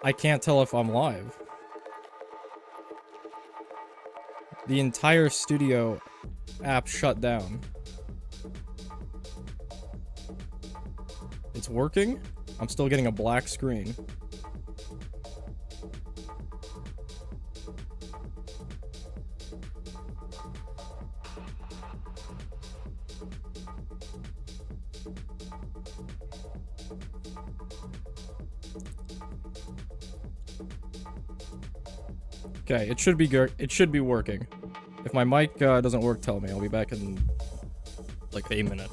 I can't tell if I'm live. The entire studio app shut down. It's working. I'm still getting a black screen. Okay, it should be working. If my mic doesn't work, tell me. I'll be back in like a minute.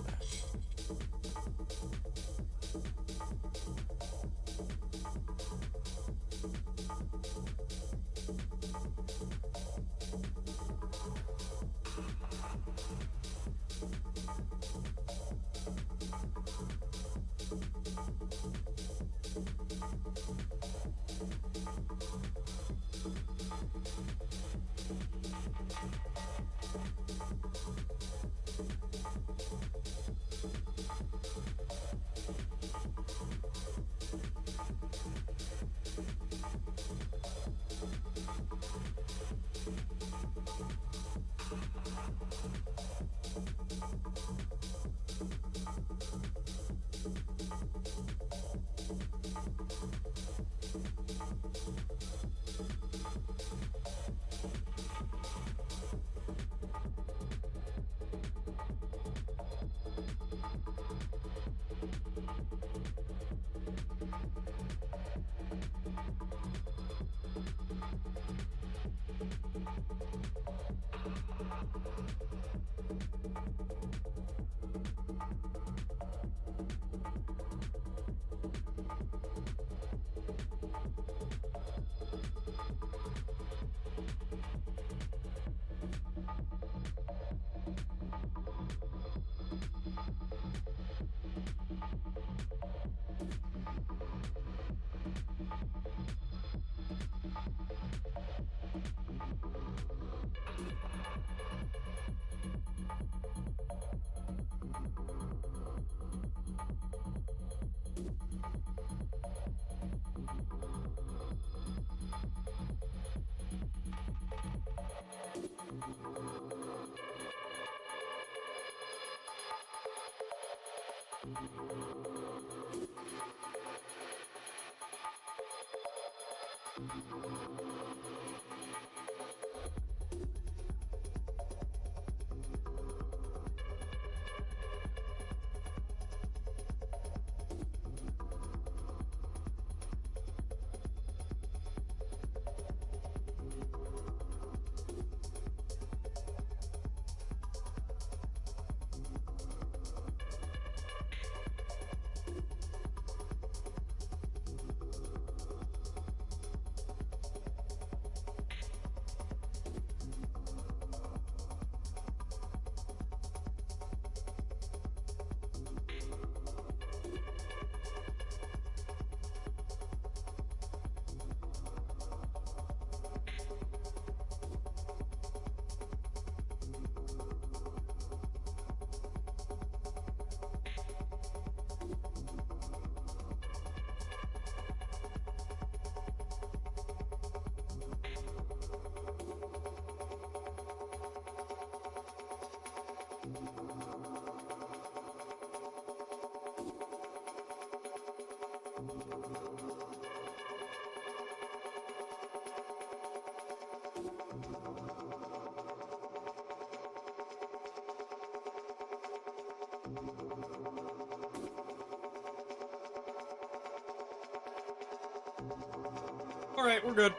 Alright, we're good.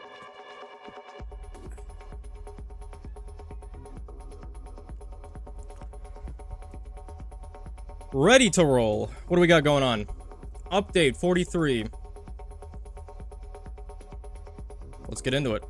Ready to roll. What do we got going on? Update 43. Let's get into it.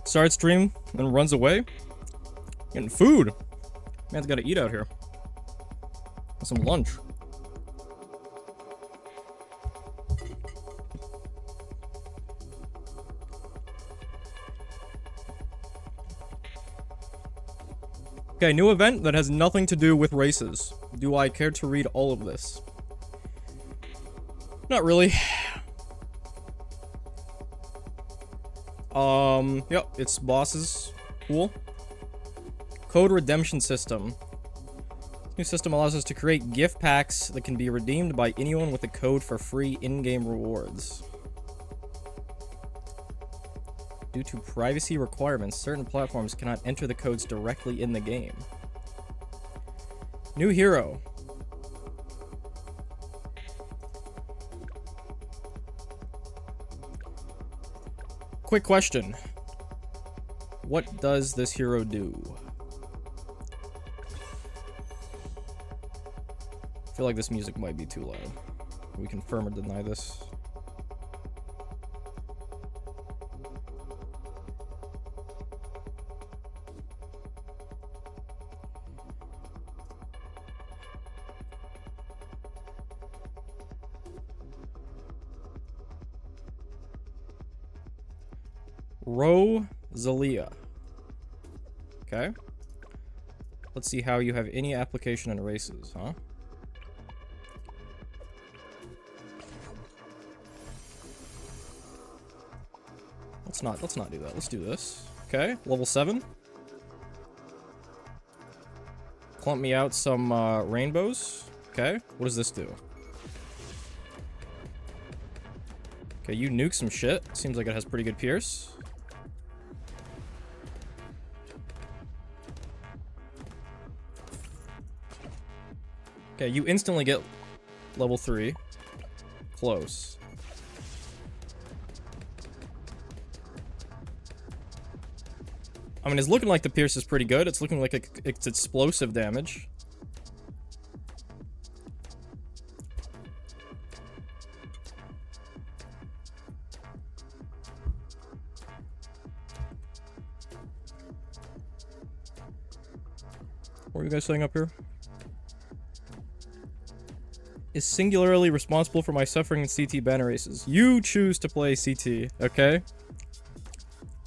Start stream, then runs away. Getting food. Man's gotta eat out here. Some lunch. Okay, new event that has nothing to do with races. Do I care to read all of this? Not really. Yep, it's bosses. Cool. Code redemption system. New system allows us to create gift packs that can be redeemed by anyone with a code for free in-game rewards. Due to privacy requirements, certain platforms cannot enter the codes directly in the game. New hero. Quick question. What does this hero do? I feel like this music might be too loud. Can we confirm or deny this? Rosalia. Okay. Let's see how you have any application in races, huh? Let's not do that. Let's do this. Okay, level 7. Clump me out some rainbows. Okay, what does this do? Okay, you nuke some shit. Seems like it has pretty good pierce. Okay, you instantly get level 3. Close. I mean, it's looking like the pierce is pretty good. It's looking like it's explosive damage. What are you guys saying up here? Is singularly responsible for my suffering in CT banner races. You choose to play CT, okay?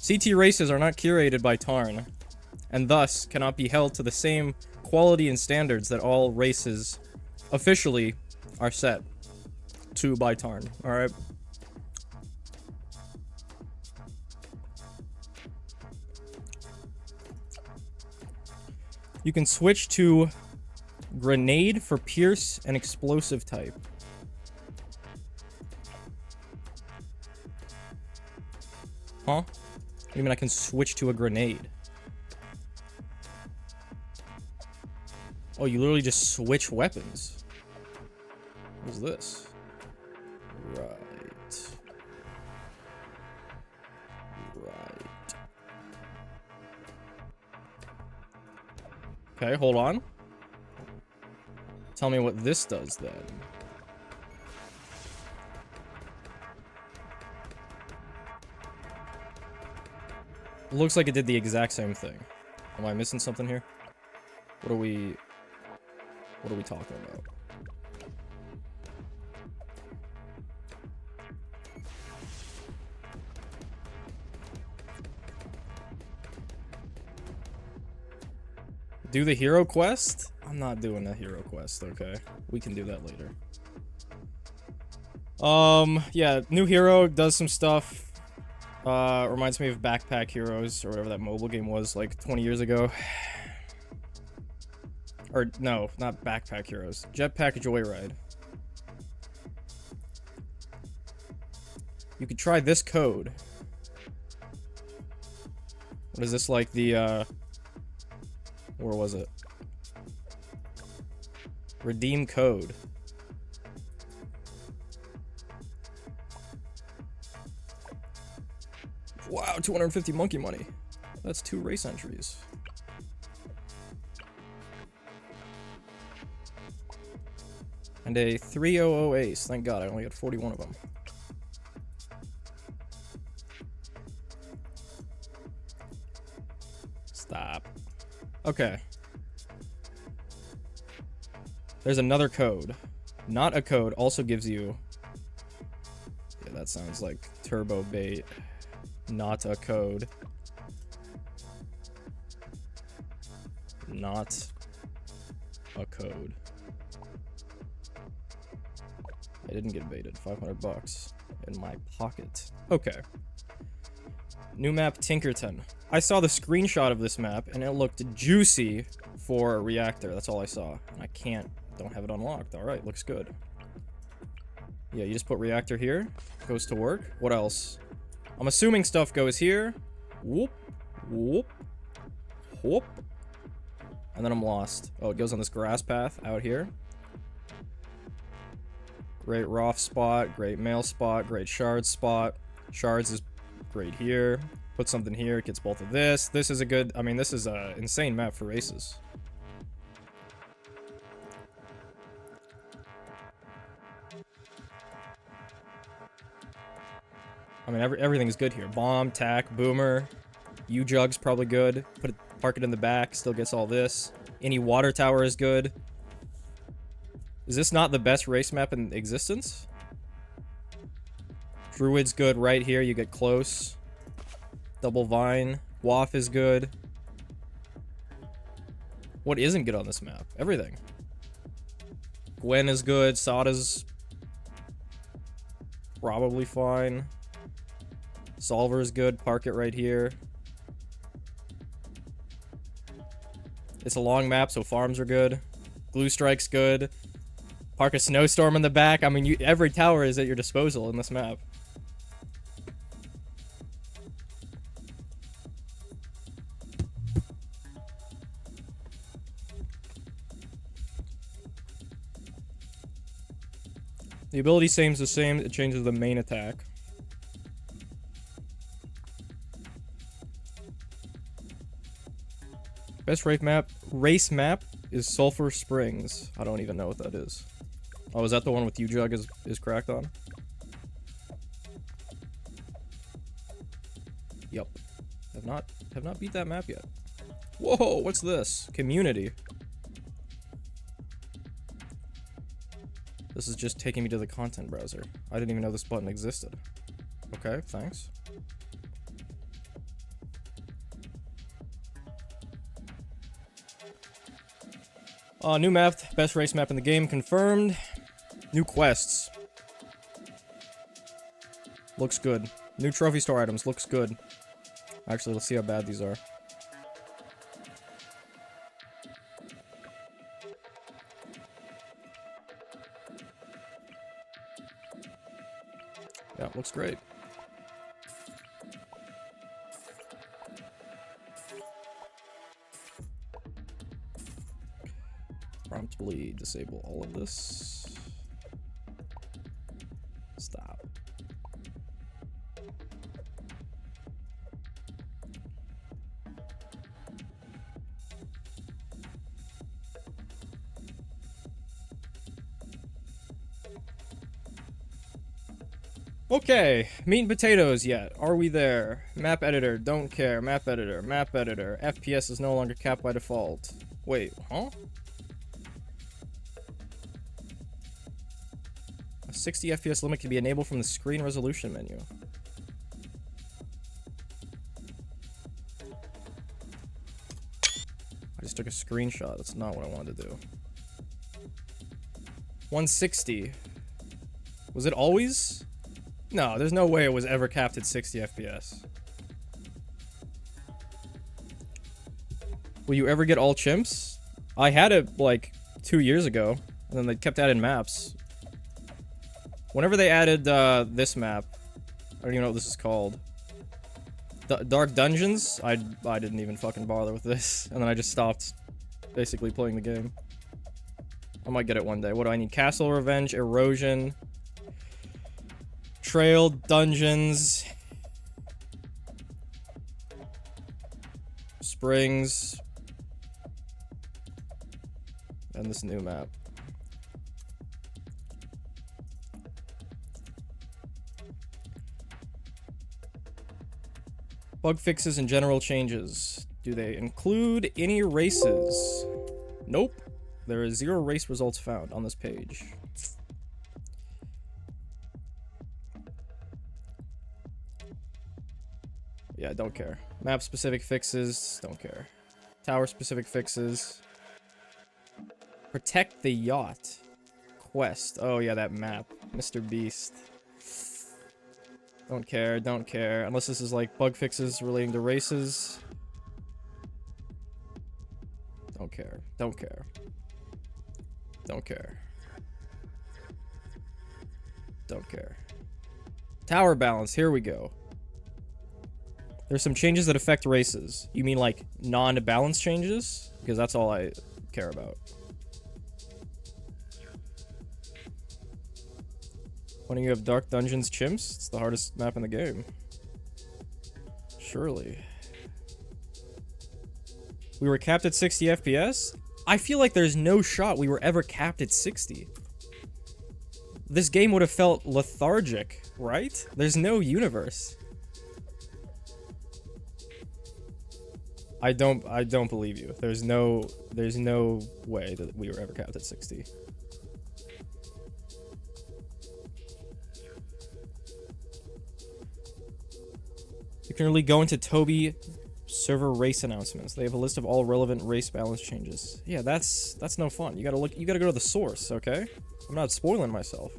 CT races are not curated by Tarn, and thus cannot be held to the same quality and standards that all races officially are set to by Tarn, alright? You can switch to grenade for pierce and explosive type. Huh? What do you mean I can switch to a grenade? Oh, you literally just switch weapons. What is this? Right. Right. Okay, hold on. Tell me what this does then. Looks like it did the exact same thing. Am I missing something here? What are we talking about? Do the hero quest? I'm not doing the hero quest, okay. We can do that later. Yeah, new hero does some stuff. Reminds me of Backpack Heroes, or whatever that mobile game was, like, 20 years ago. Or, no, not Backpack Heroes. Jetpack Joyride. You could try this code. What is this, like, the, where was it? Redeem code. Wow, 250 monkey money. That's 2 race entries. And a 300 ace. Thank God, I only got 41 of them. Stop. Okay. There's another code. Not a code also gives you... Yeah, that sounds like turbo bait. Not a code. not a code. I didn't get baited. 500 bucks in my pocket. Okay. New map, Tinkerton. I saw the screenshot of this map, and it looked juicy for a reactor. That's all I saw. And I don't have it unlocked. Alright, looks good. Yeah, you just put reactor here. Goes to work. What else? I'm assuming stuff goes here. Whoop. Whoop. Whoop. And then I'm lost. Oh, it goes on this grass path out here. Great Roth spot. Great mail spot. Great shards spot. Shards is great here. Put something here. It gets both of this. This is a good... I mean, this is an insane map for races. I mean, everything's good here. Bomb, tack, boomer. U-jug's probably good. Park it in the back. Still gets all this. Any water tower is good. Is this not the best race map in existence? Druid's good right here. You get close. Double Vine. Waff is good. What isn't good on this map? Everything. Gwen is good. Sada's probably fine. Solver is good. Park it right here. It's a long map, so farms are good. Glue Strike's good. Park a Snowstorm in the back. I mean, every tower is at your disposal in this map. The ability seems the same. It changes the main attack. Best race map is Sulphur Springs. I don't even know what that is. Oh, is that the one with U-Jug is cracked on? Yep. Have not beat that map yet. Whoa, what's this? Community. This is just taking me to the content browser. I didn't even know this button existed. Okay, thanks. New map, best race map in the game, confirmed. New quests. Looks good. New trophy store items, looks good. Actually, let's see how bad these are. Yeah, looks great. Promptly disable all of this. Stop. Okay, meat and potatoes yet. Are we there? Map editor, don't care. Map editor, map editor. FPS is no longer capped by default. Wait, huh? A 60 FPS limit can be enabled from the screen resolution menu. I just took a screenshot. That's not what I wanted to do. 160. Was it always? No, there's no way it was ever capped at 60 FPS. Will you ever get all chimps? I had it like 2 years ago, and then they kept adding maps. Whenever they added this map, I don't even know what this is called. Dark Dungeons? I didn't even fucking bother with this, and then I just stopped basically playing the game. I might get it one day. What do I need? Castle Revenge, Erosion, Trail, Dungeons, Springs, and this new map. Bug fixes and general changes. Do they include any races? Nope. There is 0 race results found on this page. Yeah, don't care. Map specific fixes, don't care. Tower specific fixes. Protect the yacht. Quest. Oh yeah, that map. Mr. Beast. Don't care, don't care. Unless this is like bug fixes relating to races. Don't care, don't care. Don't care. Don't care. Tower balance, here we go. There's some changes that affect races. You mean like non-balance changes? Because that's all I care about. Why don't you have Dark Dungeons chimps? It's the hardest map in the game. Surely. We were capped at 60 FPS? I feel like there's no shot we were ever capped at 60. This game would have felt lethargic, right? There's no universe. I don't believe you. There's no way that we were ever capped at 60. You can really go into Toby server race announcements. They have a list of all relevant race balance changes. Yeah, that's no fun. You gotta go to the source, okay? I'm not spoiling myself.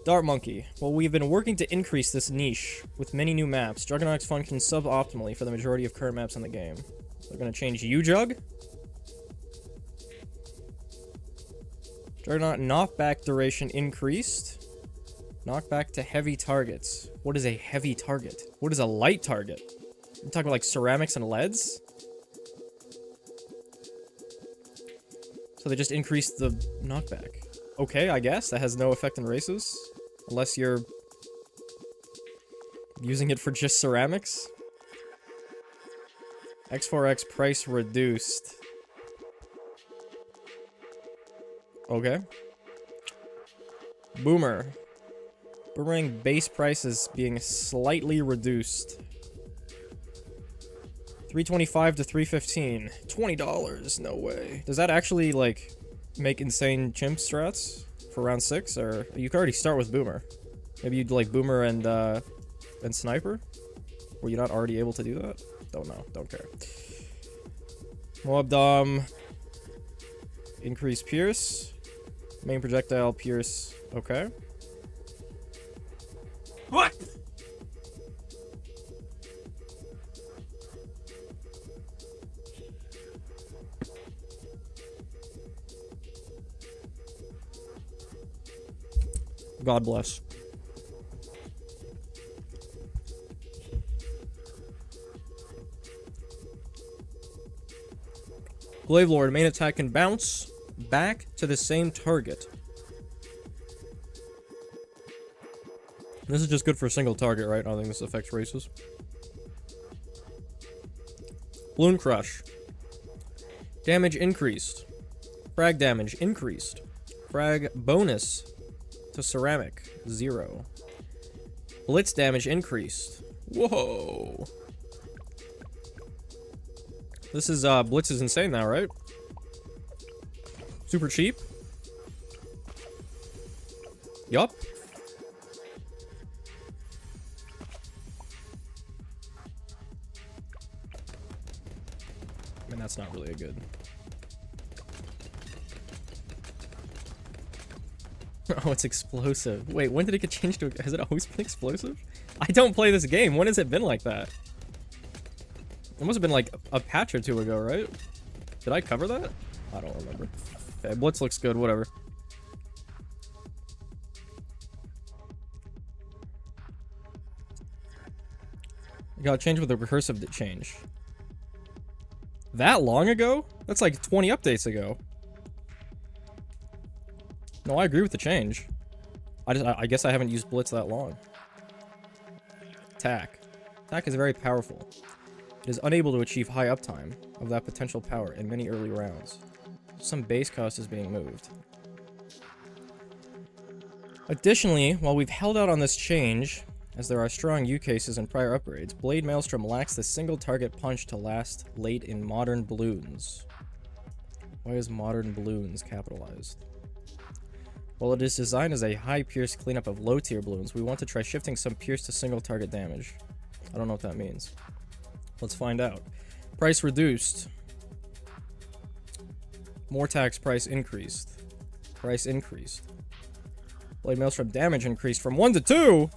Dart Monkey. Well, we've been working to increase this niche with many new maps. Juggernaut's functions suboptimally for the majority of current maps in the game. They're gonna change U-Jug. Juggernaut knockback duration increased. Knockback to heavy targets. What is a heavy target? What is a light target? I'm talking about like ceramics and leads? So they just increased the knockback. Okay, I guess. That has no effect on races. Unless you're using it for just ceramics. X4X price reduced. Okay. Boomer. Boomerang base price is being slightly reduced. $3.25 to $3.15. $20. No way. Does that actually, like, make insane chimp strats for round 6? Or you can already start with Boomer. Maybe you'd like Boomer and Sniper? Were you not already able to do that? Don't know. Don't care. Mob Dom. Increase Pierce. Main projectile Pierce. Okay. What? God bless. Glaive Lord, main attack can bounce back to the same target. This is just good for a single target, right? I don't think this affects races. Balloon Crush. Damage increased. Frag damage increased. Frag bonus to ceramic, 0. Blitz damage increased. Whoa. This is, Blitz is insane now, right? Super cheap. Yup. I mean, that's not really a good... Oh, it's explosive. Wait, when did it get changed to... Has it always been explosive? I don't play this game. When has it been like that? It must have been like a patch or 2 ago, right? Did I cover that? I don't remember. Okay, Blitz looks good, whatever. You gotta change with a recursive change. That long ago? That's like 20 updates ago. No, I agree with the change. I guess I haven't used Blitz that long. Attack. Attack is very powerful. It is unable to achieve high uptime of that potential power in many early rounds. Some base cost is being moved. Additionally, while we've held out on this change, as there are strong use cases in prior upgrades, Blade Maelstrom lacks the single target punch to last late in modern balloons. Why is modern balloons capitalized? While it is designed as a high pierce cleanup of low tier balloons, we want to try shifting some pierce to single target damage. I don't know what that means. Let's find out. Price reduced. More tax, price increased. Price increased. Blade Maelstrom damage increased from 1 to 2.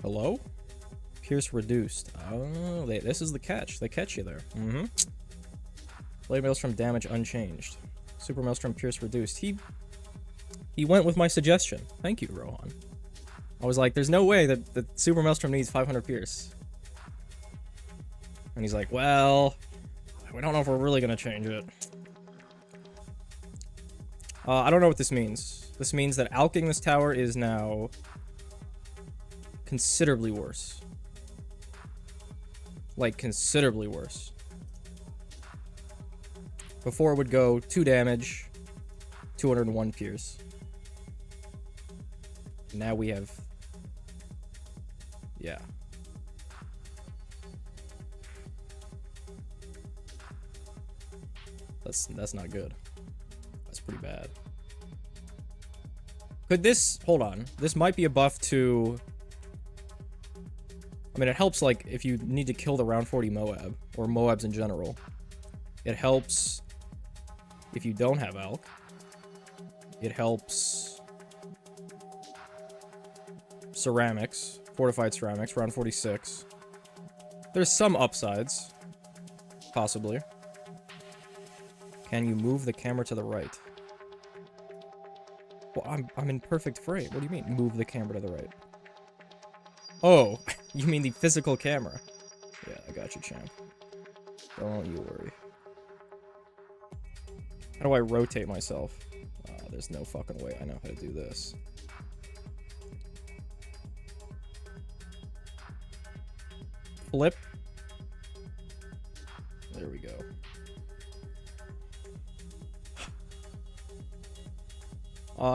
Hello? Pierce reduced. Oh, this is the catch. They catch you there. Blade Maelstrom damage unchanged. Super Maelstrom Pierce reduced. He went with my suggestion. Thank you, Rohan. I was like, there's no way that Super Maelstrom needs 500 Pierce. And he's like, well, we don't know if we're really gonna change it. I don't know what this means. This means that alking this tower is now considerably worse. Like, considerably worse. Before it would go 2 damage, 201 Pierce. Now we have... yeah. That's not good. That's pretty bad. Could this... hold on. This might be a buff to... I mean, it helps, like, if you need to kill the round 40 Moab, or Moabs in general. It helps if you don't have Alk. It helps ceramics, fortified ceramics, round 46. There's some upsides, possibly. Can you move the camera to the right? Well, I'm in perfect frame. What do you mean, move the camera to the right? Oh, you mean the physical camera? Yeah, I got you, champ. Don't you worry. How do I rotate myself? There's no fucking way I know how to do this. Flip. There we go.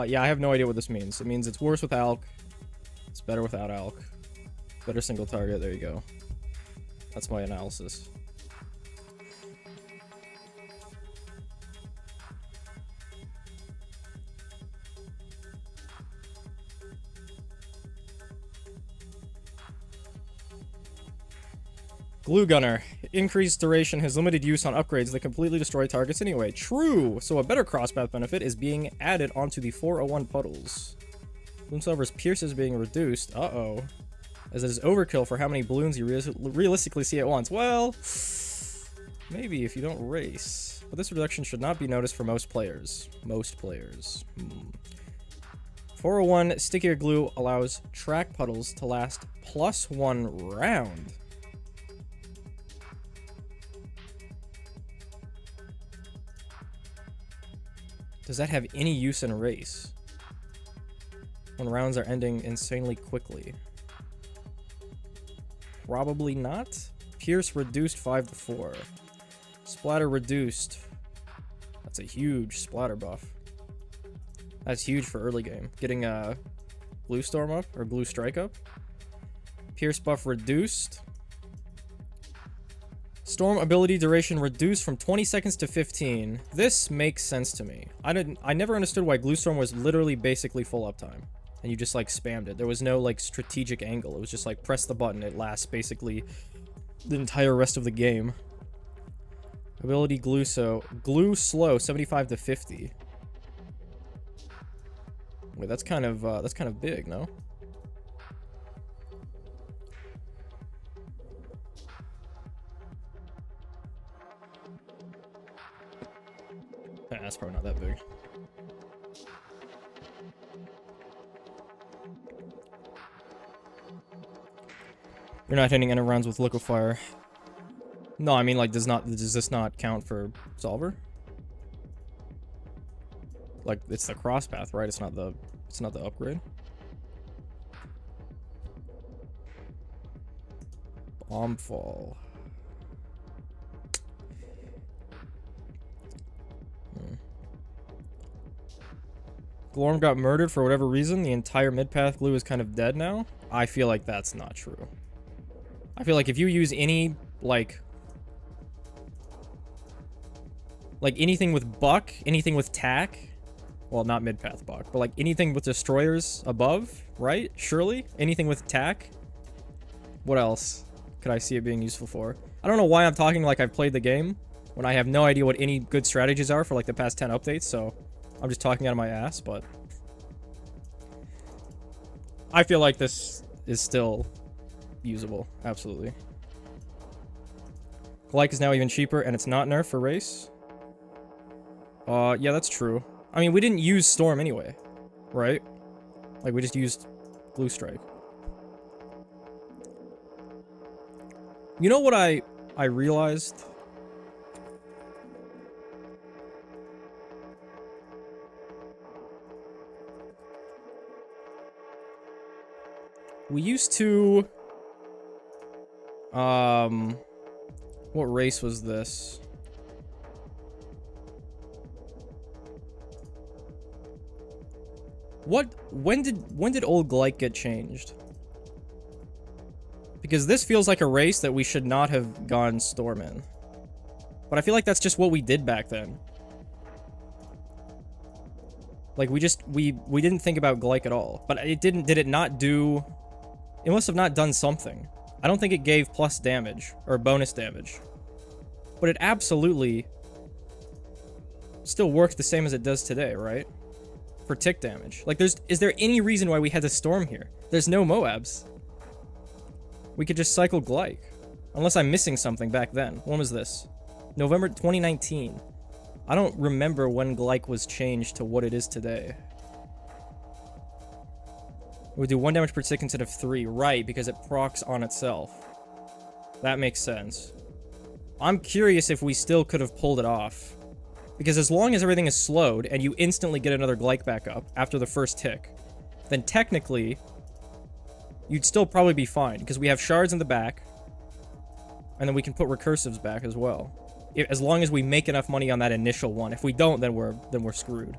Yeah, I have no idea what this means. It means it's worse with Alk. It's better without Alk. Better single target, there you go. That's my analysis. Glue Gunner. Increased duration has limited use on upgrades that completely destroy targets anyway. True! So a better crosspath benefit is being added onto the 401 puddles. Bloomsilver's Pierce is being reduced. Uh-oh. As it is overkill for how many balloons you realistically see at once. Well, maybe if you don't race. But this reduction should not be noticed for most players. Most players. 401 Stickier Glue allows track puddles to last +1 round. Does that have any use in race? When rounds are ending insanely quickly. Probably not. Pierce reduced 5 to 4. Splatter reduced. That's a huge splatter buff. That's huge for early game. Getting a Glue Storm up, or Glue Strike up. Pierce buff reduced. Storm ability duration reduced from 20 seconds to 15. This makes sense to me. I never understood why Glue Storm was literally basically full uptime. And you just like spammed it. There was no like strategic angle. It was just like press the button. It lasts basically the entire rest of the game. Ability Glue Slow 75 to 50. Wait, that's kind of big, no? That's probably not that big. You're not hitting any rounds with Liquefier. No, I mean, like, does this not count for Solver? Like, it's the cross path, right? It's not the upgrade. Bombfall. Glorm got murdered for whatever reason. The entire mid-path glue is kind of dead now. I feel like that's not true. I feel like if you use any, like anything with buck, anything with tack, Well, not mid-path Bach, but like anything with destroyers above, right? Surely? Anything with attack? What else could I see it being useful for? I don't know why I'm talking like I've played the game when I have no idea what any good strategies are for like the past 10 updates, so I'm just talking out of my ass, but I feel like this is still usable. Absolutely. Glyke is now even cheaper, and it's not nerfed for race. Yeah, that's true. I mean, we didn't use Storm anyway, right? Like, we just used Blue Strike. You know what I realized? We used to... What race was this? When did Old Glyke get changed? Because this feels like a race that we should not have gone Storm in. But I feel like that's just what we did back then. Like, we didn't think about Glyke at all. But it did it not do... It must have not done something. I don't think it gave plus damage, or bonus damage. But it absolutely still worked the same as it does today, right? For tick damage. Like, is there any reason why we had to Storm here? There's no Moabs. We could just cycle Glyke. Unless I'm missing something back then. When was this? November 2019. I don't remember when Glyke was changed to what it is today. It would do 1 damage per tick instead of 3. Right, because it procs on itself. That makes sense. I'm curious if we still could have pulled it off. Because as long as everything is slowed, and you instantly get another Glyke back up after the first tick, then technically, you'd still probably be fine. Because we have shards in the back, and then we can put recursives back as well. As long as we make enough money on that initial one. If we don't, then we're screwed.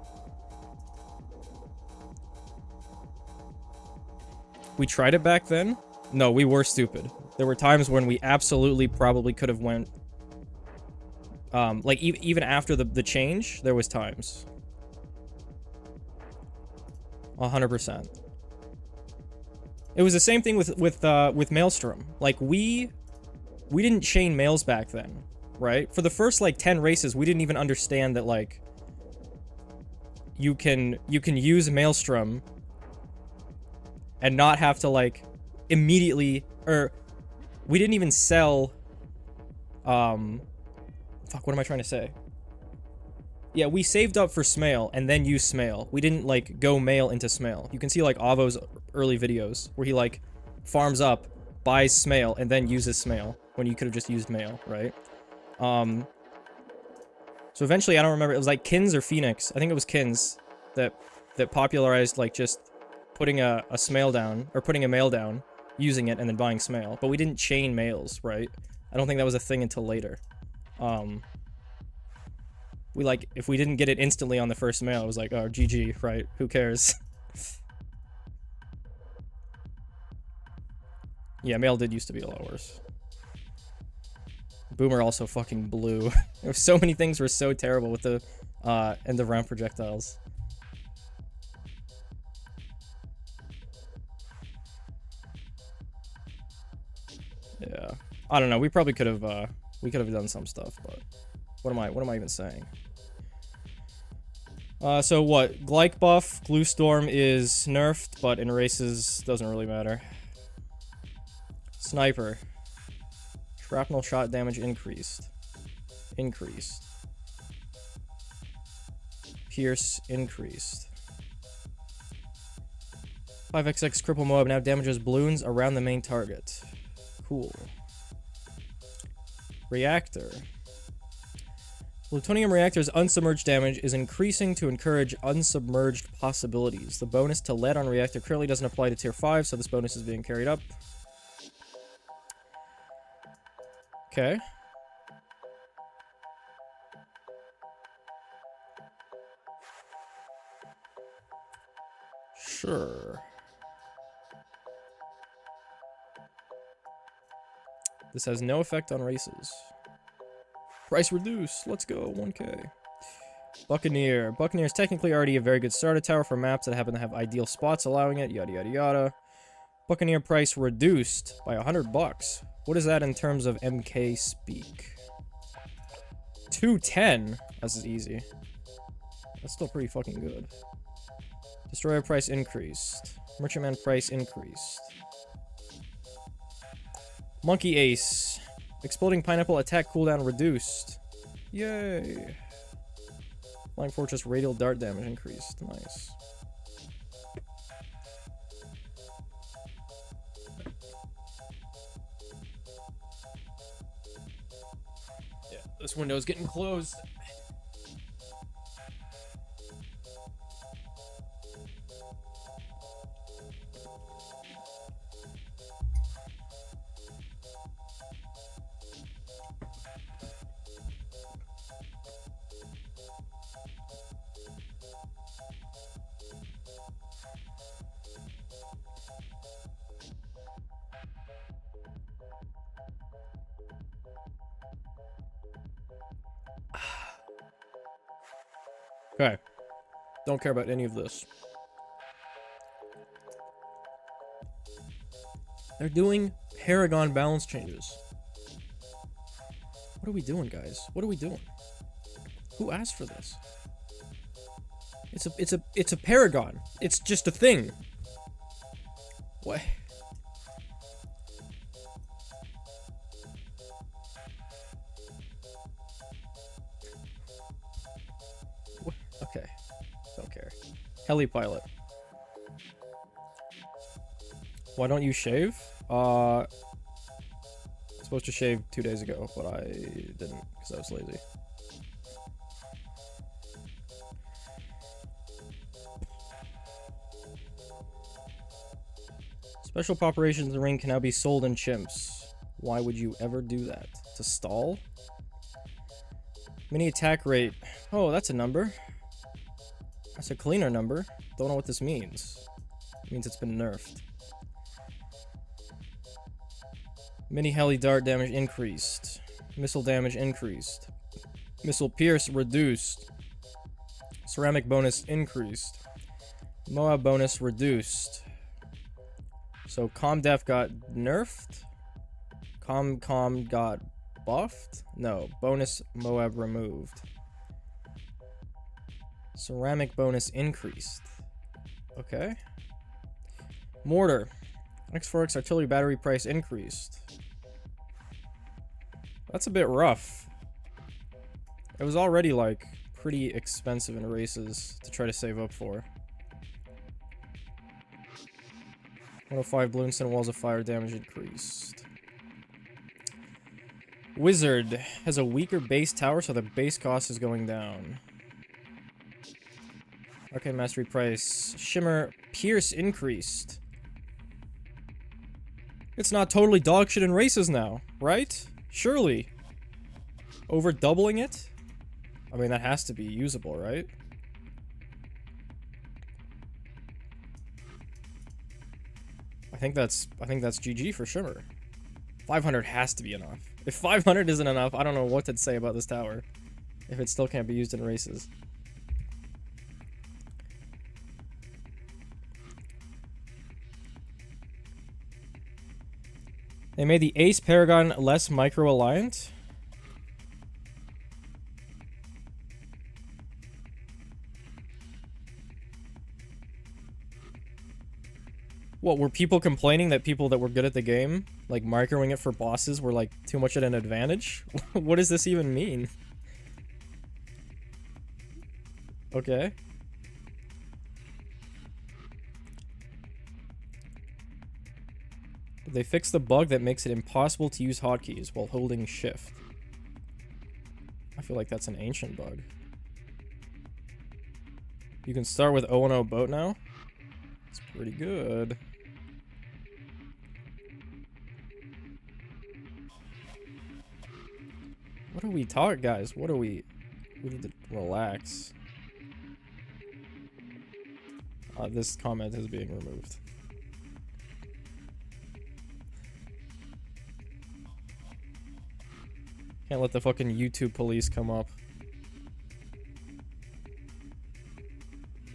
We tried it back then? No, we were stupid. There were times when we absolutely probably could have went... like, even after the change, there was times. 100%. It was the same thing with Maelstrom. Like, we didn't chain Mails back then, right? For the first, like, 10 races, we didn't even understand that, like, you can use Maelstrom and not have to, like, immediately, or we didn't even sell, fuck, what am I trying to say? Yeah, we saved up for Smail and then used Smail. We didn't, like, go Mail into Smail. You can see, like, Avo's early videos where he, like, farms up, buys Smail, and then uses Smail when you could have just used Mail, right? So eventually, I don't remember, it was like Kins or Phoenix. I think it was Kins that popularized, like, just putting a Smail down, or putting a Mail down, using it, and then buying Smail. But we didn't chain Mails, right? I don't think that was a thing until later. We, like, if we didn't get it instantly on the first Mail, it was like, oh, GG, right? Who cares? Yeah, Mail did used to be a lot worse. Boomer also fucking blew. There were so many things were so terrible with the end of round projectiles. Yeah, I don't know. We probably could have done some stuff, but what am I even saying? So what? Glyke buff, Glue Storm is nerfed, but in races doesn't really matter. Sniper. Shrapnel shot damage increased. Increased. Pierce increased. 5xx cripple Moab now damages balloons around the main target. Cool. Reactor. Plutonium reactor's unsubmerged damage is increasing to encourage unsubmerged possibilities. The bonus to lead on reactor currently doesn't apply to tier 5, so this bonus is being carried up. Okay. Sure. This has no effect on races. Price reduced. Let's go. 1K. Buccaneer. Buccaneer is technically already a very good starter tower for maps that happen to have ideal spots allowing it, yada yada yada. Buccaneer price reduced by $100. What is that in terms of MK speak? 210? This is easy. That's still pretty fucking good. Destroyer price increased. Merchantman price increased. Monkey Ace. Exploding Pineapple attack cooldown reduced. Yay. Flying Fortress radial dart damage increased. Nice. Yeah, this window's getting closed. Okay. Don't care about any of this. They're doing Paragon balance changes. What are we doing, guys? What are we doing? Who asked for this? It's a Paragon. It's just a thing. What? Okay. Don't care. Heli pilot. Why don't you shave? I was supposed to shave 2 days ago, but I didn't because I was lazy. Special populations ring can now be sold in chimps. Why would you ever do that? To stall? Mini attack rate. Oh, that's a number. That's a cleaner number. Don't know what this means. It means it's been nerfed. Mini heli dart damage increased. Missile damage increased. Missile pierce reduced. Ceramic bonus increased. Moab bonus reduced. So Comdef got nerfed? Com got buffed? No, bonus Moab removed. Ceramic bonus increased. Okay. Mortar. X4X artillery battery price increased. That's a bit rough. It was already like pretty expensive in races to try to save up for. 105 Bloomstone walls of fire damage increased. Wizard has a weaker base tower, so the base cost is going down. Arcane Mastery price. Shimmer Pierce increased. It's not totally dog shit in races now, right? Surely. Over doubling it? I mean, that has to be usable, right? I think that's GG for Shimmer. 500 has to be enough. If 500 isn't enough, I don't know what to say about this tower. If it still can't be used in races. They made the Ace Paragon less micro-aligned. What, were people complaining that people that were good at the game, like microing it for bosses, were like too much at an advantage? What does this even mean? Okay. They fixed the bug that makes it impossible to use hotkeys while holding shift. I feel like that's an ancient bug. You can start with O&O boat now? It's pretty good. What are we talking, guys? What are we... We need to relax. This comment is being removed. Can't let the fucking YouTube police come up.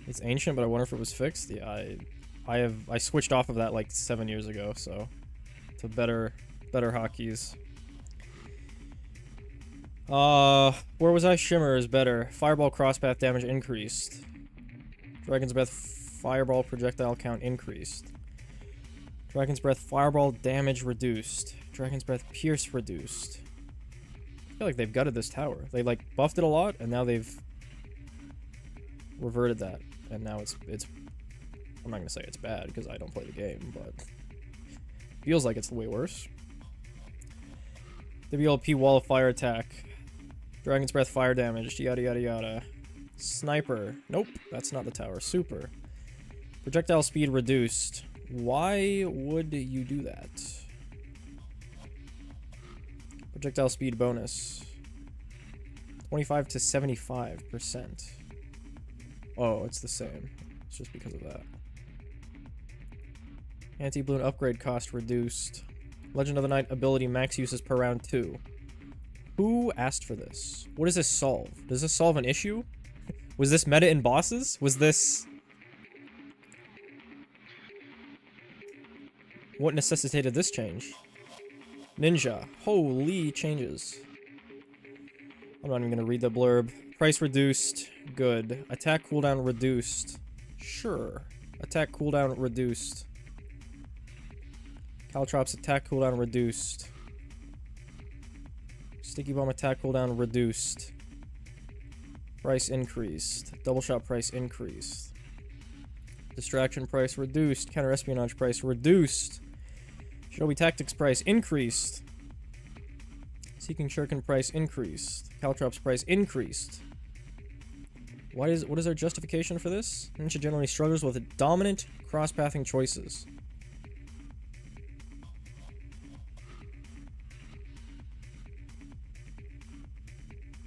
It's ancient, but I wonder if it was fixed. Yeah, I switched off of that like 7 years ago, so to better hotkeys. Where was I? Shimmer is better. Fireball crosspath damage increased. Dragon's Breath fireball projectile count increased. Dragon's Breath fireball damage reduced. Dragon's Breath pierce reduced. I feel like they've gutted this tower. They like buffed it a lot, and now they've reverted that. And now it's I'm not gonna say it's bad because I don't play the game, but feels like it's way worse. WLP wall of fire attack. Dragon's Breath fire damage, yada yada yada. Sniper. Nope, that's not the tower. Super. Projectile speed reduced. Why would you do that? Projectile speed bonus. 25 to 75%. Oh, it's the same. It's just because of that. Anti-balloon upgrade cost reduced. Legend of the Night ability max uses per round 2. Who asked for this? What does this solve? Does this solve an issue? Was this meta in bosses? Was this... What necessitated this change? Ninja. Holy changes. I'm not even gonna read the blurb. Price reduced. Good. Attack cooldown reduced. Sure. Attack cooldown reduced. Caltrops attack cooldown reduced. Sticky bomb attack cooldown reduced. Price increased. Double shot price increased. Distraction price reduced. Counter espionage price reduced. Shinobi tactics price increased. Seeking Shuriken price increased. Caltrops price increased. What is our justification for this? Ninja generally struggles with dominant cross-pathing choices.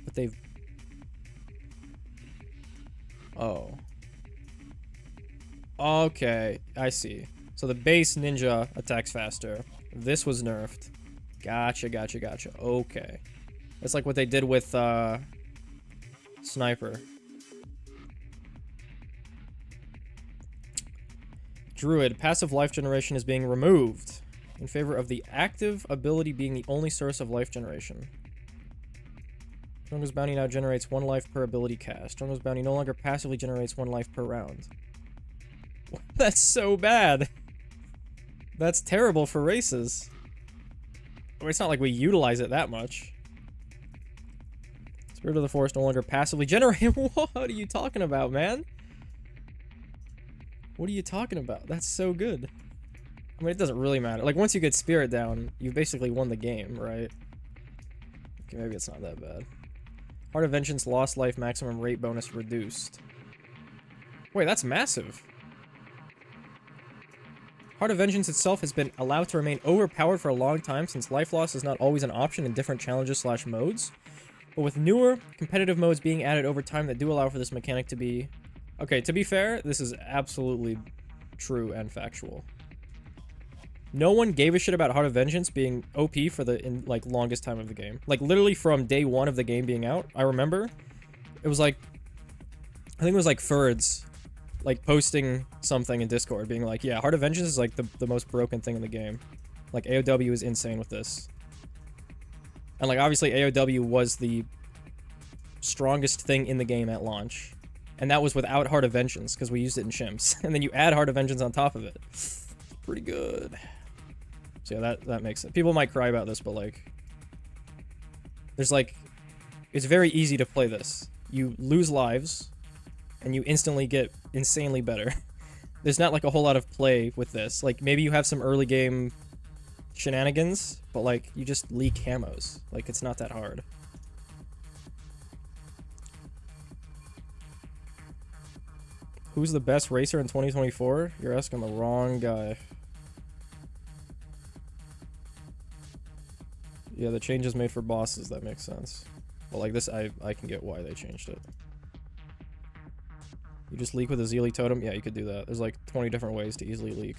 But they've... Oh. Okay, I see. So the base ninja attacks faster. This was nerfed. Gotcha, gotcha, gotcha. Okay. That's like what they did with, Sniper. Druid. Passive life generation is being removed in favor of the active ability being the only source of life generation. Drongo's Bounty now generates 1 life per ability cast. Drongo's Bounty no longer passively generates 1 life per round. That's so bad. That's terrible for races. I mean, it's not like we utilize it that much. Spirit of the Forest no longer passively generate. What are you talking about, man? What are you talking about? That's so good. I mean, it doesn't really matter. Like, once you get Spirit down, you've basically won the game, right? Okay, maybe it's not that bad. Heart of Vengeance lost life maximum rate bonus reduced. Wait, that's massive. Heart of Vengeance itself has been allowed to remain overpowered for a long time since life loss is not always an option in different challenges / modes. But with newer competitive modes being added over time that do allow for this mechanic to be... Okay, to be fair, this is absolutely true and factual. No one gave a shit about Heart of Vengeance being OP for the longest time of the game. Like, literally from day 1 of the game being out, I remember, it was like... I think it was like Furds, like, posting something in Discord, being like, yeah, Heart of Vengeance is, like, the most broken thing in the game. Like, AOW is insane with this. And, like, obviously AOW was the strongest thing in the game at launch. And that was without Heart of Vengeance, because we used it in Chimps. And then you add Heart of Vengeance on top of it. Pretty good. So yeah, that makes sense. People might cry about this, but, like... There's, like... It's very easy to play this. You lose lives, and you instantly get insanely better. There's not, like, a whole lot of play with this. Like, maybe you have some early game shenanigans, but, like, you just leak camos. Like, it's not that hard. Who's the best racer in 2024? You're asking the wrong guy. Yeah, the changes made for bosses, that makes sense. Well, like this, I can get why they changed it. You just leak with a Zeely totem? Yeah, you could do that. There's like 20 different ways to easily leak.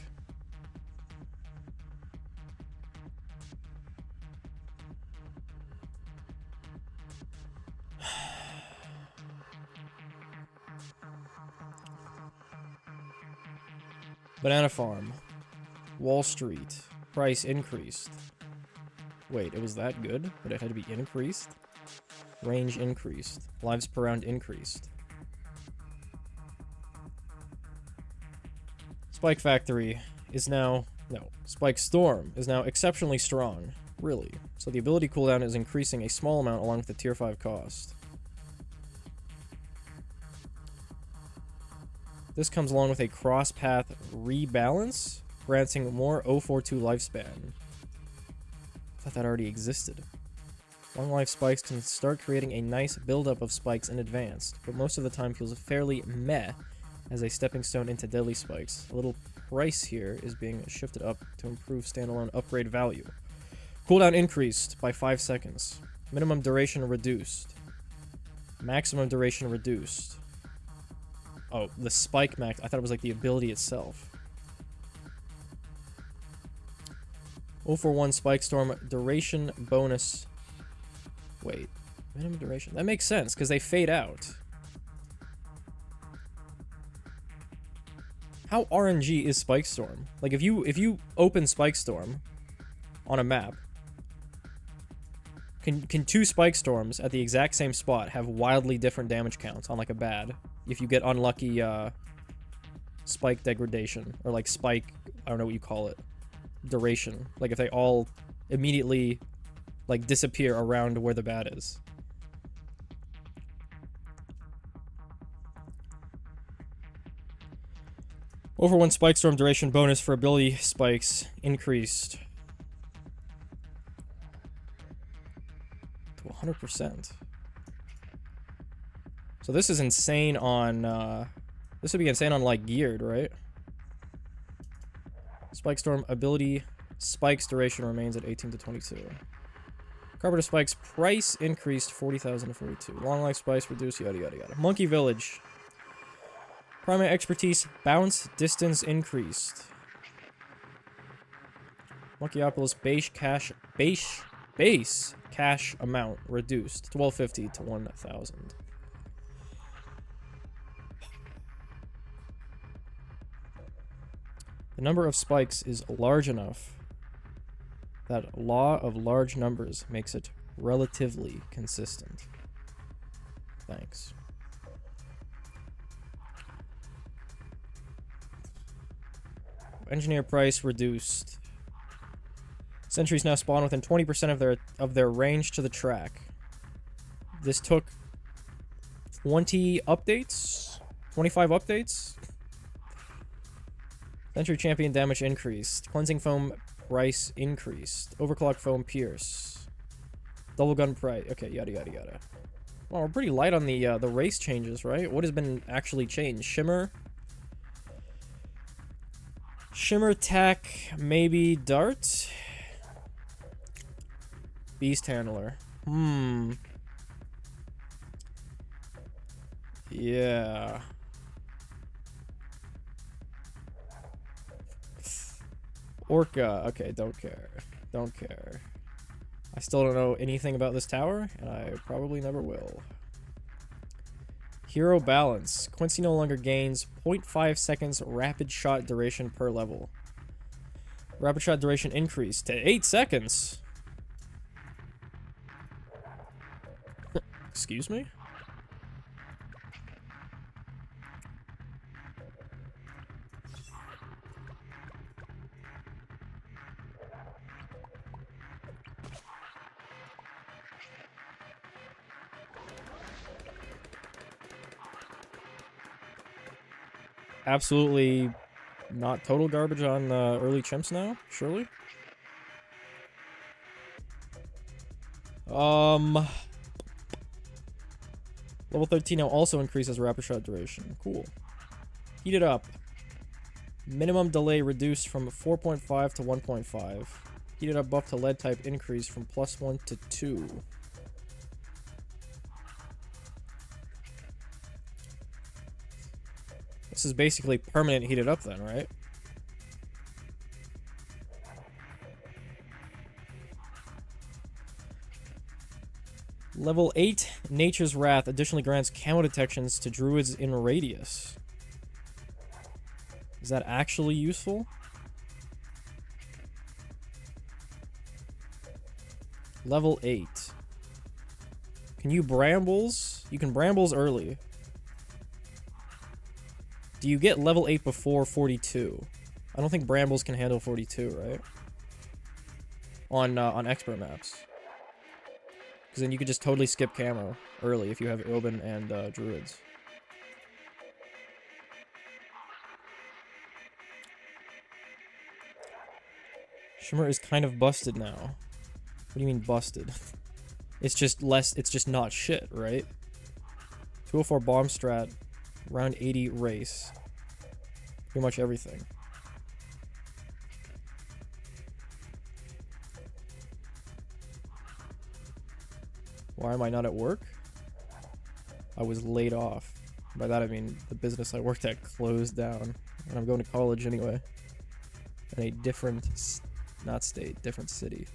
Banana Farm. Wall Street. Price increased. Wait, it was that good? But it had to be increased? Range increased. Lives per round increased. Spike Factory is now... No. Spike Storm is now exceptionally strong. Really. So the ability cooldown is increasing a small amount along with the tier 5 cost. This comes along with a cross-path rebalance, granting more 042 lifespan. I thought that already existed. Long life spikes can start creating a nice buildup of spikes in advance, but most of the time feels fairly meh as a stepping stone into deadly spikes. A little price here is being shifted up to improve standalone upgrade value. Cooldown increased by 5 seconds. Minimum duration reduced. Maximum duration reduced. Oh, the spike max. I thought it was like the ability itself. 041 Spike Storm duration bonus. Wait, minimum duration. That makes sense because they fade out. How RNG is Spike Storm? Like if you open Spike Storm on a map, can 2 Spike Storms at the exact same spot have wildly different damage counts on like a bad? If you get unlucky spike degradation or like spike, I don't know what you call it, duration. Like if they all immediately like disappear around where the bad is. Over 1 Spike Storm duration bonus for ability spikes increased to 100%. So this is insane on, this would be insane on, like, geared, right? Spike Storm ability spikes duration remains at 18 to 22. Carpenter Spikes price increased 40,000 to 42. Long life spikes reduced, yada yada yada. Monkey Village. Primary expertise bounce distance increased. Monkeyopolis base cash amount reduced 1250 to 1,000. The number of spikes is large enough that law of large numbers makes it relatively consistent. Thanks. Engineer price reduced. Sentries now spawn within 20% of their range to the track. This took 20 updates? 25 updates? Sentry Champion damage increased. Cleansing Foam price increased. Overclock Foam pierce. Double gun price. Okay, yada yada yada. Well, we're pretty light on the race changes, right? What has been actually changed? Shimmer, tack, maybe dart. Beast Handler. Yeah. Orca. Okay, don't care. Don't care. I still don't know anything about this tower, and I probably never will. Hero Balance. Quincy no longer gains 0.5 seconds rapid shot duration per level. Rapid shot duration increased to 8 seconds. Excuse me? Absolutely not total garbage on early chimps now, surely? Level 13 now also increases rapid shot duration. Cool. Heat it up. Minimum delay reduced from 4.5 to 1.5. Heated up buff to lead type increased from +1 to 2. This is basically permanent heated up then, right? Level 8, Nature's Wrath additionally grants camo detections to druids in radius. Is that actually useful? Level 8. Can you brambles? You can brambles early. Do you get level 8 before 42? I don't think brambles can handle 42, right? On expert maps. Because then you could just totally skip camo early if you have Urban and Druids. Shimmer is kind of busted now. What do you mean busted? It's just less, it's just not shit, right? 204 bomb strat, round 80 race. Pretty much everything. Why am I not at work? I was laid off. By that I mean the business I worked at closed down. And I'm going to college anyway. In a different, not state, different city.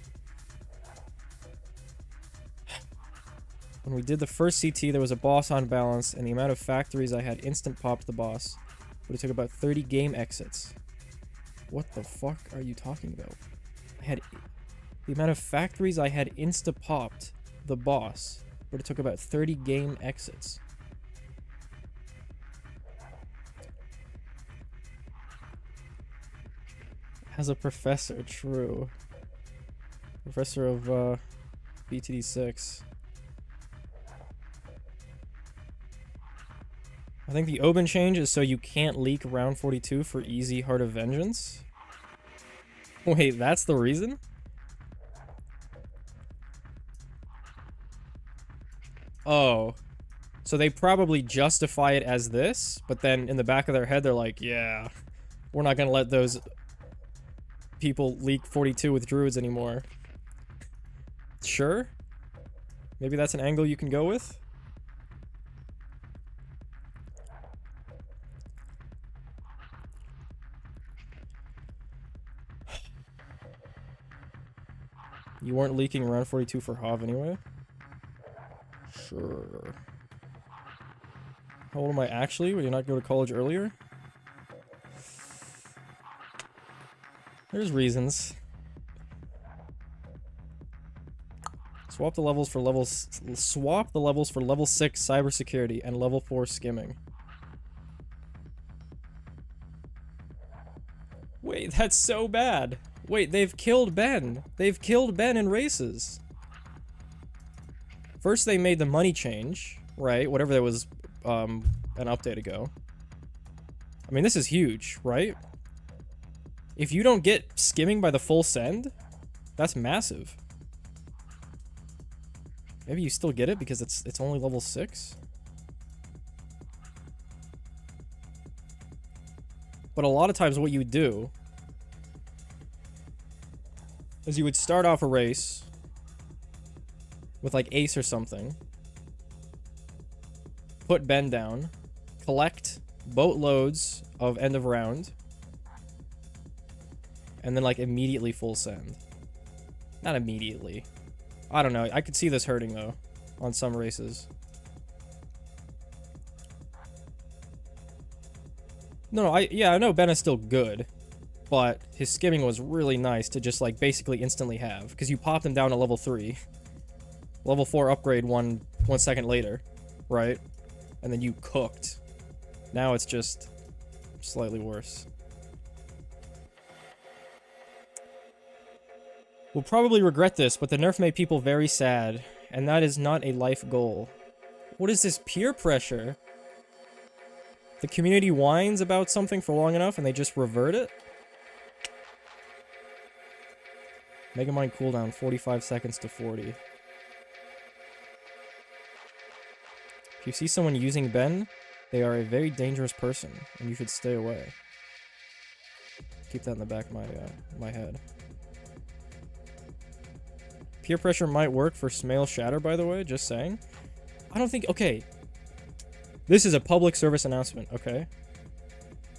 When we did the first CT, there was a boss on balance, and the amount of factories I had instant popped the boss. But it took about 30 game exits. What the fuck are you talking about? The amount of factories I had insta-popped the boss, but it took about 30 game exits. As a professor, true. Professor of BTD6. I think the Oban change is so you can't leak round 42 for easy Heart of Vengeance. Wait, that's the reason? Oh. So they probably justify it as this, but then in the back of their head they're like, yeah, we're not gonna let those people leak 42 with druids anymore. Sure? Maybe that's an angle you can go with? You weren't leaking around 42 for Hav anyway? Sure. How old am I actually? Would you not go to college earlier? There's reasons. Swap the levels for swap the levels for level 6 cybersecurity and level 4 skimming. Wait, that's so bad. Wait, they've killed Ben. They've killed Ben in races. First they made the money change, right? Whatever that was an update ago. I mean, this is huge, right? If you don't get skimming by the full send, that's massive. Maybe you still get it because it's only level 6. But a lot of times what you would do is you would start off a race with like ace or something, put Ben down, collect boatloads of end of round, and then like immediately full send. Not immediately. I don't know. I could see this hurting though on some races. No, I know Ben is still good, but his skimming was really nice to just like basically instantly have, because you popped him down to level 3. Level 4 upgrade one second later, right? And then you cooked. Now it's just slightly worse. We'll probably regret this, but the nerf made people very sad, and that is not a life goal. What is this peer pressure? The community whines about something for long enough and they just revert it? Megamind cooldown 45 seconds to 40. If you see someone using Ben, they are a very dangerous person, and you should stay away. Keep that in the back of my head. Peer pressure might work for Smail Shatter, by the way, just saying. I don't think... Okay. This is a public service announcement, okay?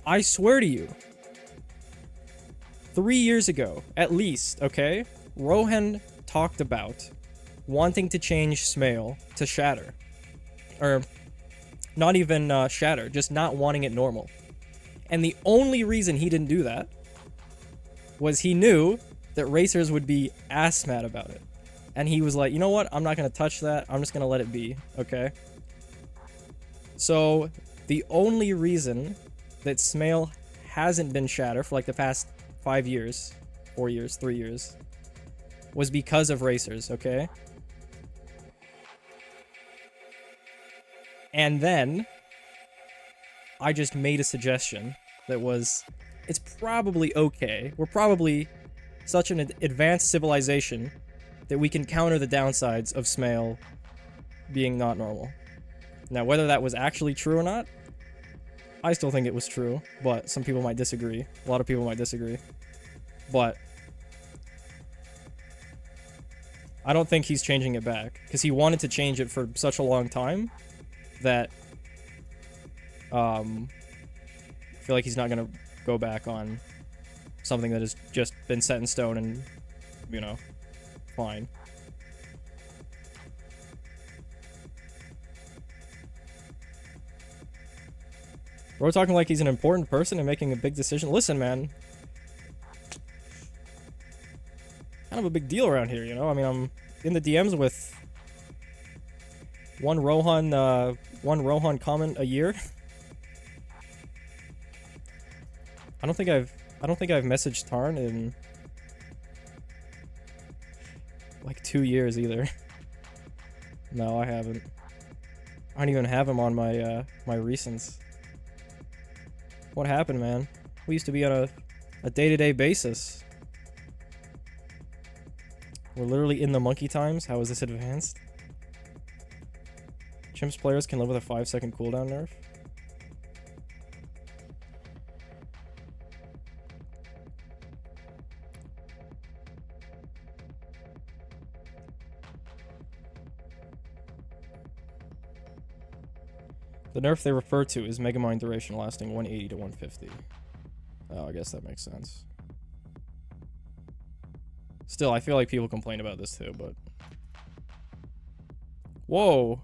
I swear to you, 3 years ago, at least, okay? Rohan talked about wanting to change Smail to Shatter. Or, not even Shatter, just not wanting it normal. And the only reason he didn't do that was he knew that racers would be ass mad about it. And he was like, you know what? I'm not going to touch that. I'm just going to let it be, okay? So, the only reason that Smail hasn't been shatter for like the past 5 years, 4 years, 3 years, was because of racers, okay? And then, I just made a suggestion that was, it's probably okay. We're probably such an advanced civilization that we can counter the downsides of Smail being not normal. Now, whether that was actually true or not, I still think it was true, but some people might disagree. A lot of people might disagree. But I don't think he's changing it back, because he wanted to change it for such a long time that I feel like he's not going to go back on something that has just been set in stone and, you know, fine. We're talking like he's an important person and making a big decision. Listen, man. Kind of a big deal around here, you know? I mean, I'm in the DMs with one Rohan comment a year. I don't think I've messaged Tarn in like 2 years either. No, I haven't. I don't even have him on my my recents. What happened, man? We used to be on a day-to-day basis. We're literally in the monkey times. How is this advanced? Chimps players can live with a 5-second cooldown nerf. The nerf they refer to is Megamind duration lasting 180 to 150. Oh, I guess that makes sense. Still, I feel like people complain about this too, but... Whoa!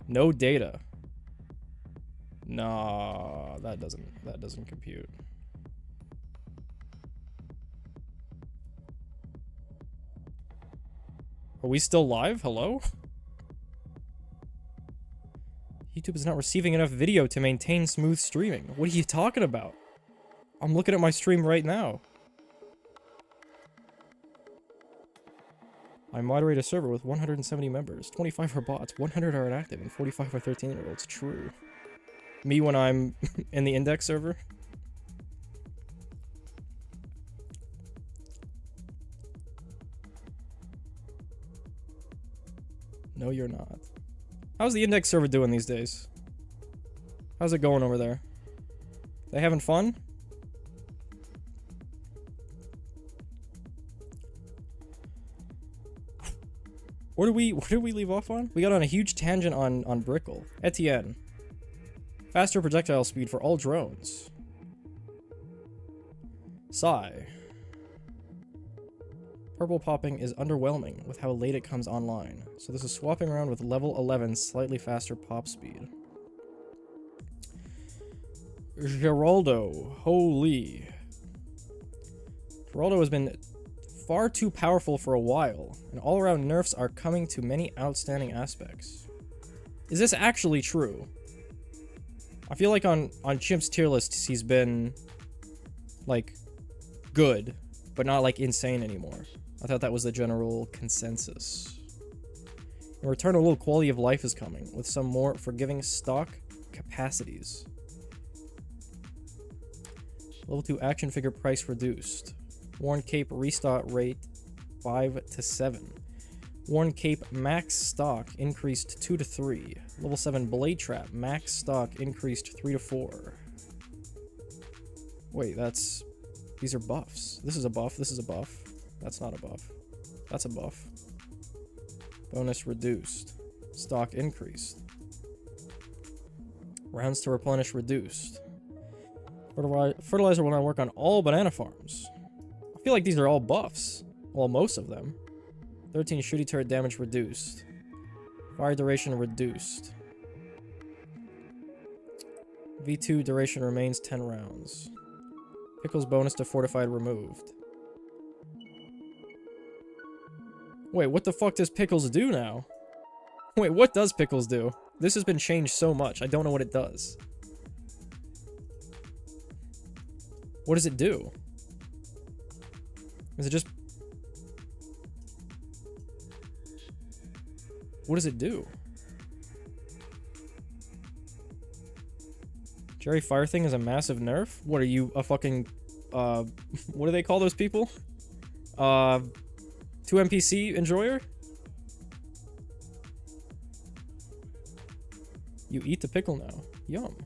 No data. Nah, that doesn't compute. Are we still live? Hello? YouTube is not receiving enough video to maintain smooth streaming. What are you talking about? I'm looking at my stream right now. I moderate a server with 170 members. 25 are bots, 100 are inactive, and 45 are 13-year-olds. True. Me when I'm in the index server? No, you're not. How's the index server doing these days? How's it going over there? They having fun? Where did we leave off on? We got on a huge tangent on Brickle. Etienne. Faster projectile speed for all drones. Sigh. Purple popping is underwhelming with how late it comes online. So this is swapping around with level 11 slightly faster pop speed. Geraldo. Holy. Geraldo has been far too powerful for a while, and all-around nerfs are coming to many outstanding aspects. Is this actually true? I feel like on Chimp's tier lists he's been, like, good, but not, like, insane anymore. I thought that was the general consensus. In return, a little quality of life is coming, with some more forgiving stock capacities. Level 2 action figure price reduced. Worn Cape restock rate 5 to 7. Worn Cape max stock increased 2 to 3. Level 7 Blade Trap max stock increased 3 to 4. Wait, that's... These are buffs. This is a buff, this is a buff. That's not a buff. That's a buff. Bonus reduced. Stock increased. Rounds to replenish reduced. Fertilizer will now work on all banana farms. I feel like these are all buffs. Well, most of them. 13 shooty turret damage reduced. Fire duration reduced. V2 duration remains 10 rounds. Pickles bonus to fortified removed. Wait, what the fuck does Pickles do now? Wait, what does Pickles do? This has been changed so much, I don't know what it does. What does it do? Is it just... What does it do? Jerry Fire Thing is a massive nerf? What are you, a fucking... what do they call those people? 2 NPC enjoyer? You eat the pickle now. Yum.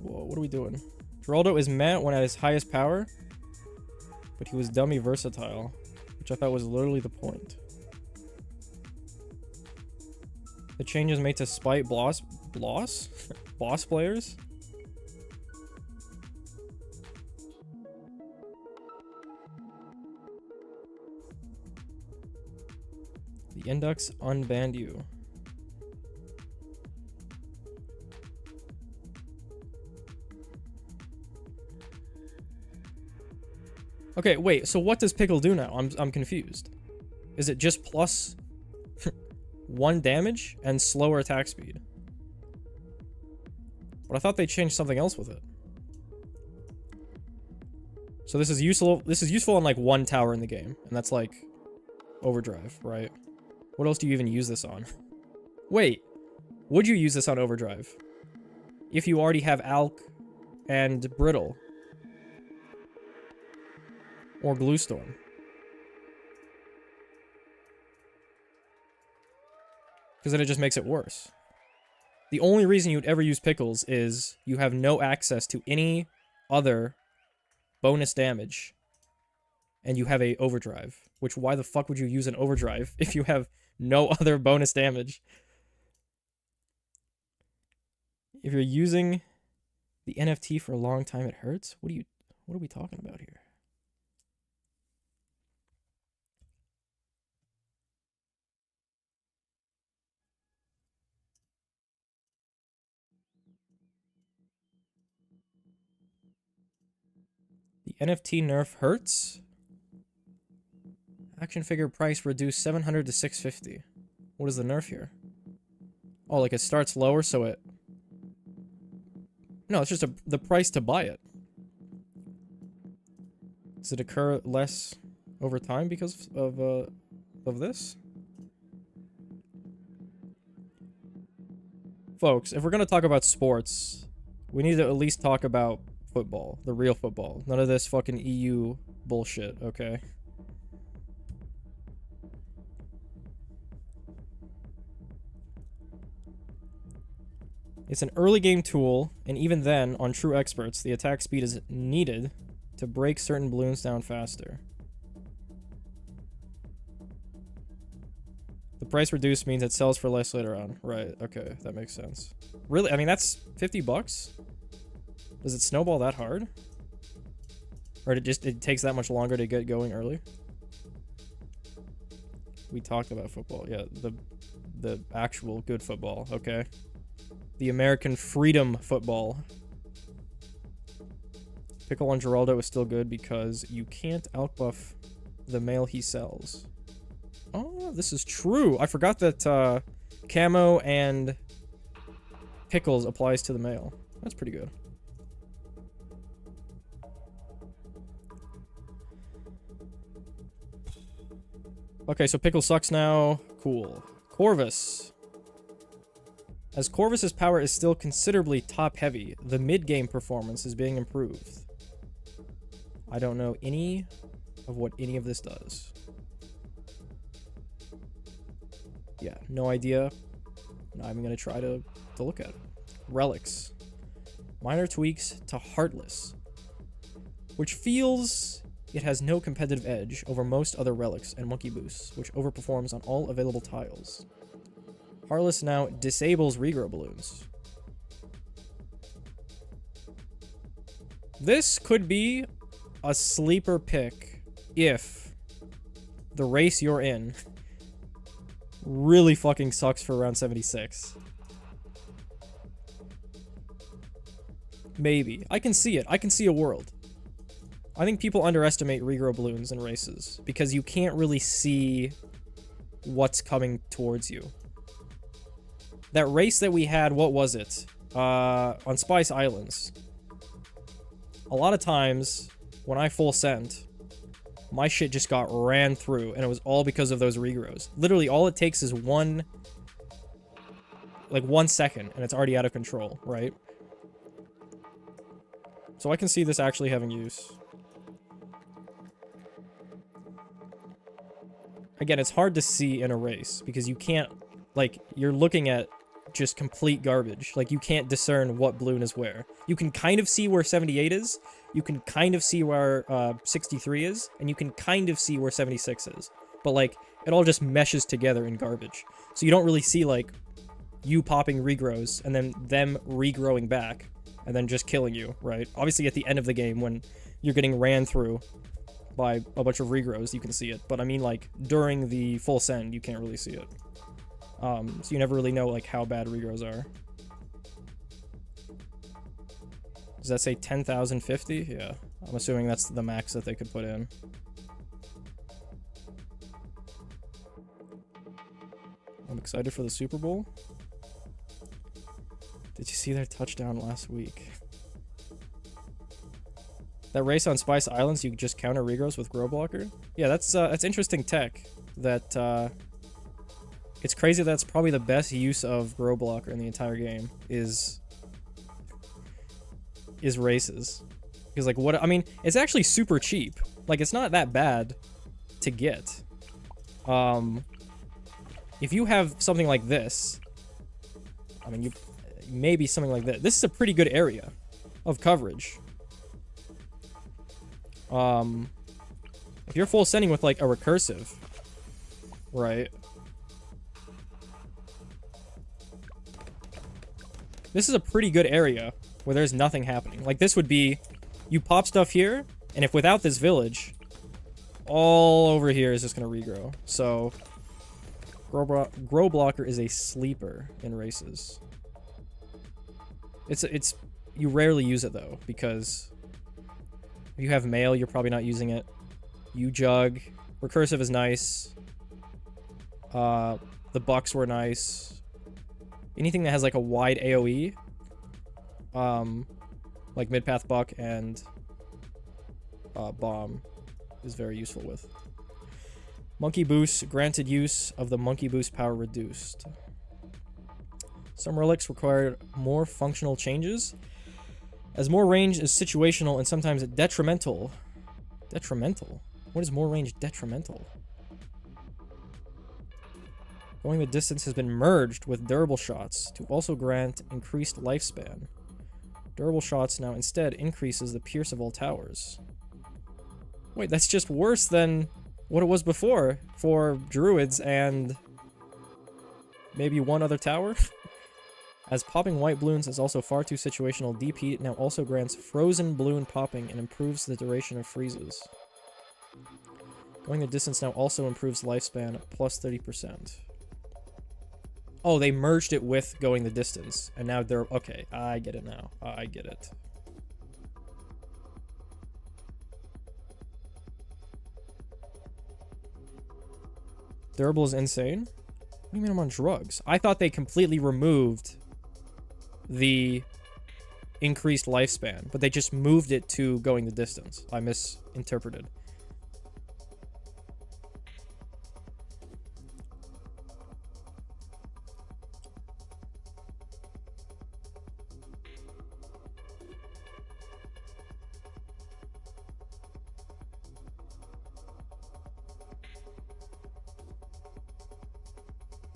Whoa, what are we doing? Geraldo is meh when at his highest power, but he was dummy versatile, which I thought was literally the point. The changes made to spite boss players? The index unbanned you. Okay, wait, so what does Pickle do now? I'm confused. Is it just plus 1 damage and slower attack speed? But I thought they changed something else with it. So this is useful on like 1 tower in the game, and that's like overdrive, right? What else do you even use this on? Wait, would you use this on overdrive? If you already have Alk and Brittle? Or Gluestorm? Because then it just makes it worse. The only reason you'd ever use Pickles is you have no access to any other bonus damage. And you have a overdrive. Which, why the fuck would you use an overdrive if you have no other bonus damage? If you're using the NFT for a long time, it hurts? What are we talking about here? The NFT nerf hurts? Action figure price reduced 700 to 650. What is the nerf here? Oh, like it starts lower, so it... No, it's just the price to buy it. Does it occur less over time because of this? Folks, if we're gonna talk about sports, we need to at least talk about football. The real football. None of this fucking EU bullshit, okay? It's an early game tool, and even then, on true experts, the attack speed is needed to break certain balloons down faster. The price reduced means it sells for less later on. Right, okay, that makes sense. Really? I mean, that's 50 bucks? Does it snowball that hard? Or it takes that much longer to get going early? We talked about football. Yeah, the actual good football, okay. The American freedom football. Pickle on Geraldo is still good because you can't outbuff the male he sells. Oh, this is true. I forgot that camo and Pickles applies to the male. That's pretty good. Okay, so Pickle sucks now. Cool. Corvus. As Corvus's power is still considerably top-heavy, the mid-game performance is being improved. I don't know any of what any of this does. Yeah, no idea. Not even gonna try to look at it. Relics. Minor tweaks to Heartless, which feels it has no competitive edge over most other relics and monkey boosts, which overperforms on all available tiles. Heartless now disables regrow balloons. This could be a sleeper pick if the race you're in really fucking sucks for round 76. Maybe. I can see it. I can see a world. I think people underestimate regrow balloons in races because you can't really see what's coming towards you. That race that we had, what was it? On Spice Islands. A lot of times, when I full sent, my shit just got ran through, and it was all because of those regrows. Literally, all it takes is one second, and it's already out of control, right? So I can see this actually having use. Again, it's hard to see in a race, because you can't, like, you're looking at just complete garbage. Like, you can't discern what balloon is where. You can kind of see where 78 is, you can kind of see where 63 is, and you can kind of see where 76 is. But, like, it all just meshes together in garbage. So you don't really see, like, you popping regrows, and then them regrowing back, and then just killing you, right? Obviously, at the end of the game, when you're getting ran through by a bunch of regrows, you can see it. But I mean, like, during the full send, you can't really see it. So you never really know, like, how bad regrows are. Does that say 10,050? Yeah. I'm assuming that's the max that they could put in. I'm excited for the Super Bowl. Did you see their touchdown last week? That race on Spice Islands, you just counter regrows with Grow Blocker? Yeah, that's interesting tech. That, it's crazy that's probably the best use of Grow Blocker in the entire game is races. Because, like, what, I mean, it's actually super cheap. Like, it's not that bad to get. If you have something like this, I mean, maybe something like that. This is a pretty good area of coverage. If you're full sending with, like, a recursive, right? This is a pretty good area where there's nothing happening. Like, this would be, you pop stuff here, and if without this village, all over here is just gonna regrow. So, Grow Blocker is a sleeper in races. It's you rarely use it though, because if you have mail, you're probably not using it. You jug, recursive is nice. The bucks were nice. Anything that has like a wide AoE, like mid-path buck and bomb, is very useful with. Monkey Boost, granted use of the Monkey Boost power reduced. Some relics require more functional changes, as more range is situational and sometimes detrimental. Detrimental? What is more range detrimental? Going the distance has been merged with durable shots to also grant increased lifespan. Durable shots now instead increases the pierce of all towers. Wait, that's just worse than what it was before for druids and maybe one other tower? As popping white balloons is also far too situational, DP now also grants frozen balloon popping and improves the duration of freezes. Going the distance now also improves lifespan plus 30%. Oh, they merged it with going the distance, and now they're... Okay, I get it now. I get it. Durable is insane? What do you mean I'm on drugs? I thought they completely removed the increased lifespan, but they just moved it to going the distance. I misinterpreted.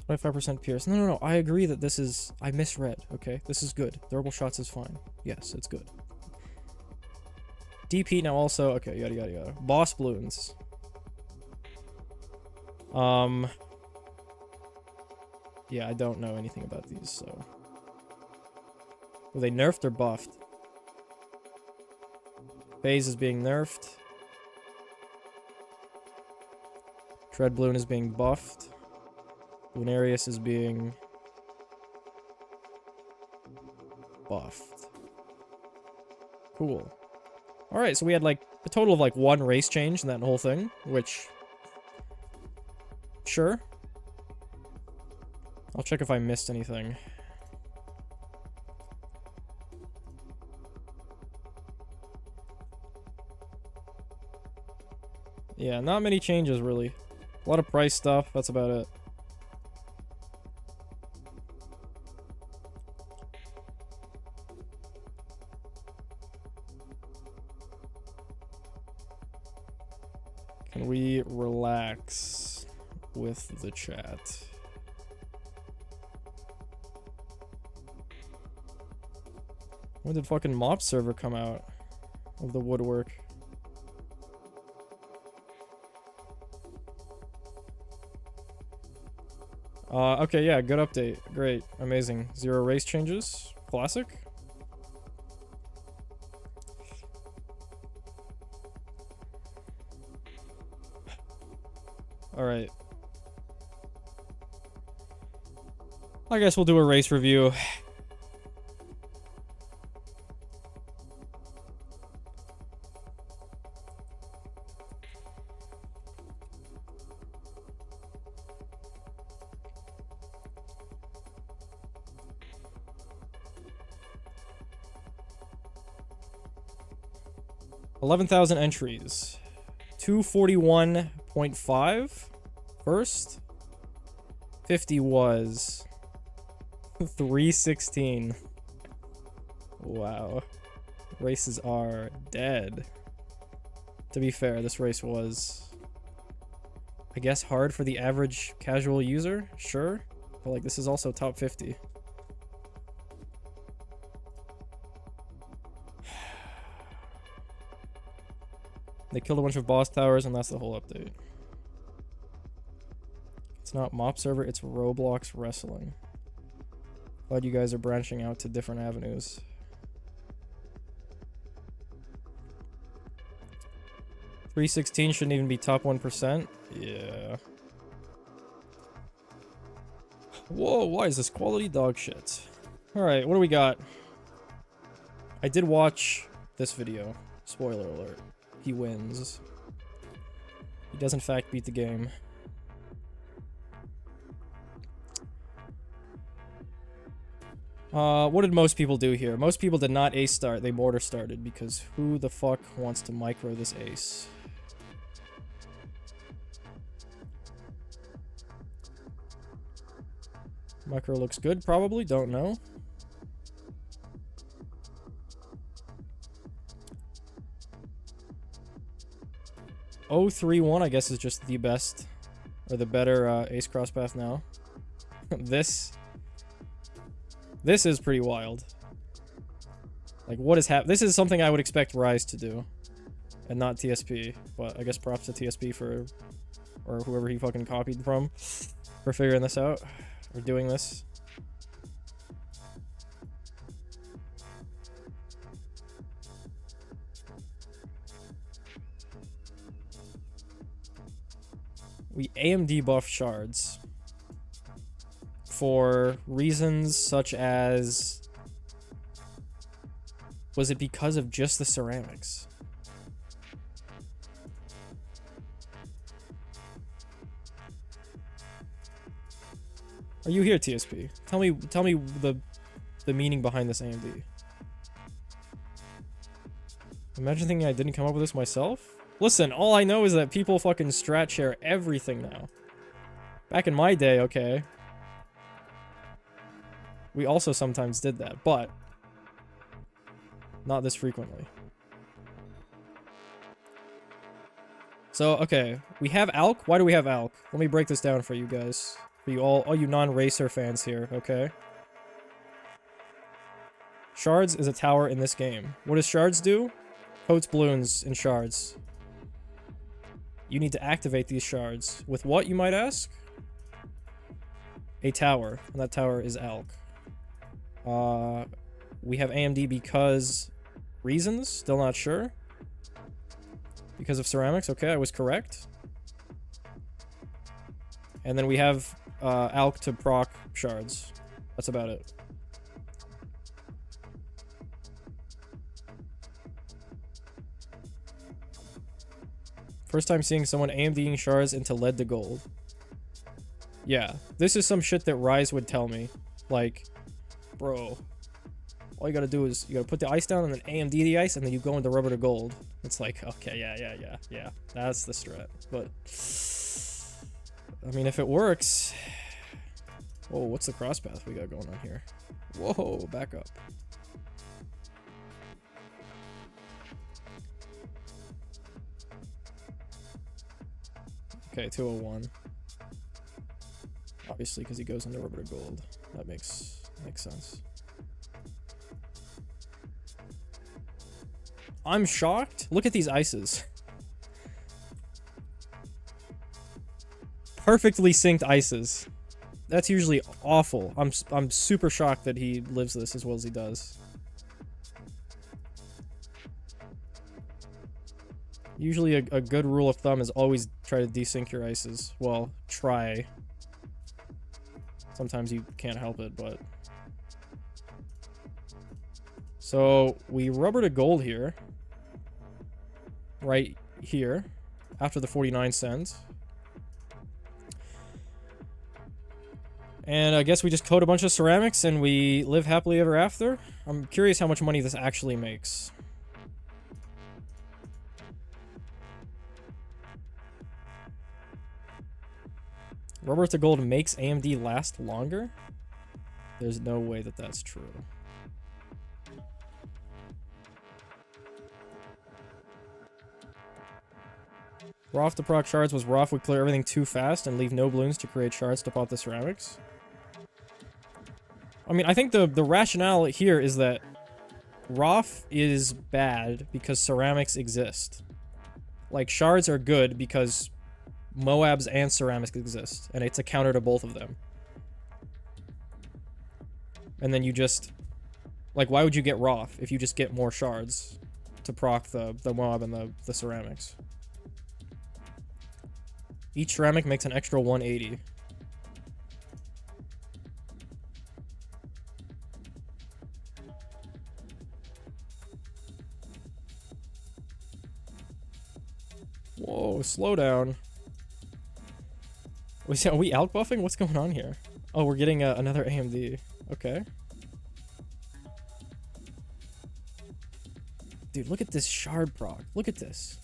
%pierce. No, I agree that this is... I misread, okay? This is good. Durable shots is fine. Yes, it's good. DP now also... Okay, yada yada yada. Boss balloons. Yeah, I don't know anything about these, so... Were they nerfed or buffed? Phase is being nerfed. Tread balloon is being buffed. Lunarius is being buffed. Cool. Alright, so we had like a total of like 1 race change in that whole thing, which... Sure. I'll check if I missed anything. Yeah, not many changes really. A lot of price stuff, that's about it. Can we relax with the chat? When did fucking Mop server come out of the woodwork? Okay, yeah, good update. Great, amazing. 0 race changes. Classic. Alright. I guess we'll do a race review. $11,000 entries. 241.5 first. 50 was 316. Wow. Races are dead. To be fair, this race was, I guess, hard for the average casual user, sure. But like, this is also top 50. They killed a bunch of boss towers, and that's the whole update. It's not Mop server, it's Roblox Wrestling. Glad you guys are branching out to different avenues. $316 shouldn't even be top 1%. Yeah. Whoa, why is this quality dog shit? Alright, what do we got? I did watch this video. Spoiler alert. He wins. He does in fact beat the game. What did most people do here? Most people did not ace start, they mortar started, because who the fuck wants to micro this ace? Micro looks good, probably, don't know. .031, I guess, is just the best, or the better ace cross path now. This is pretty wild. Like, what is this is something I would expect Rise to do, and not TSP. But I guess props to TSP for, or whoever he fucking copied from, for figuring this out, or doing this. We AMD buff shards for reasons such as, was it because of just the ceramics? Are you here, TSP? Tell me the meaning behind this AMD. Imagine thinking I didn't come up with this myself? Listen, all I know is that people fucking strat share everything now. Back in my day, okay. We also sometimes did that, but not this frequently. So, okay, we have Alk. Why do we have Alk? Let me break this down for you guys. For you all you non-racer fans here, okay? Shards is a tower in this game. What does Shards do? Coats balloons in Shards. You need to activate these shards. With what, you might ask? A tower. And that tower is Alk. We have AMD because... reasons? Still not sure. Because of ceramics. Okay, I was correct. And then we have alk to proc shards. That's about it. First time seeing someone AMDing shards into lead to gold. Yeah, this is some shit that Rise would tell me. Like, bro, all you gotta do is you gotta put the ice down and then AMD the ice and then you go into rubber to gold. It's like, okay, yeah, that's the strat. But, I mean, if it works... Whoa, what's the cross path we got going on here? Whoa, back up. Okay, 201. Obviously, because he goes into rubber to gold. That makes sense. I'm shocked. Look at these ices. Perfectly synced ices. That's usually awful. I'm super shocked that he lives this as well as he does. Usually a good rule of thumb is always try to desync your ices. Well, try. Sometimes you can't help it, but... So, we rubber to gold here. Right here. After the 49 cents. And I guess we just coat a bunch of ceramics and we live happily ever after. I'm curious how much money this actually makes. Rubber to gold makes AMD last longer? There's no way that that's true. Roth to proc shards was Roth would clear everything too fast and leave no balloons to create shards to pop the ceramics. I mean, I think the rationale here is that Roth is bad because ceramics exist. Like, shards are good because Moabs and ceramics exist, and it's a counter to both of them. And then you just... Like, why would you get Roth if you just get more shards to proc the Moab and the ceramics? Each ceramic makes an extra 180. Whoa, slow down. Are we outbuffing? What's going on here? Oh, we're getting another AMD. Okay. Dude, look at this shard proc. Look at this.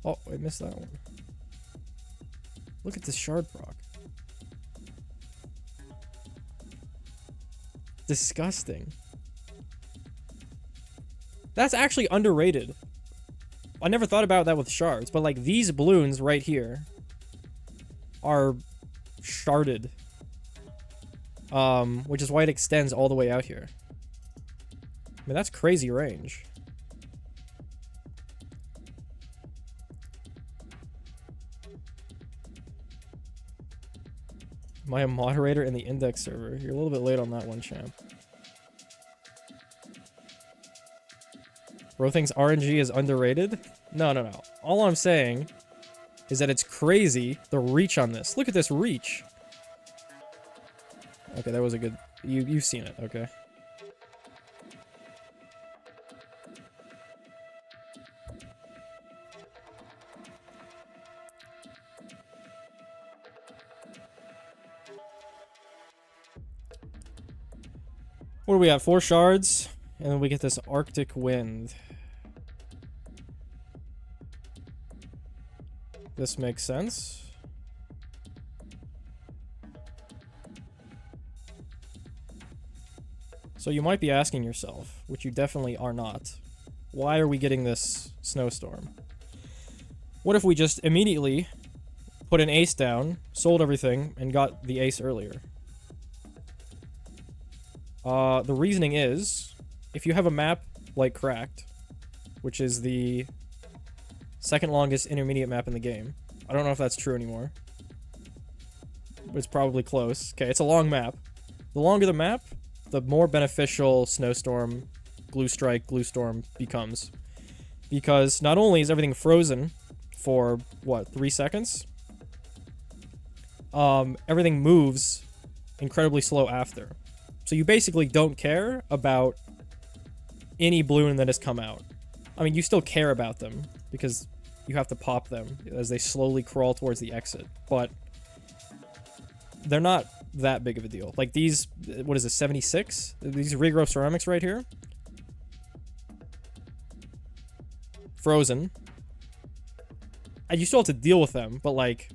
Oh, I missed that one. Look at this shard proc. Disgusting. That's actually underrated. I never thought about that with shards, but like these balloons right here are sharded. Which is why it extends all the way out here. I mean, that's crazy range. Am I a moderator in the index server? You're a little bit late on that one, champ. Bro thinks RNG is underrated? No. All I'm saying is that it's crazy, the reach on this. Look at this reach. Okay, that was a good... You've seen it, okay. What do we have? 4 shards, and then we get this Arctic wind. This makes sense. So you might be asking yourself, which you definitely are not, why are we getting this snowstorm? What if we just immediately put an ace down, sold everything, and got the ace earlier? The reasoning is, if you have a map like Cracked, which is the second longest intermediate map in the game. I don't know if that's true anymore, but it's probably close. Okay, it's a long map. The longer the map, the more beneficial Snowstorm, Glue Strike, Glue Storm becomes. Because not only is everything frozen for, what, 3 seconds? Everything moves incredibly slow after. So you basically don't care about any balloon that has come out. I mean, you still care about them, because you have to pop them as they slowly crawl towards the exit, but they're not that big of a deal. Like these, what is this, 76? These regrowth ceramics right here. Frozen. And you still have to deal with them, but like,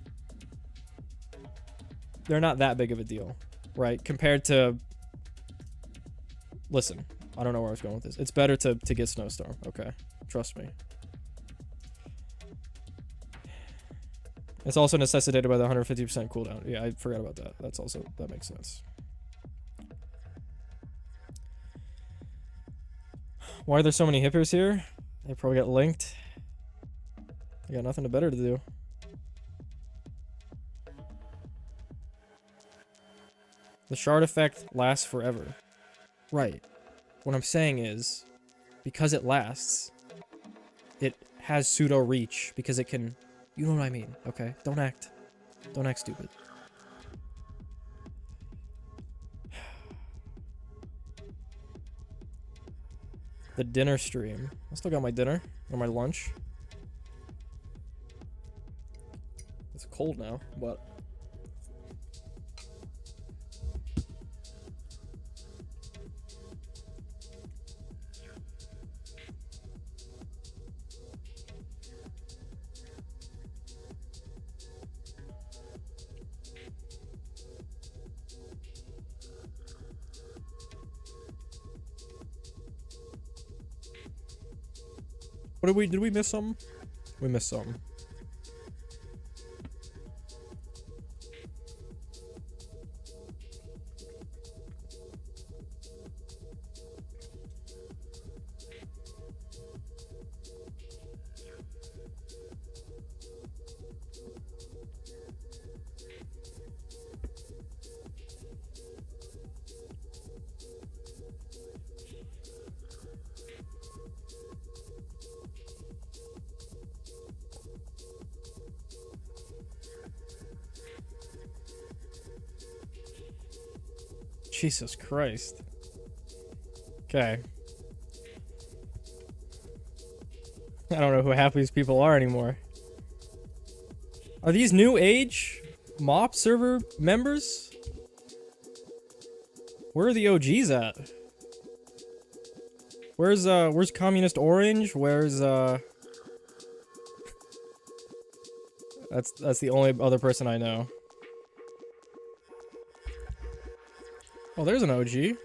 they're not that big of a deal, right? Compared to, listen, I don't know where I was going with this. It's better to get Snowstorm, okay? Trust me. It's also necessitated by the 150% cooldown. Yeah, I forgot about that. That's also, that makes sense. Why are there so many hippers here? They probably got linked. They got nothing better to do. The shard effect lasts forever. Right. What I'm saying is, because it lasts, it has pseudo reach, because it can, you know what I mean, okay? Don't act stupid. The dinner stream. I still got my dinner, or my lunch. It's cold now, but what did we miss something? We missed something. Jesus Christ. Okay. I don't know who half these people are anymore. Are these new age MOP server members? Where are the OGs at? Where's Communist Orange? Where's That's the only other person I know. Oh, there's an OG.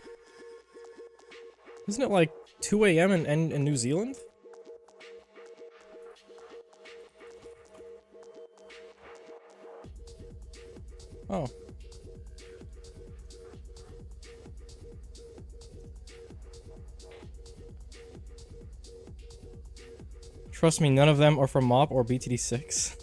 Isn't it like 2 a.m. in New Zealand? Oh. Trust me, none of them are from MOP or BTD6.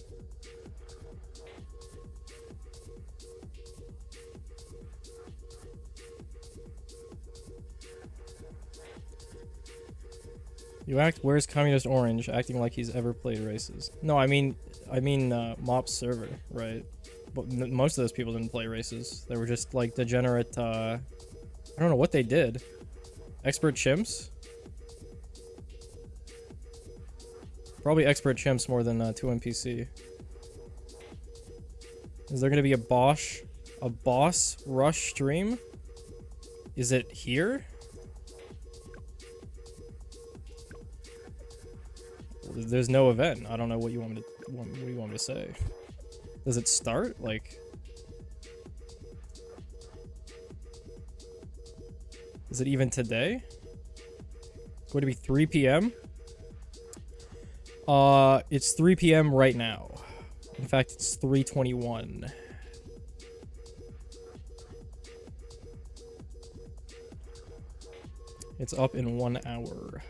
You act, where's Communist Orange, acting like he's ever played races. No, I mean MOP server, right? But most of those people didn't play races. They were just like degenerate, I don't know what they did. Expert chimps? Probably expert chimps more than 2NPC. Is there gonna be a boss rush stream? Is it here? There's no event. I don't know what you want me to what do you want me to say. Does it start? Like, is it even today? It's going to be 3 p.m. It's 3 p.m. right now. In fact, it's 3:21. It's up in 1 hour.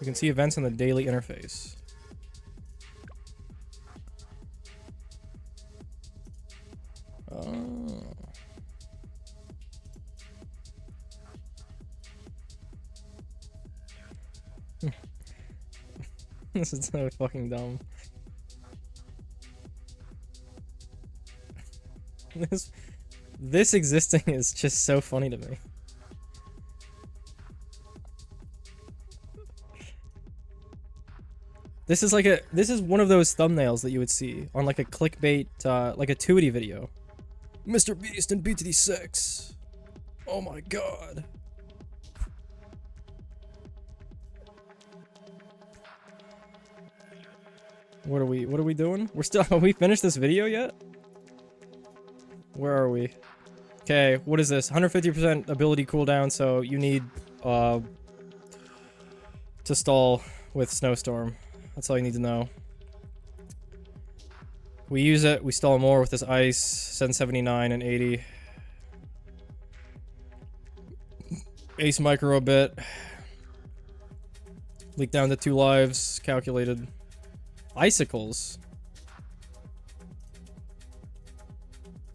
You can see events in the daily interface. Oh. This is so fucking dumb. This existing is just so funny to me. This is one of those thumbnails that you would see on like a clickbait, like a Tootie video. Mr. Beast and BTD6. Oh my god. What are we doing? We're still, have we finished this video yet? Where are we? Okay, what is this? 150% ability cooldown, so you need, to stall with Snowstorm. That's all you need to know. We use it, we stall more with this ice, 779 and 80. Ace micro a bit. Leak down to 2 lives, calculated. Icicles.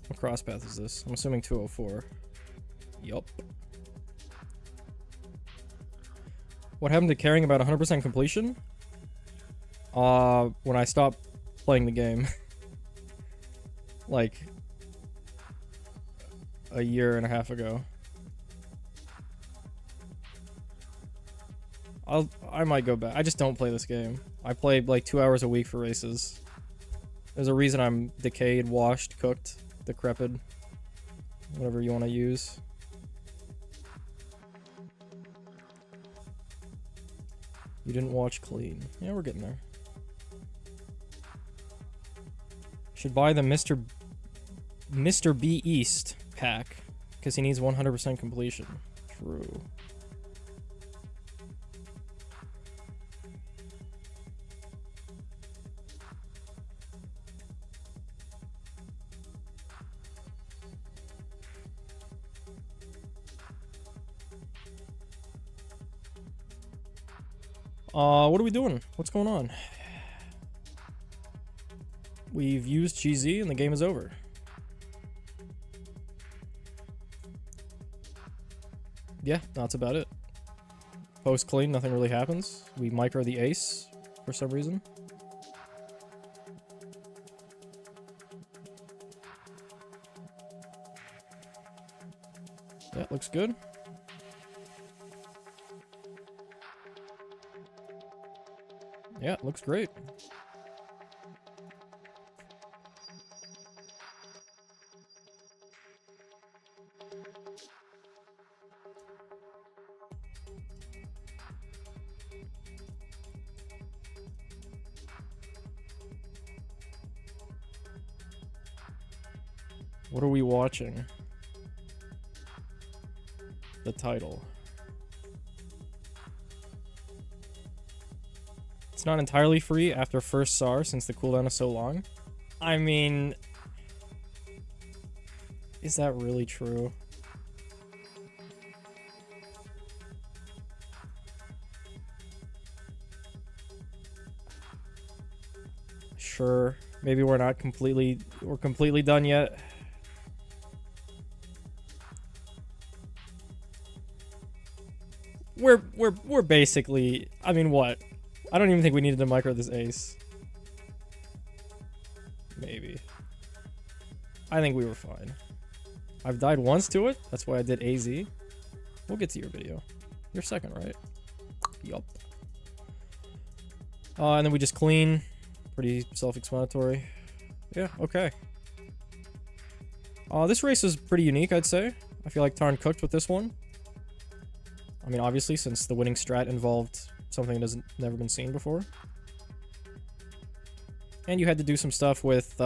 What crosspath is this? I'm assuming 204. Yup. What happened to caring about 100% completion? When I stopped playing the game. Like a year and a half ago. I might go back. I just don't play this game. I play like 2 hours a week for races. There's a reason I'm decayed, washed, cooked, decrepit. Whatever you want to use. You didn't watch clean. Yeah, we're getting there. Should buy the Mr. B East pack because he needs 100% completion. True. What are we doing? What's going on? We've used GZ and the game is over. Yeah, that's about it. Post clean, nothing really happens. We micro the ace for some reason. Yeah, looks good. Yeah, looks great. What are we watching? The title. It's not entirely free after first SAR since the cooldown is so long. I mean, is that really true? Sure, maybe we're not completely done yet. We're basically, I mean, what? I don't even think we needed to micro this ace. Maybe. I think we were fine. I've died once to it. That's why I did AZ. We'll get to your video. You're second, right? Yup. And then we just clean. Pretty self-explanatory. Yeah, okay. This race is pretty unique, I'd say. I feel like Tarn cooked with this one. I mean, obviously, since the winning strat involved something that has never been seen before. And you had to do some stuff with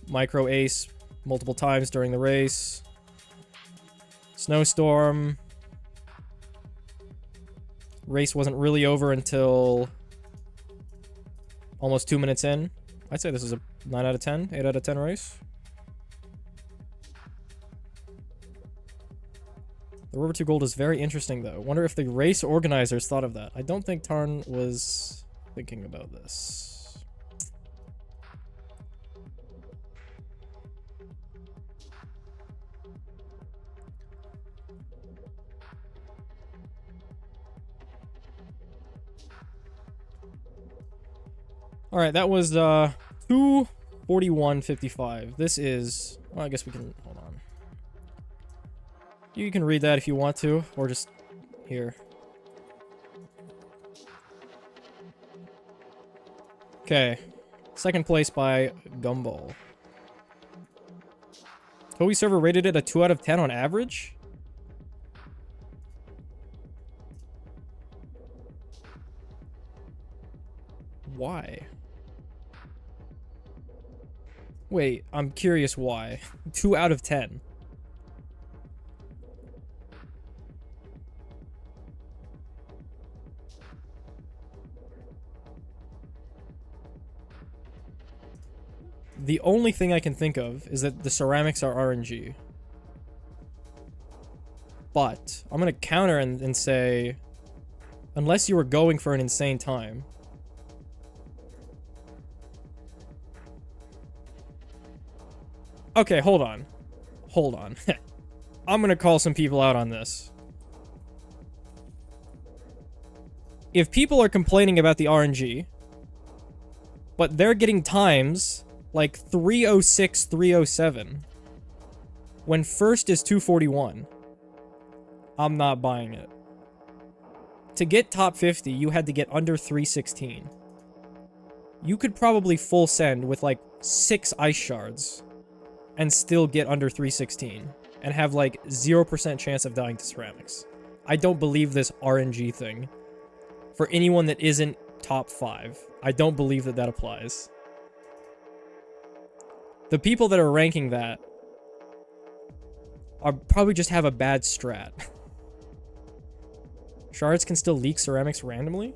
micro ace multiple times during the race. Snowstorm. Race wasn't really over until almost 2 minutes in. I'd say this is a 9 out of 10, 8 out of 10 race. The Rubber 2 Gold is very interesting, though. Wonder if the race organizers thought of that. I don't think Tarn was thinking about this. All right, that was 241.55. This is, well, I guess we can hold on. You can read that if you want to, or just here. Okay, second place by Gumball. Toby server rated it a 2 out of 10 on average. Why? Wait, I'm curious why. 2 out of 10. The only thing I can think of is that the ceramics are RNG. But I'm gonna counter and say, unless you were going for an insane time. Okay, hold on. Hold on. I'm gonna call some people out on this. If people are complaining about the RNG, but they're getting times like 306, 307, when first is 241, I'm not buying it. To get top 50, you had to get under 316. You could probably full send with like 6 ice shards and still get under 316 and have like 0% chance of dying to ceramics. I don't believe this RNG thing. For anyone that isn't top 5, I don't believe that that applies. The people that are ranking that are probably just have a bad strat. Shards can still leak ceramics randomly?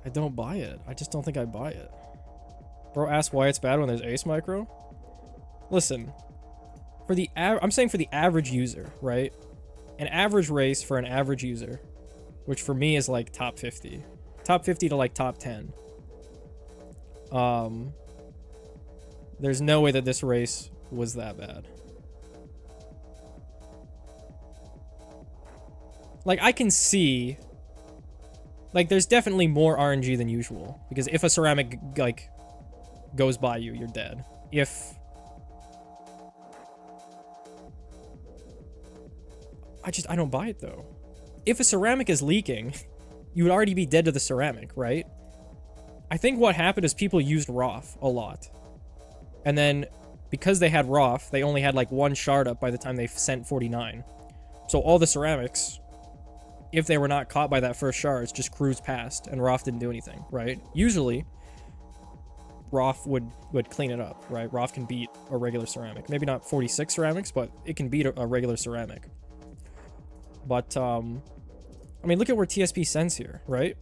I don't buy it. I just don't think I buy it. Bro asked why it's bad when there's ace micro. Listen, for the I'm saying for the average user, right? An average race for an average user, which for me is like top 50. Top 50 to like top 10. There's no way that this race was that bad. Like, I can see, like, there's definitely more RNG than usual, because if a ceramic, like, goes by you, you're dead. If I don't buy it, though. If a ceramic is leaking, you would already be dead to the ceramic, right? I think what happened is people used Roth a lot. And then, because they had Roth, they only had, like, 1 shard up by the time they sent 49. So all the ceramics, if they were not caught by that first shards, just cruised past, and Roth didn't do anything, right? Usually, Roth would clean it up, right? Roth can beat a regular ceramic. Maybe not 46 ceramics, but it can beat a regular ceramic. But, I mean, look at where TSP sends here, right?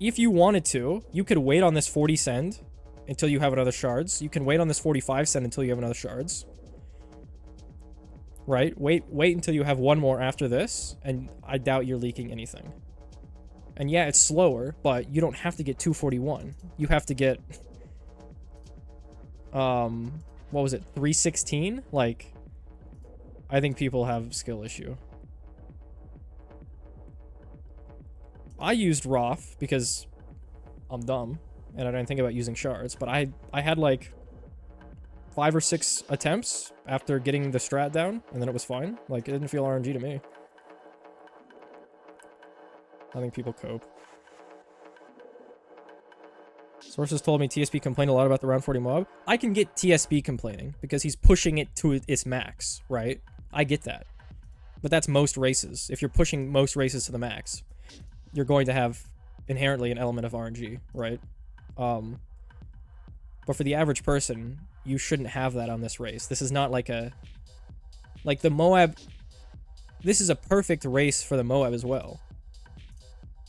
If you wanted to, you could wait on this 40 send until you have another shards. You can wait on this 45 send until you have another shards. Right? Wait until you have one more after this, and I doubt you're leaking anything. And yeah, it's slower, but you don't have to get 241. You have to get, what was it, 316? Like, I think people have skill issue. I used Roth because I'm dumb, and I didn't think about using shards, but I had like 5 or 6 attempts after getting the strat down, and then it was fine. Like, it didn't feel RNG to me. I think people cope. Sources told me TSP complained a lot about the round 40 mob. I can get TSP complaining, because he's pushing it to its max, right? I get that. But that's most races. If you're pushing most races to the max, you're going to have inherently an element of RNG, right? But for the average person, you shouldn't have that on this race. This is not like a... Like, the Moab... This is a perfect race for the Moab as well.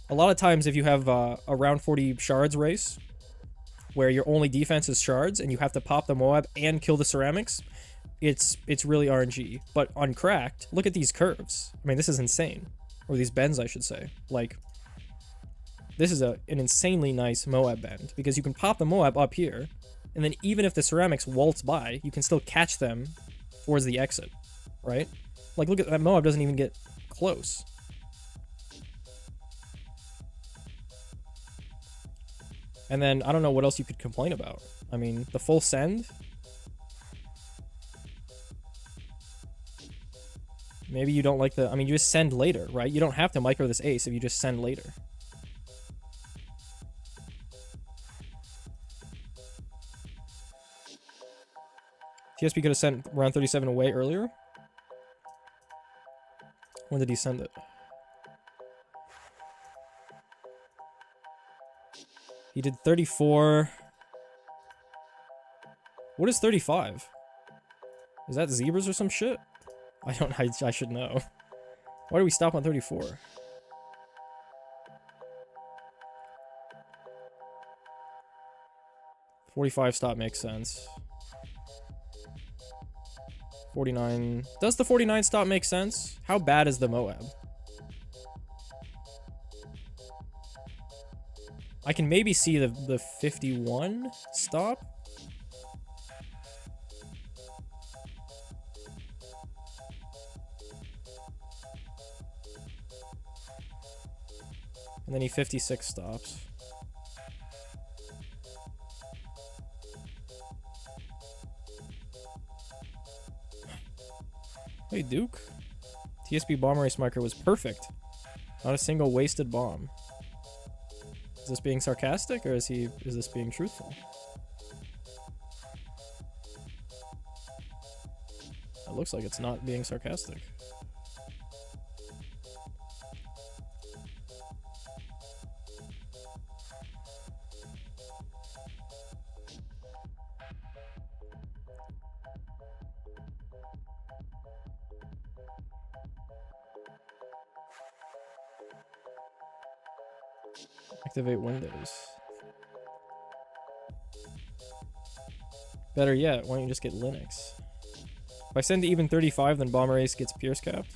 A lot of times, if you have a round 40 shards race, where your only defense is shards, and you have to pop the Moab and kill the ceramics, it's really RNG. But on Cracked, look at these curves. I mean, this is insane. Or these bends, I should say. Like, this is an insanely nice Moab bend, because you can pop the Moab up here, and then even if the ceramics waltz by, you can still catch them towards the exit, right? Like, look at that, Moab doesn't even get close. And then, I don't know what else you could complain about. I mean, the full send? Maybe you don't like the... I mean, you just send later, right? You don't have to micro this ace if you just send later. TSP could have sent round 37 away earlier. When did he send it? He did 34. What is 35? Is that zebras or some shit? I should know. Why do we stop on 34? $45 stop makes sense. 49. Does the 49 stop make sense? How bad is the Moab? I can maybe see the 51 stop. And then he 56 stops. Hey, Duke. TSP bomb race marker was perfect. Not a single wasted bomb. Is this being sarcastic, or is this being truthful? It looks like it's not being sarcastic. Activate Windows. Better yet, why don't you just get Linux? If I send to even 35, then Bomber Ace gets Pierce capped.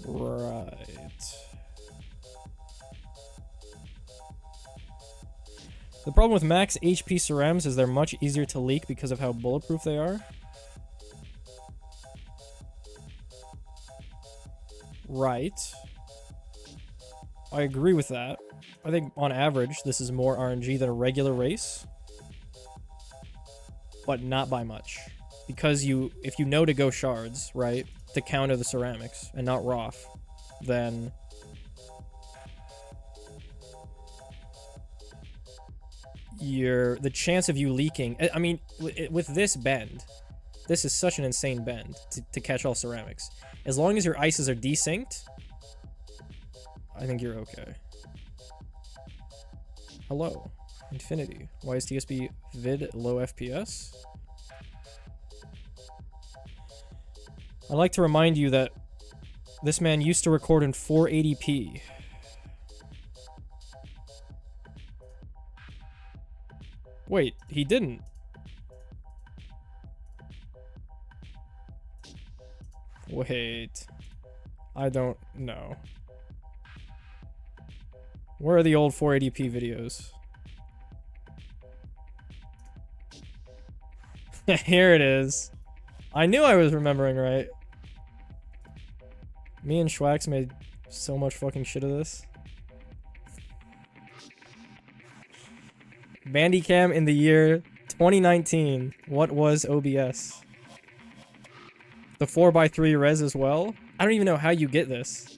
Right. The problem with max HP cerams is they're much easier to leak because of how bulletproof they are. Right. I agree with that. I think on average, this is more RNG than a regular race. But not by much. Because if you know to go shards, right, to counter the ceramics and not Roth, then the chance of you leaking, I mean, with this bend, this is such an insane bend to catch all ceramics. As long as your ices are desynced, I think you're okay. Hello, Infinity. Why is TSP vid low FPS? I'd like to remind you that this man used to record in 480p. Wait, he didn't. Wait. I don't know. Where are the old 480p videos? Here it is. I knew I was remembering right. Me and Schwax made so much fucking shit of this. Bandicam in the year 2019. What was OBS? The 4x3 res as well? I don't even know how you get this.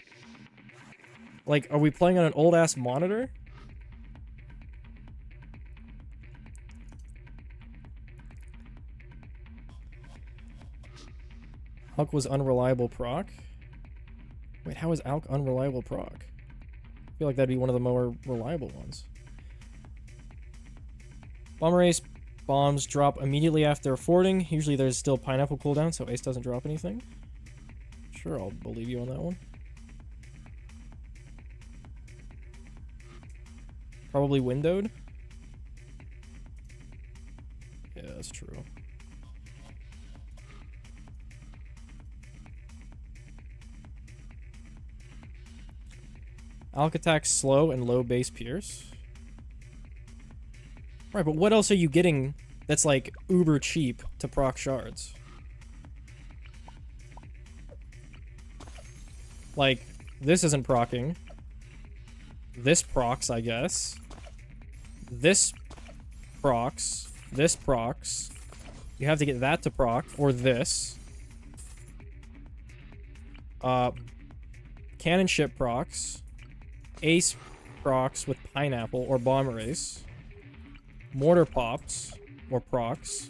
Like, are we playing on an old-ass monitor? Alk was unreliable proc? Wait, how is Alk unreliable proc? I feel like that'd be one of the more reliable ones. Bomber Ace bombs drop immediately after fording. Usually there's still pineapple cooldown, so Ace doesn't drop anything. Sure, I'll believe you on that one. Probably windowed. Yeah, that's true. Alk attack slow and low base pierce. Right, but what else are you getting that's like uber cheap to proc shards? Like, this isn't procking. This procs, I guess. This procs. This procs. You have to get that to proc, or this. Cannon ship procs. Ace procs with pineapple or bomber ace. Mortar pops or procs.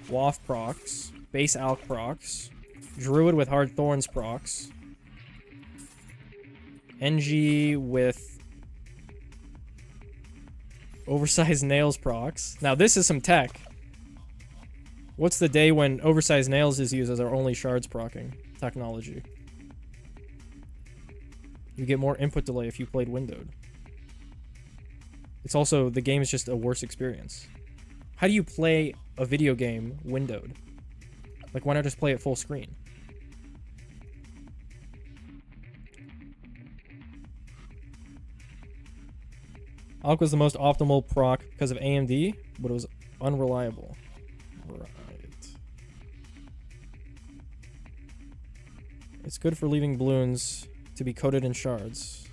Waft procs. Base alk procs. Druid with hard thorns procs. NG with oversized nails procs. Now this is some tech. What's the day when oversized nails is used as our only shards procking technology? You get more input delay if you played windowed. It's also, the game is just a worse experience. How do you play a video game windowed? Like, why not just play it full screen? Alk was the most optimal proc because of AMD, but it was unreliable. Right. It's good for leaving balloons to be coated in shards.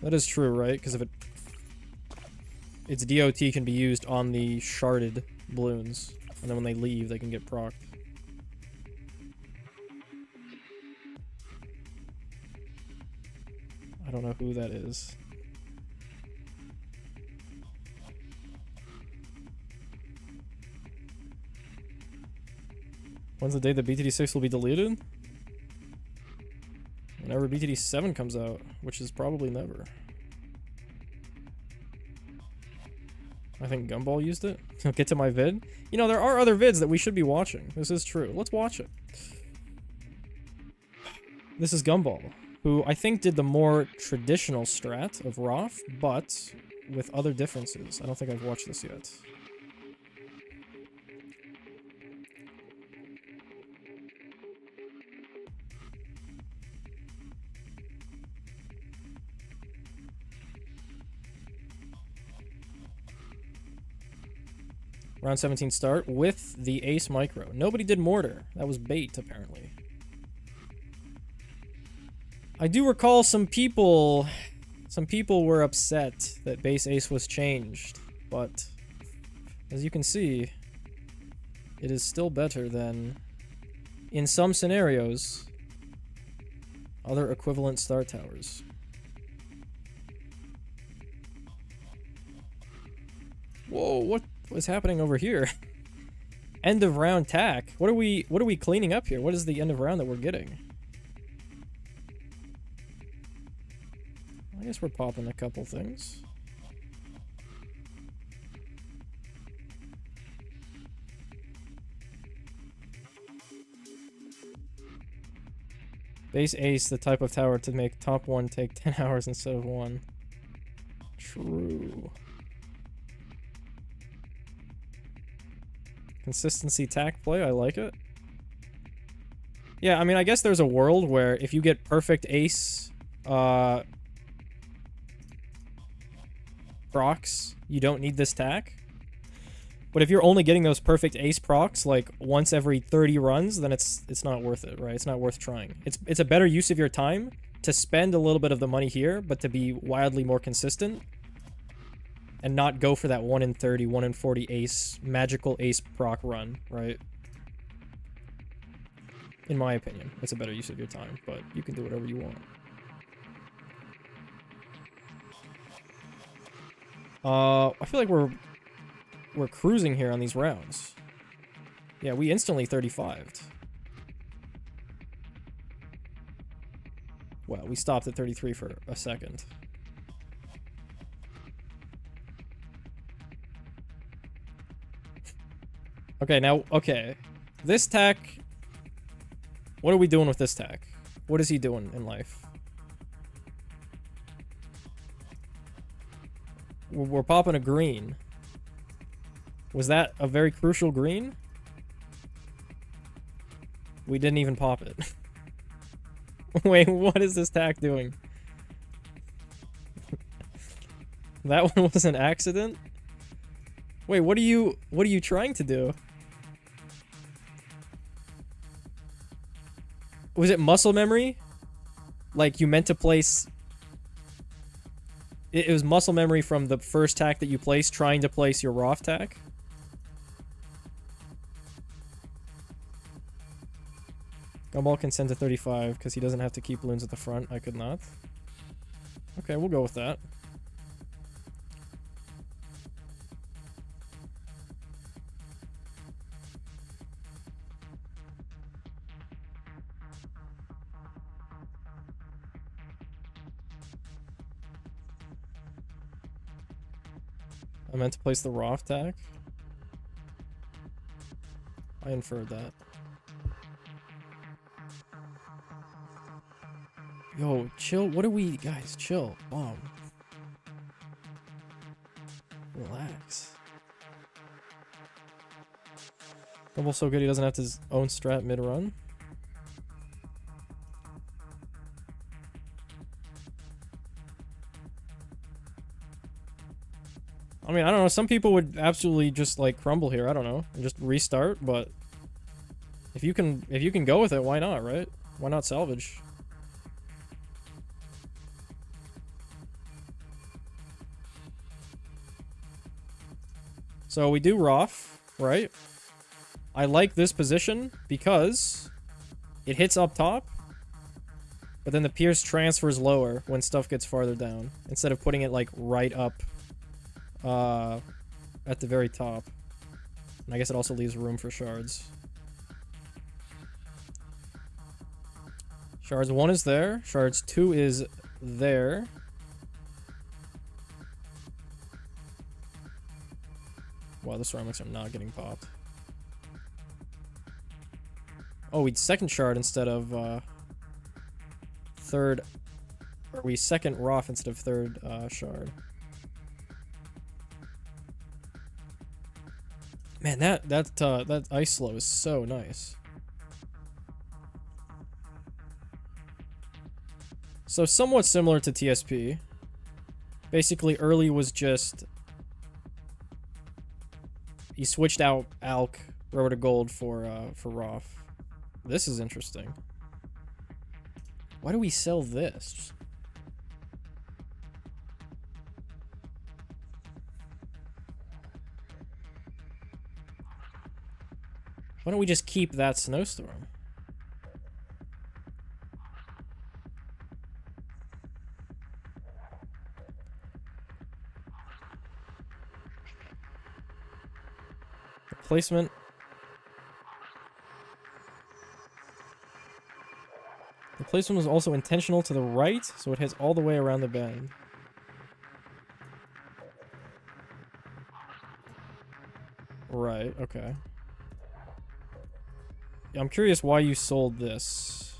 That is true, right? Because if its DOT can be used on the sharded balloons, and then when they leave, they can get procced. I don't know who that is. When's the day that BTD6 will be deleted? Whenever BTD7 comes out, which is probably never. I think Gumball used it. I'll get to my vid. You know, there are other vids that we should be watching. This is true. Let's watch it. This is Gumball, who I think did the more traditional strat of Roth, but with other differences. I don't think I've watched this yet. Round 17 start with the Ace Micro. Nobody did Mortar. That was bait, apparently. I do recall some people were upset that base Ace was changed, but as you can see, it is still better than, in some scenarios, other equivalent star towers. Whoa, what is happening over here? End of round tack. What are we cleaning up here? What is the end of round that we're getting? I guess we're popping a couple things. Base Ace, the type of tower to make top 1 take 10 hours instead of 1. True. Consistency tack play, I like it. Yeah, I mean, I guess there's a world where if you get perfect Ace, procs, you don't need this tack. But if you're only getting those perfect Ace procs like once every 30 runs, then it's not worth it, right? It's not worth trying. It's a better use of your time to spend a little bit of the money here, but to be wildly more consistent and not go for that 1 in 30, 1 in 40 Ace, magical Ace proc run, right? In my opinion, it's a better use of your time, but you can do whatever you want. I feel like we're cruising here on these rounds. Yeah, we instantly 35'd. Well, we stopped at 33 for a second. Okay, now, okay. This tack... What are we doing with this tack? What is he doing in life? We're popping a green. Was that a very crucial green? We didn't even pop it. Wait, what is this tack doing? That one was an accident? Wait, what are you trying to do? Was it muscle memory? Like you meant to place... It was muscle memory from the first tack that you placed, trying to place your Roth tack? Gumball can send to 35 because he doesn't have to keep balloons at the front. I could not. Okay, we'll go with that. I meant to place the Roth tack. I inferred that. Yo, chill. What are we... Guys, chill. Bomb. Relax. Gumball's so good he doesn't have to his own strat mid-run. I mean, I don't know. Some people would absolutely just, like, crumble here. I don't know. And just restart, but... If you can go with it, why not, right? Why not salvage? So we do Roth, right? I like this position because it hits up top, but then the Pierce transfers lower when stuff gets farther down, instead of putting it, like, right up at the very top. And I guess it also leaves room for shards. Shards 1 is there. Shards 2 is there. Wow, the ceramics are not getting popped. Oh, we second shard instead of third. Or we second Roth instead of third shard. Man, that ice slow is so nice. So somewhat similar to TSP. Basically, early was just... He switched out Alk, Rover to Gold for Roth. This is interesting. Why do we sell this? Why don't we just keep that Snowstorm? Placement. The placement was also intentional to the right, so it hits all the way around the bend. Right, okay. Yeah, I'm curious why you sold this.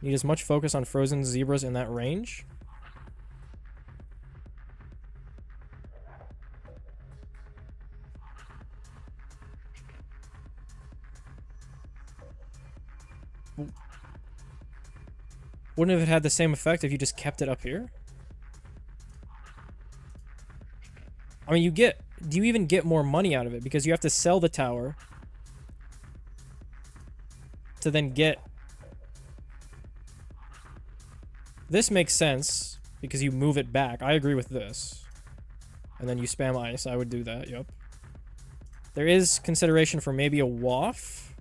Need as much focus on frozen zebras in that range? Wouldn't have had the same effect if you just kept it up here? I mean, do you even get more money out of it? Because you have to sell the tower to then get... This makes sense because you move it back. I agree with this. And then you spam ice. I would do that, yep. There is consideration for maybe a waff.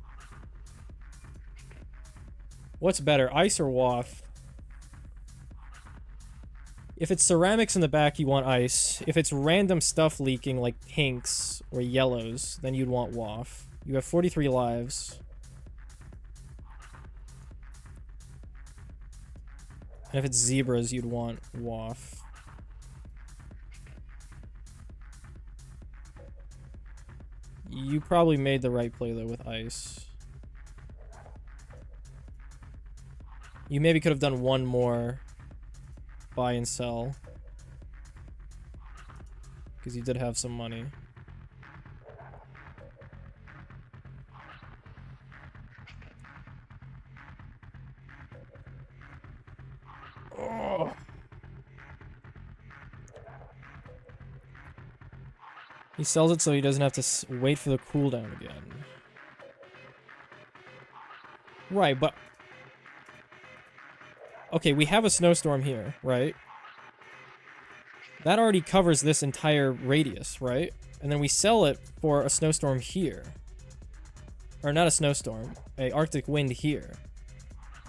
What's better, ice or waff? If it's ceramics in the back, you want ice. If it's random stuff leaking, like pinks or yellows, then you'd want waff. You have 43 lives. And if it's zebras, you'd want waff. You probably made the right play, though, with ice. You maybe could have done one more buy and sell. Because you did have some money. Oh. He sells it so he doesn't have to wait for the cooldown again. Right, but... Okay, we have a snowstorm here, right? That already covers this entire radius, right? And then we sell it for a snowstorm here. Or not a snowstorm, a Arctic wind here.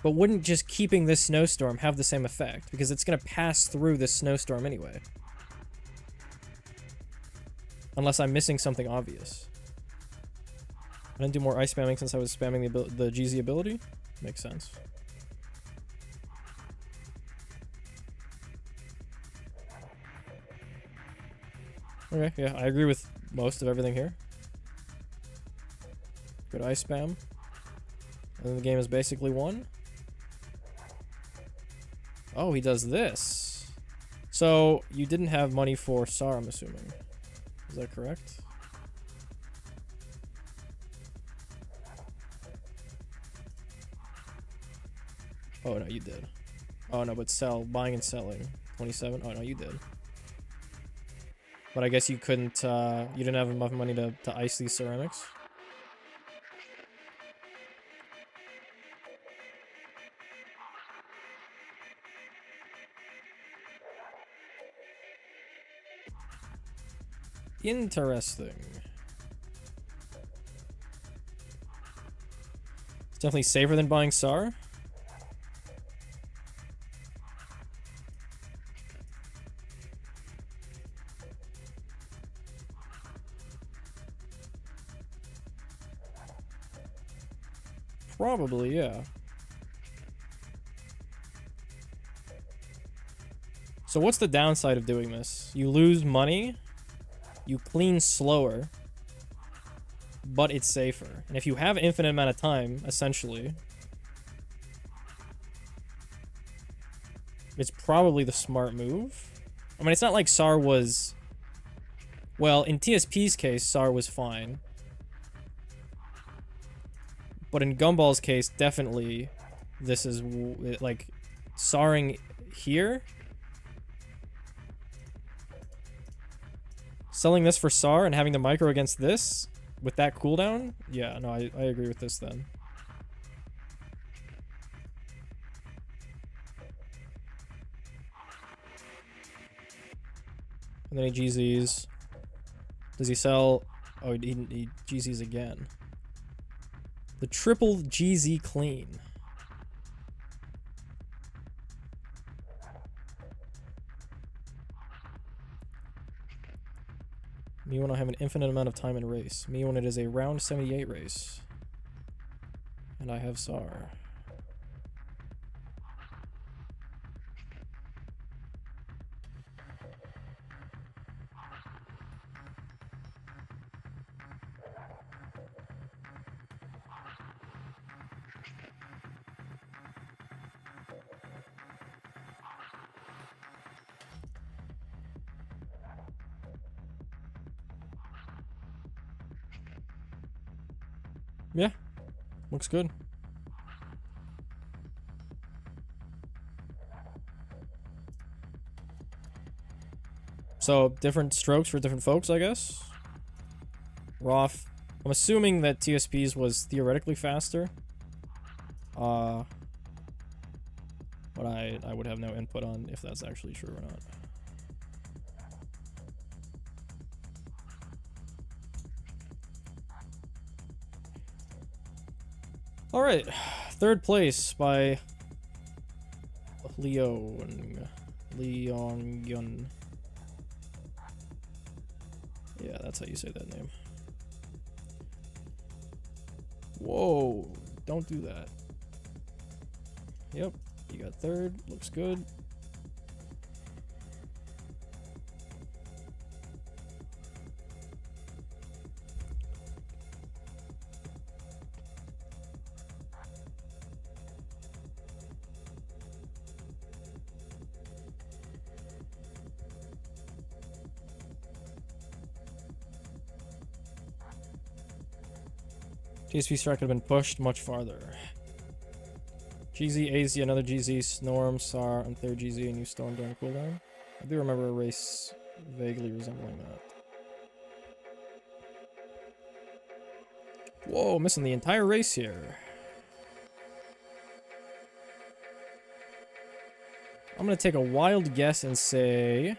But wouldn't just keeping this snowstorm have the same effect? Because it's going to pass through this snowstorm anyway. Unless I'm missing something obvious. I didn't do more ice spamming since I was spamming the GZ ability? Makes sense. Okay, yeah, I agree with most of everything here. Good ice spam. And then the game is basically won. Oh, he does this. So, you didn't have money for SAR, I'm assuming. Is that correct? Oh, no, you did. Oh, no, but buying and selling. 27? Oh, no, you did. But I guess you couldn't, you didn't have enough money to ice these ceramics. Interesting. It's definitely safer than buying SAR. Probably, yeah. So what's the downside of doing this? You lose money, you clean slower, but it's safer. And if you have infinite amount of time, essentially, it's probably the smart move. I mean, it's not like SAR was... Well, in TSP's case, SAR was fine. But in Gumball's case, definitely, this is, like, SARing here. Selling this for SAR and having the micro against this, with that cooldown? Yeah, no, I agree with this then. And then he GZs. Does he sell... Oh, he GZs again. The triple GZ clean. Me when I have an infinite amount of time in race. Me when it is a round 78 race. And I have SAR. Yeah, looks good. So, different strokes for different folks, I guess. Roth. I'm assuming that TSP's was theoretically faster. But I would have no input on if that's actually true or not. Alright, third place by Leon Yun. Yeah, that's how you say that name. Whoa, don't do that. Yep, you got third, looks good. TSP strike could have been pushed much farther. GZ, AZ, another GZ, Snorm, SAR, and third GZ, and you Storm during cooldown. I do remember a race vaguely resembling that. Whoa, missing the entire race here. I'm gonna take a wild guess and say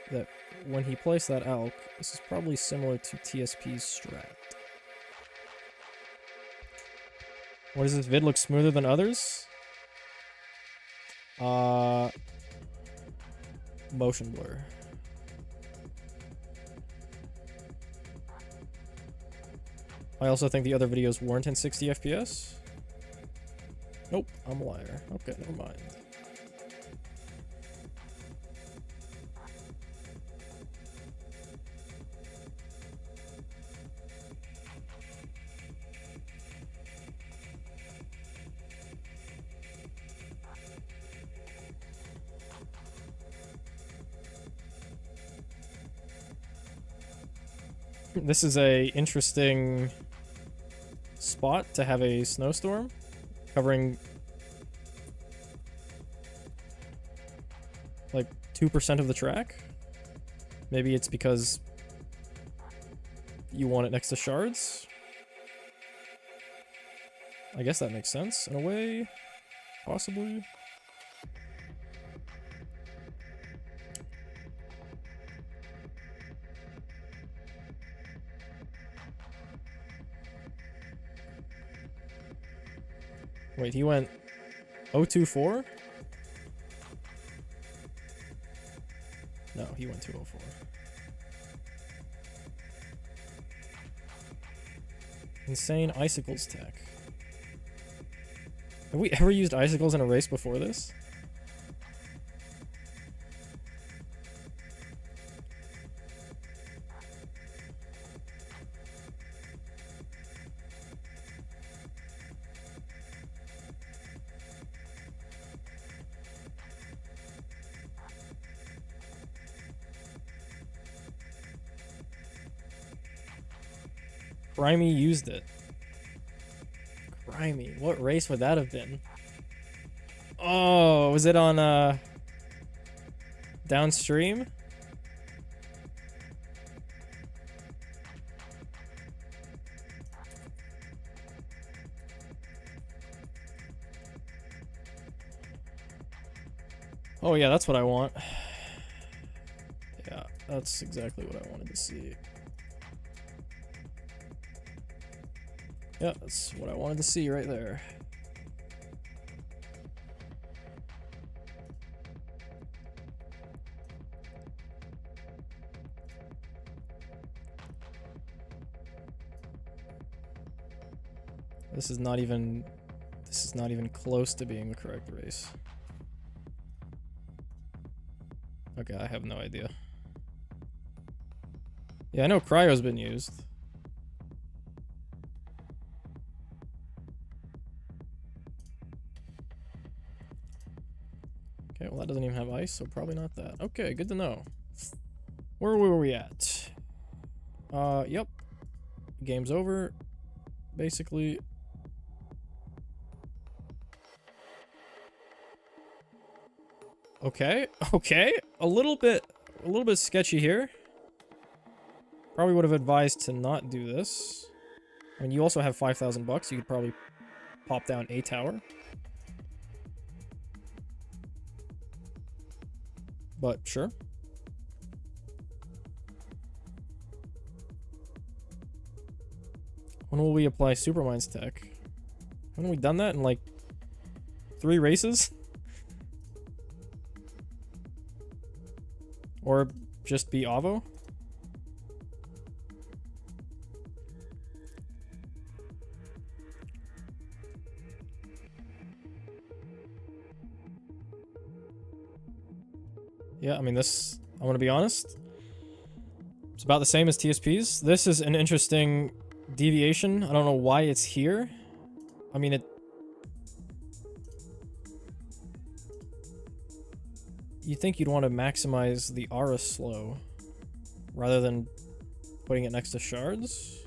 that when he placed that elk, this is probably similar to TSP's strat. What does this vid look smoother than others? Motion blur. I also think the other videos weren't in 60 FPS. Nope, I'm a liar. Okay, never mind. This is a interesting spot to have a snowstorm covering like 2% of the track. Maybe it's because you want it next to shards. I guess that makes sense in a way, possibly. Wait, he went 024? No, he went 204. Insane icicles tech. Have we ever used icicles in a race before this? Grimy used it. Grimy. What race would that have been? Oh, was it on downstream? Oh yeah, that's what I want. Yeah, that's exactly what I wanted to see. Yeah, that's what I wanted to see right there. This is not even close to being the correct race. Okay, I have no idea. Yeah, I know cryo's been used. Okay, well that doesn't even have ice, so probably not that. Okay, good to know. Where were we at? Yep. Game's over. Basically. Okay, okay. A little bit sketchy here. Probably would have advised to not do this. I mean, you also have 5,000 bucks. You could probably pop down a tower. But sure. When will we apply Supermine's tech? Haven't we done that in like 3 races? Or just be Avo? Yeah, I mean this, I'm gonna be honest. It's about the same as TSP's. This is an interesting deviation. I don't know why it's here. I mean it... You think you'd want to maximize the aura slow rather than putting it next to shards?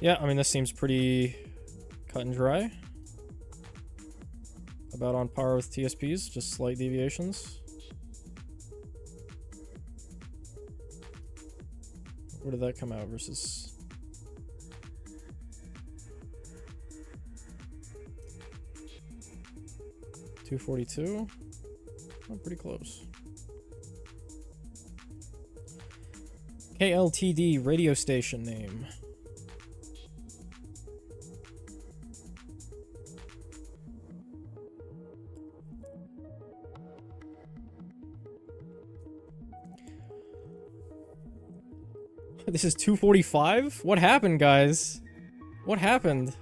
Yeah, I mean, this seems pretty cut and dry. About on par with TSPs, just slight deviations. Where did that come out versus... 242? Oh, pretty close. KLTD radio station name. This is 245? What happened, guys? What happened?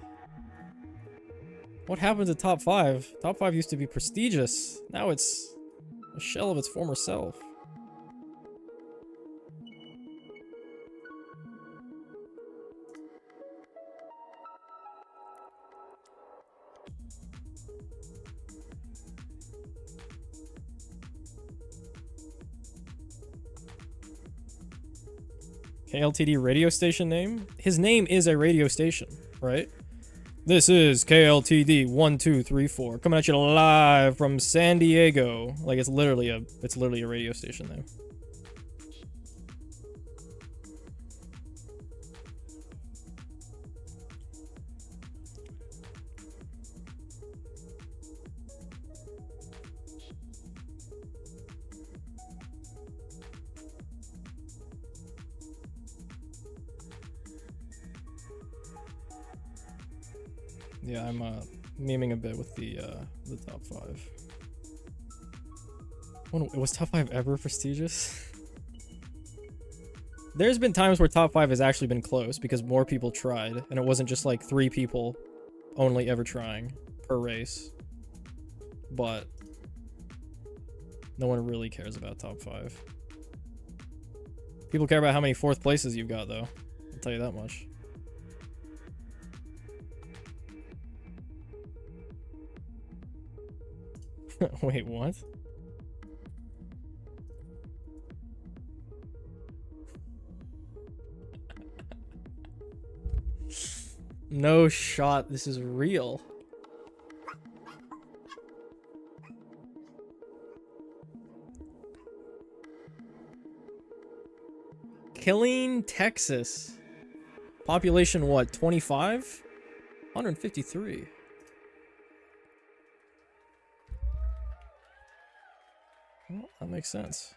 What happened to top 5? Top 5 used to be prestigious. Now it's a shell of its former self. KLTD radio station name? His name is a radio station, right? This is KLTD 1234 coming at you live from San Diego. Like it's literally a radio station name. Yeah, I'm memeing a bit with the top 5. Was top 5 ever prestigious? There's been times where top 5 has actually been close because more people tried, and it wasn't just like 3 people only ever trying per race. But no one really cares about top 5. People care about how many 4th places you've got, though. I'll tell you that much. Wait, what? No shot, this is real. Killeen, Texas. Population what, 25? 153. Well, that makes sense.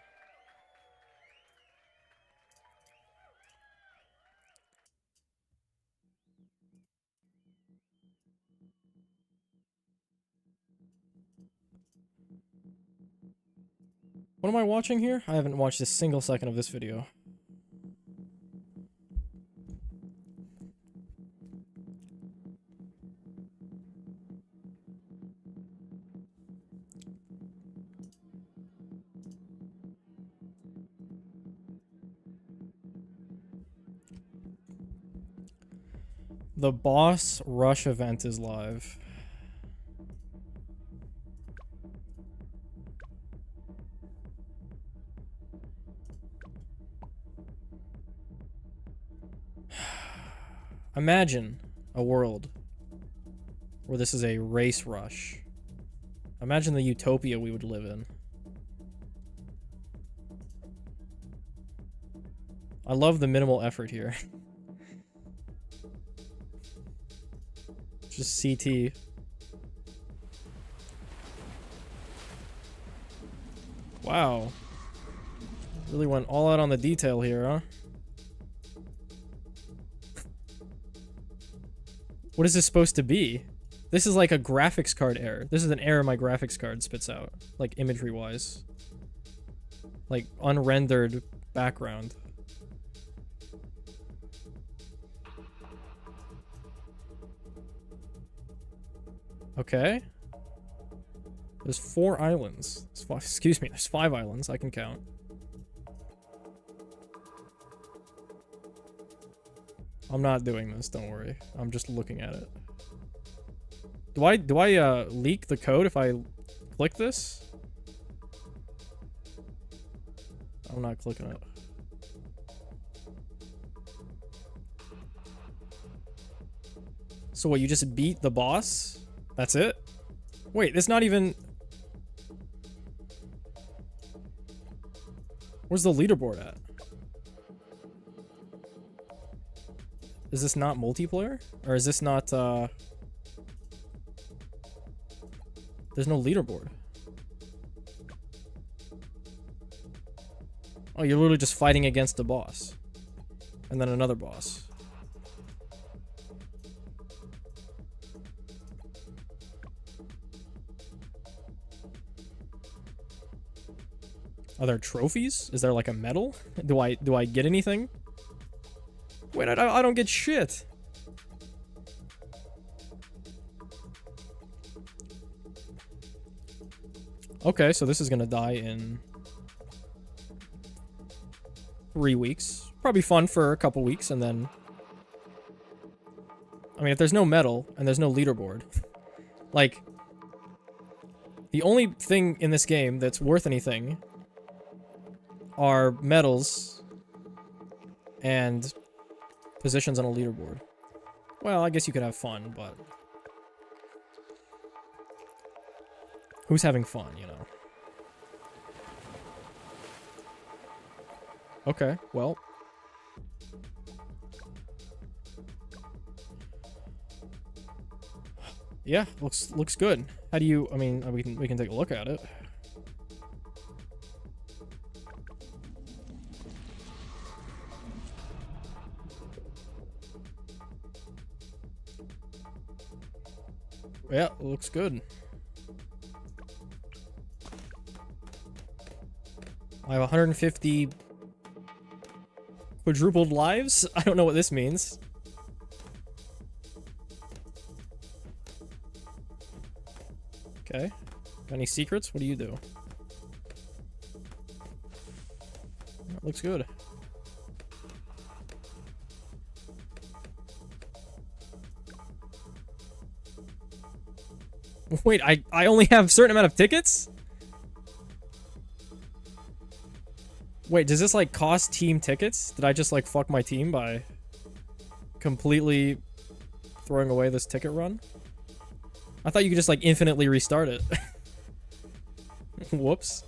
What am I watching here? I haven't watched a single second of this video. The Boss Rush event is live. Imagine a world where this is a race rush. Imagine the utopia we would live in. I love the minimal effort here. Just CT. Wow. Really went all out on the detail here, huh? What is this supposed to be? This is like a graphics card error. This is an error my graphics card spits out. Like imagery-wise. Like unrendered background. Okay. There's 4 islands. Excuse me, there's 5 islands. I can count. I'm not doing this, don't worry. I'm just looking at it. Do I leak the code if I click this? I'm not clicking it. So what, you just beat the boss? That's it? Wait, it's not even... Where's the leaderboard at? Is this not multiplayer? Or is this not, There's no leaderboard. Oh, you're literally just fighting against the boss. And then another boss. Are there trophies? Is there like a medal? Do I get anything? Wait, I don't get shit. Okay, so this is gonna die in 3 weeks. Probably fun for a couple weeks, and then... I mean, if there's no medal, and there's no leaderboard... Like... The only thing in this game that's worth anything... are medals... and... positions on a leaderboard. Well, I guess you could have fun, but... Who's having fun, you know? Okay, well... Yeah, looks good. How do you... I mean, we can take a look at it. Yeah, looks good. I have 150 quadrupled lives? I don't know what this means. Okay. Any secrets? What do you do? That looks good. Wait, I only have a certain amount of tickets? Wait, does this, like, cost team tickets? Did I just, like, fuck my team by completely throwing away this ticket run? I thought you could just, like, infinitely restart it. Whoops.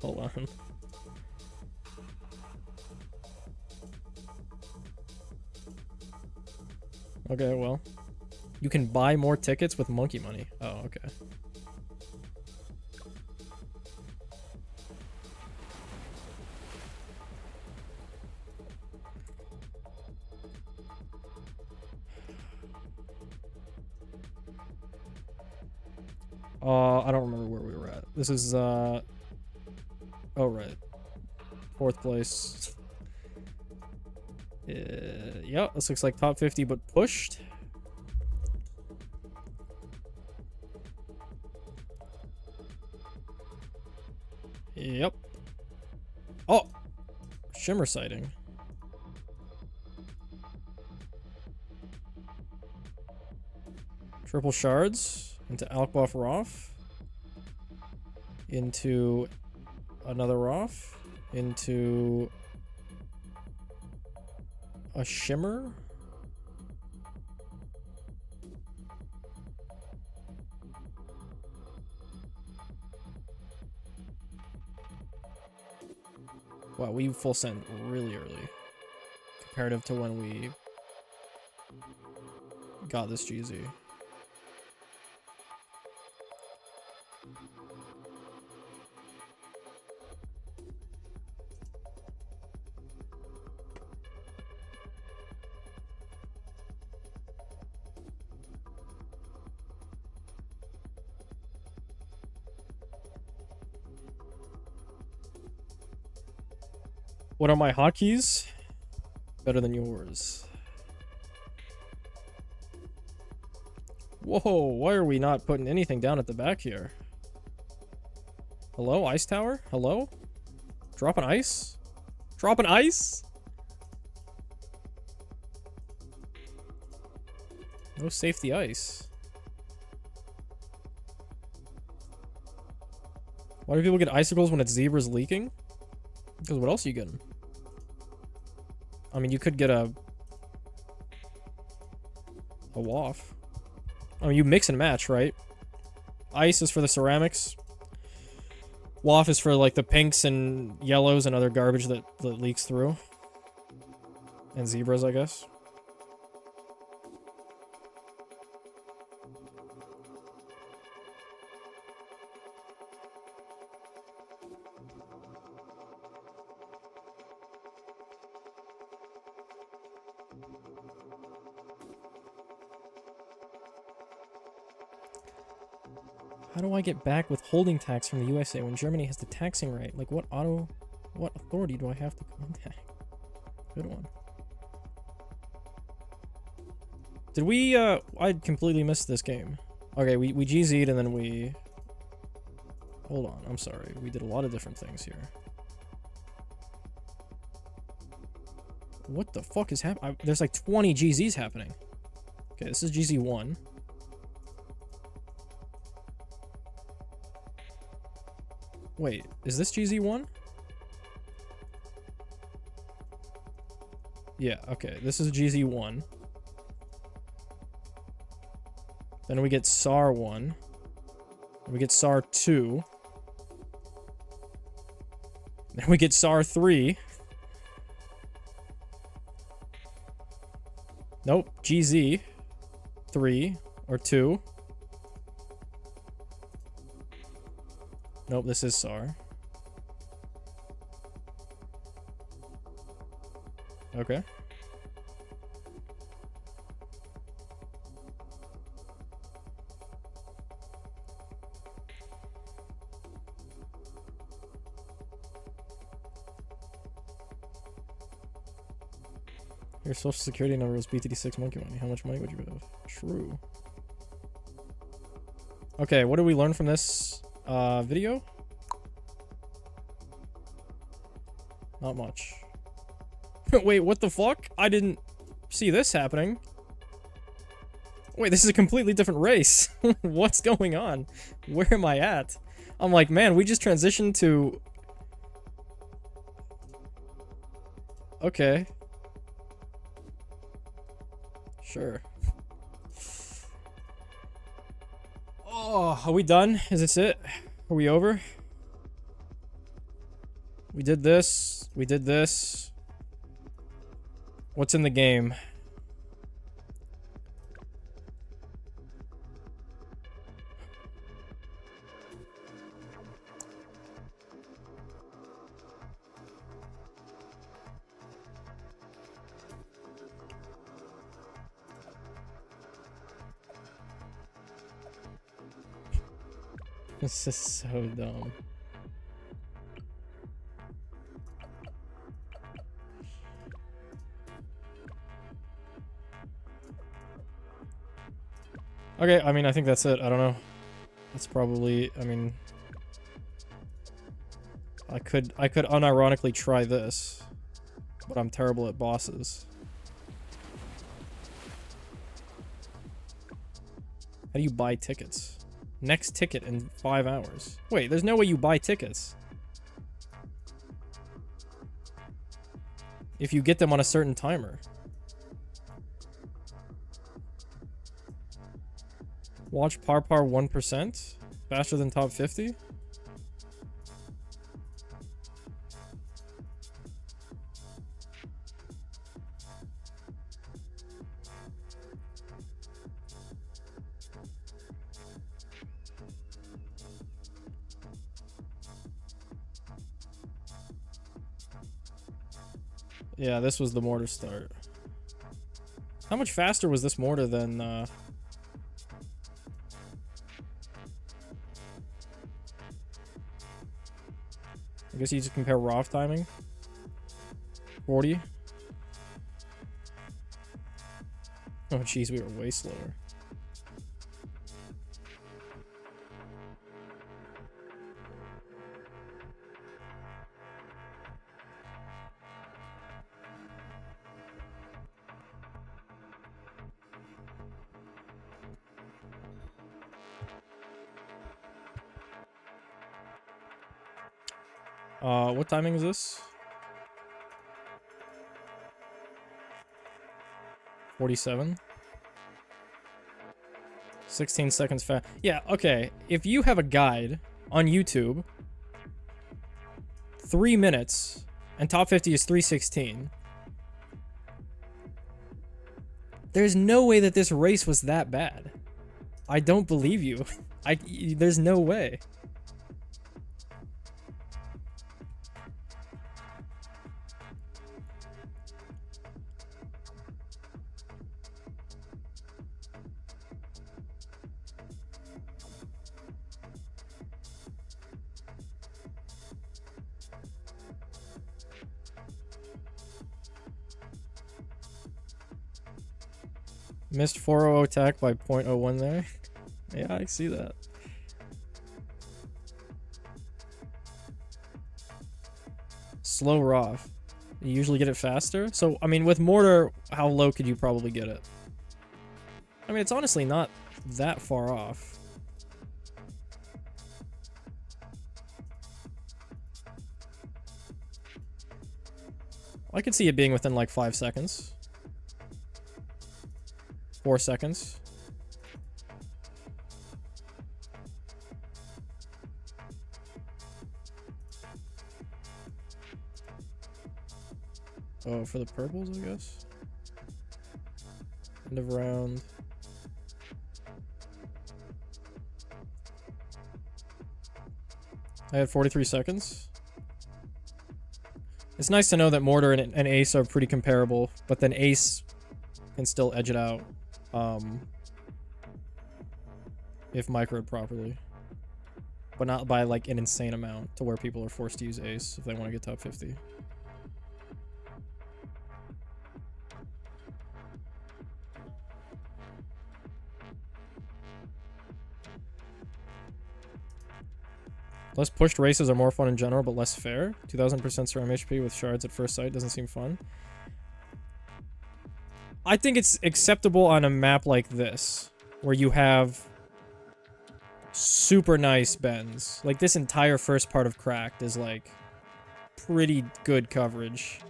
Hold on. Okay, well. You can buy more tickets with monkey money. Oh, okay. I don't remember where we were at. This is, oh, right. 4th place. Yeah, this looks like top 50, but pushed. Yep. Oh! Shimmer sighting. Triple shards into Alkbuff Roth. Into another Roth. Into a shimmer. Wow, we full sent really early. Comparative to when we got this GZ. What are my hotkeys? Better than yours. Whoa, why are we not putting anything down at the back here? Hello, ice tower? Hello? Drop an ice? Drop an ice? No safety ice. Why do people get icicles when it's zebras leaking? Because what else are you getting? I mean, you could get a A waff. Oh, you mix and match, right? Ice is for the ceramics. Waff is for, like, the pinks and yellows and other garbage that leaks through. And zebras, I guess. How do I get back withholding tax from the USA when Germany has the taxing rate? Like, what authority do I have to contact? Good one. Did we, I completely missed this game. Okay, we GZ'd and then we... Hold on, I'm sorry. We did a lot of different things here. What the fuck is happening? There's like 20 GZs happening. Okay, this is GZ1. Wait, is this GZ1? Yeah, okay, this is GZ1. Then we get SAR 1. Then we get SAR 2. Then we get SAR 3. Nope, GZ 3 or 2. Nope, this is SAR. Okay. Your social security number was BTD6 monkey money. How much money would you have? True. Okay, what did we learn from this video? Not much. Wait, what the fuck? I didn't see this happening. Wait, this is a completely different race. What's going on? Where am I at? I'm like, man, we just transitioned to... Okay. Sure. Oh, are we done? Is this it? Are we over? We did this. We did this. What's in the game? This is so dumb. Okay, I mean, I think that's it. I don't know. That's probably, I mean... I could unironically try this. But I'm terrible at bosses. How do you buy tickets? Next ticket in 5 hours. Wait, there's no way you buy tickets. If you get them on a certain timer. Watch par 1%? Faster than top 50? Yeah, this was the mortar start. How much faster was this mortar than, I guess you just compare ROF timing. 40. Oh jeez, we were way slower. What timing is this? 47. 16 seconds fast. Yeah, okay. If you have a guide on YouTube, 3 minutes, and top 50 is 3:16. There's no way that this race was that bad. I don't believe you. There's no way. Missed 400 attack by 0.01 there. Yeah, I see that. Slow Roth. You usually get it faster? So, I mean, with Mortar, how low could you probably get it? I mean, it's honestly not that far off. I could see it being within like 5 seconds. 4 seconds. Oh, for the purples, I guess. End of round. I had 43 seconds. It's nice to know that Mortar and Ace are pretty comparable, but then Ace can still edge it out. If microed properly. But not by like an insane amount to where people are forced to use Ace if they want to get top 50. Less pushed races are more fun in general, but less fair. 2000% SRAM HP with shards at first sight doesn't seem fun. I think it's acceptable on a map like this, where you have super nice bends. Like, this entire first part of Cracked is, like, pretty good coverage.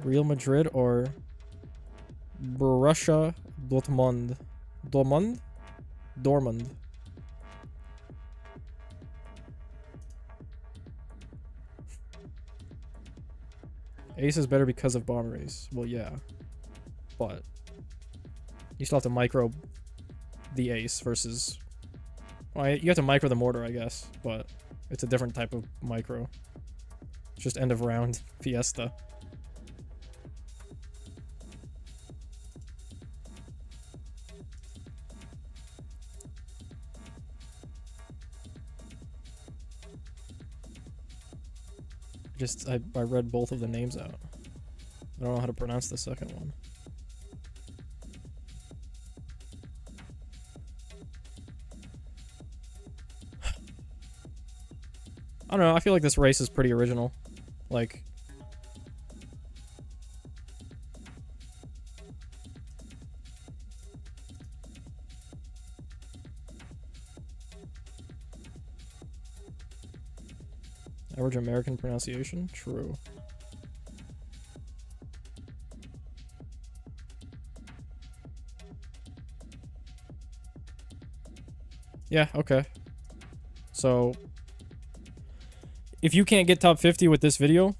Real Madrid or Borussia Dortmund? Dortmund? Dortmund. Ace is better because of Bomb Race. Well, yeah. But you still have to micro the Ace versus... Well, you have to micro the Mortar, I guess. But it's a different type of micro. It's just end of round Fiesta. I read both of the names out. I don't know how to pronounce the second one. I don't know, I feel like this race is pretty original. Like... Average American pronunciation? True. Yeah, okay. So, if you can't get top 50 with this video,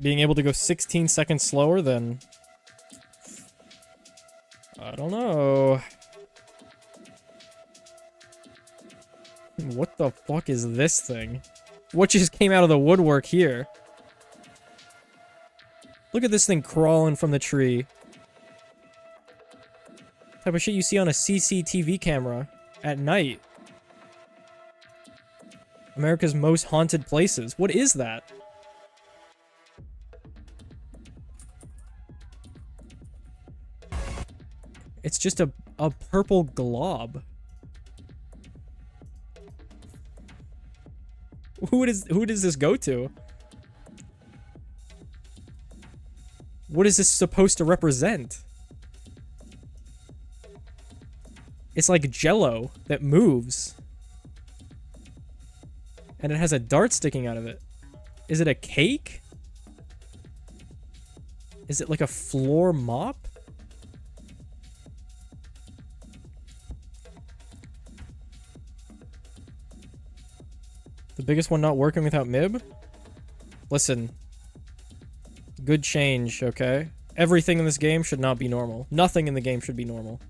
being able to go 16 seconds slower, then... I don't know. What the fuck is this thing? What just came out of the woodwork here? Look at this thing crawling from the tree. Type of shit you see on a CCTV camera at night. America's most haunted places. What is that? It's just a purple glob. Who does this go to? What is this supposed to represent? It's like Jello that moves. And it has a dart sticking out of it. Is it a cake? Is it like a floor mop? The biggest one not working without MIB? Listen. Good change, okay? Everything in this game should not be normal. Nothing in the game should be normal.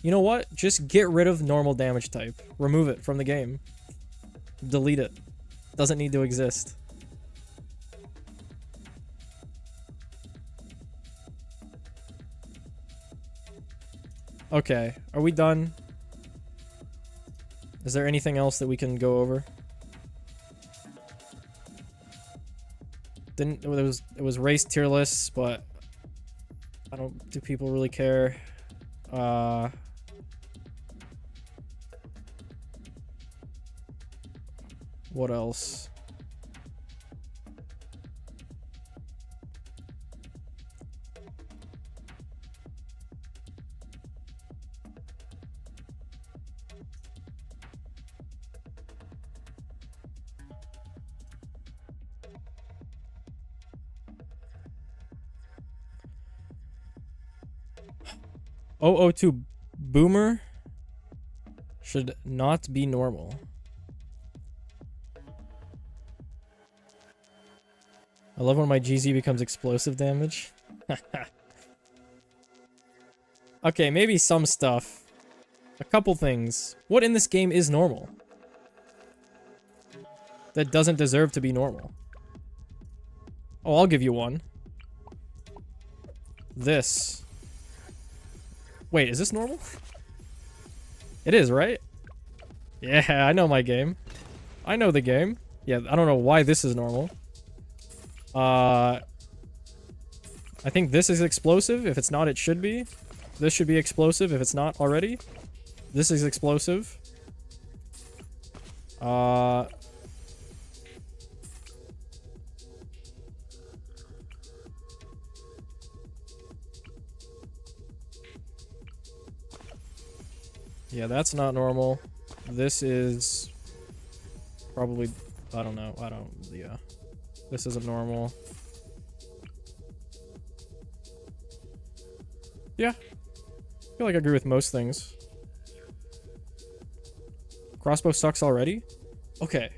You know what? Just get rid of normal damage type. Remove it from the game. Delete it. Doesn't need to exist. Okay, are we done? Is there anything else that we can go over? It was race tier lists, but do people really care? What else? .002 Boomer should not be normal. I love when my GZ becomes explosive damage. Okay, maybe some stuff. A couple things. What in this game is normal? That doesn't deserve to be normal. Oh, I'll give you one. This. Wait, is this normal? It is, right? Yeah, I know my game. I know the game. Yeah, I don't know why this is normal. I think this is explosive. If it's not, it should be. This should be explosive if it's not already. This is explosive. Yeah, that's not normal. This is probably, I don't know. Yeah. This isn't normal. Yeah. I feel like I agree with most things. Crossbow sucks already? Okay.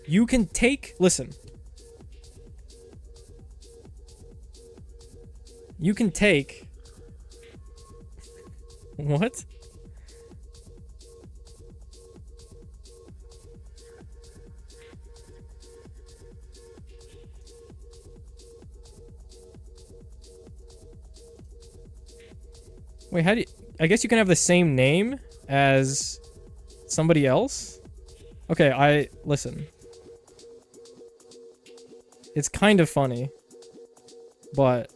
You can take, listen. You can take, what? Wait, how do you... I guess you can have the same name as somebody else? Okay, listen. It's kind of funny. But...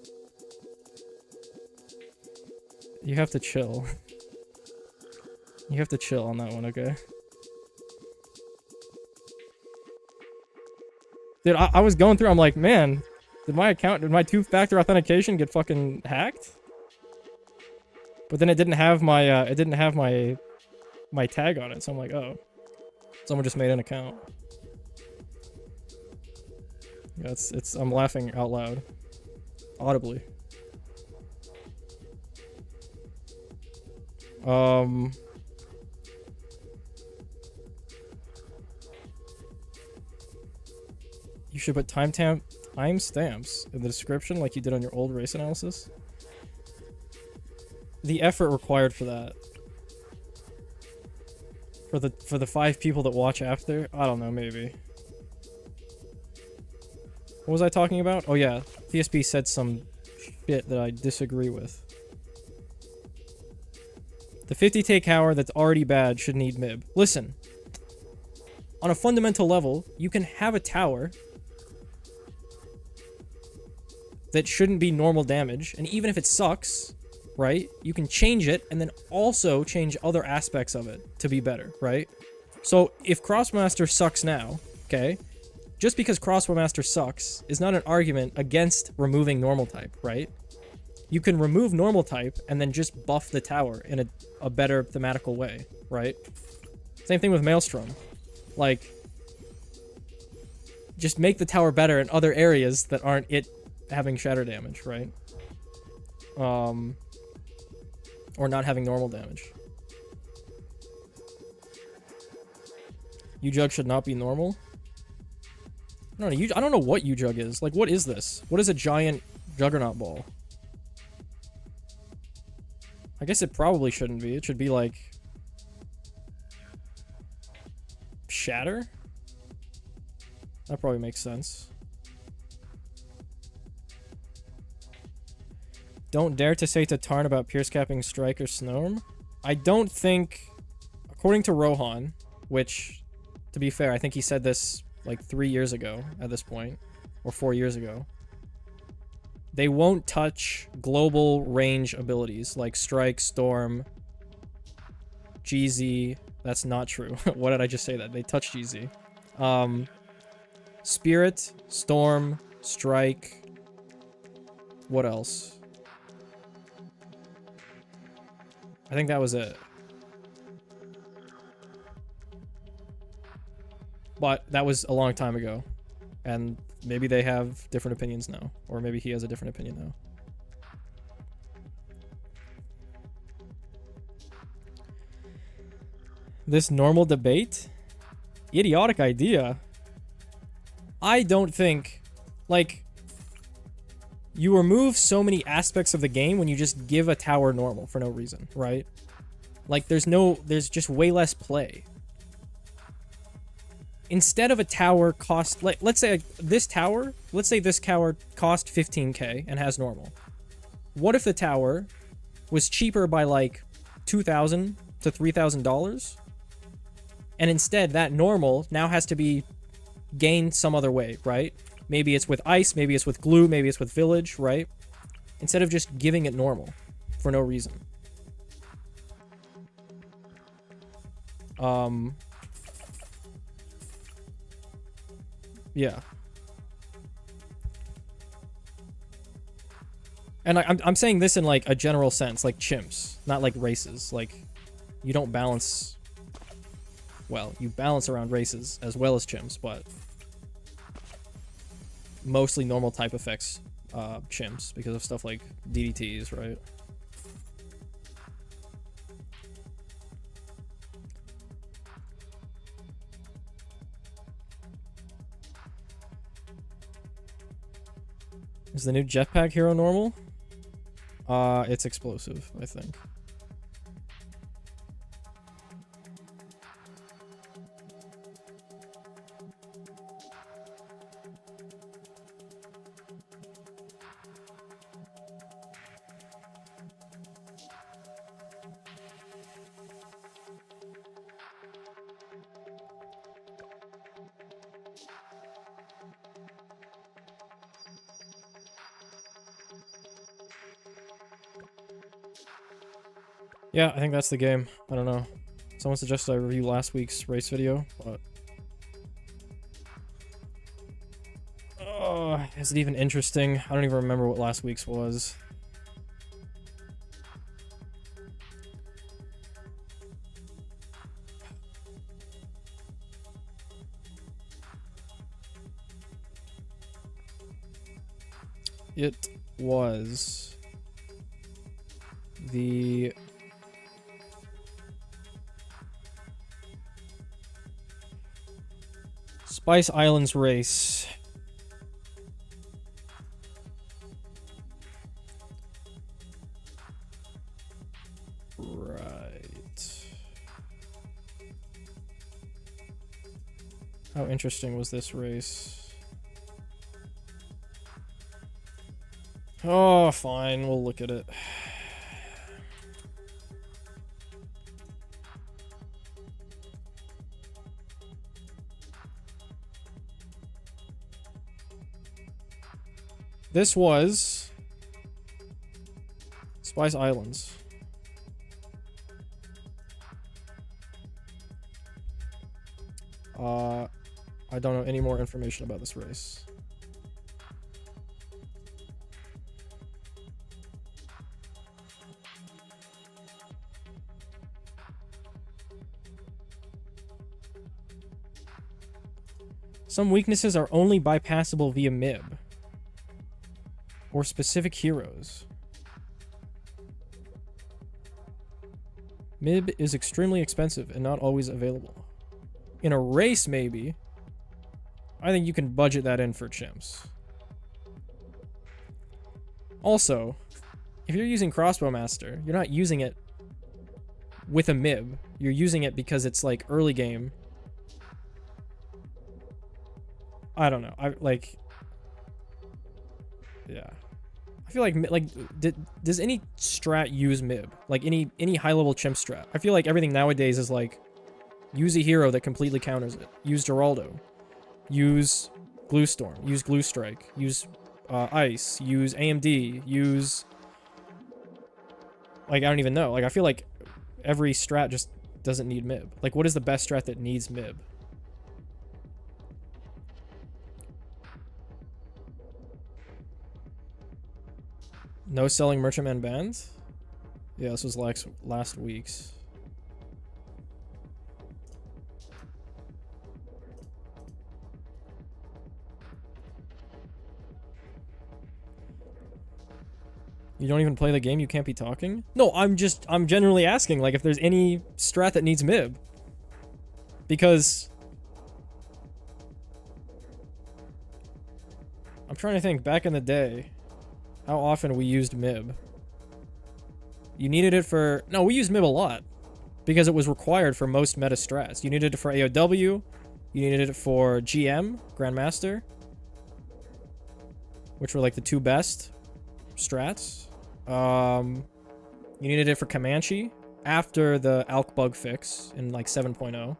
you have to chill. You have to chill on that one, okay? Dude, I was going through, I'm like, man, did my two-factor authentication get fucking hacked? But then it didn't have my, my tag on it, so I'm like, oh. Someone just made an account. Yeah, I'm laughing out loud. Audibly. You should put timestamps in the description like you did on your old race analysis. The effort required for that. For the 5 people that watch after, I don't know, maybe. What was I talking about? Oh yeah, TSP said some shit that I disagree with. The 50 take tower that's already bad should need MIB. Listen. On a fundamental level, you can have a tower that shouldn't be normal damage, and even if it sucks, right, you can change it and then also change other aspects of it to be better, right? So if Crossmaster sucks now, okay, just because Crossmaster sucks is not an argument against removing normal type, right? You can remove normal type and then just buff the tower in a better thematical way, right? Same thing with Maelstrom. Like, just make the tower better in other areas that aren't it having shatter damage, right? Or not having normal damage. U-Jug should not be normal. I don't know. I don't know what U-Jug is. Like, what is this? What is a giant Juggernaut ball? I guess it probably shouldn't be. It should be like... Shatter? That probably makes sense. Don't dare to say to Tarn about Pierce capping Strike or Snorm. I don't think... According to Rohan, which, to be fair, I think he said this like 3 years ago at this point. Or 4 years ago. They won't touch global range abilities like Strike, Storm, GZ. That's not true. What did I just say that? They touch GZ. Spirit, Storm, Strike. What else? I think that was it. But that was a long time ago. And maybe they have different opinions now. Or maybe he has a different opinion now. This normal debate? Idiotic idea. I don't think... Like... You remove so many aspects of the game when you just give a tower normal for no reason, right? Like, there's just way less play. Instead of a tower cost, like, let's say this tower cost 15k and has normal. What if the tower was cheaper by like $2,000 to $3,000? And instead that normal now has to be gained some other way, right? Maybe it's with ice, maybe it's with glue, maybe it's with village, right? Instead of just giving it normal for no reason. Yeah. And I'm saying this in like a general sense, like chimps, not like races. Like, you don't balance... Well, you balance around races as well as chimps, but... Mostly normal type effects, chimps, because of stuff like DDTs, right? Is the new jetpack hero normal? It's explosive, I think. Yeah, I think that's the game. I don't know. Someone suggested I review last week's race video, but... Oh, is it even interesting? I don't even remember what last week's was. It was... the... Spice Islands race. Right. How interesting was this race? Oh, fine. We'll look at it. This was Spice Islands. I don't know any more information about this race. Some weaknesses are only bypassable via MIB. Or specific heroes. MIB is extremely expensive and not always available. In a race, maybe. I think you can budget that in for chimps. Also, if you're using Crossbow Master, you're not using it with a MIB. You're using it because it's like early game. I don't know. Yeah. I feel like does any strat use MIB? Like any high level chimp strat? I feel like everything nowadays is like use a hero that completely counters it. Use Geraldo. Use Glue Storm. Use Glue Strike. Use Ice. Use AMD. Use like I don't even know. Like I feel like every strat just doesn't need MIB. Like what is the best strat that needs MIB? No selling Merchantman bans? Yeah, this was last week's. You don't even play the game, you can't be talking? No, I'm generally asking, like, if there's any strat that needs MIB. Because... I'm trying to think, back in the day, how often we used MIB. You needed it for... No, we used MIB a lot. Because it was required for most meta strats. You needed it for AOW, you needed it for GM, Grandmaster, which were like the two best strats. You needed it for Comanche after the Alk bug fix in like 7.0.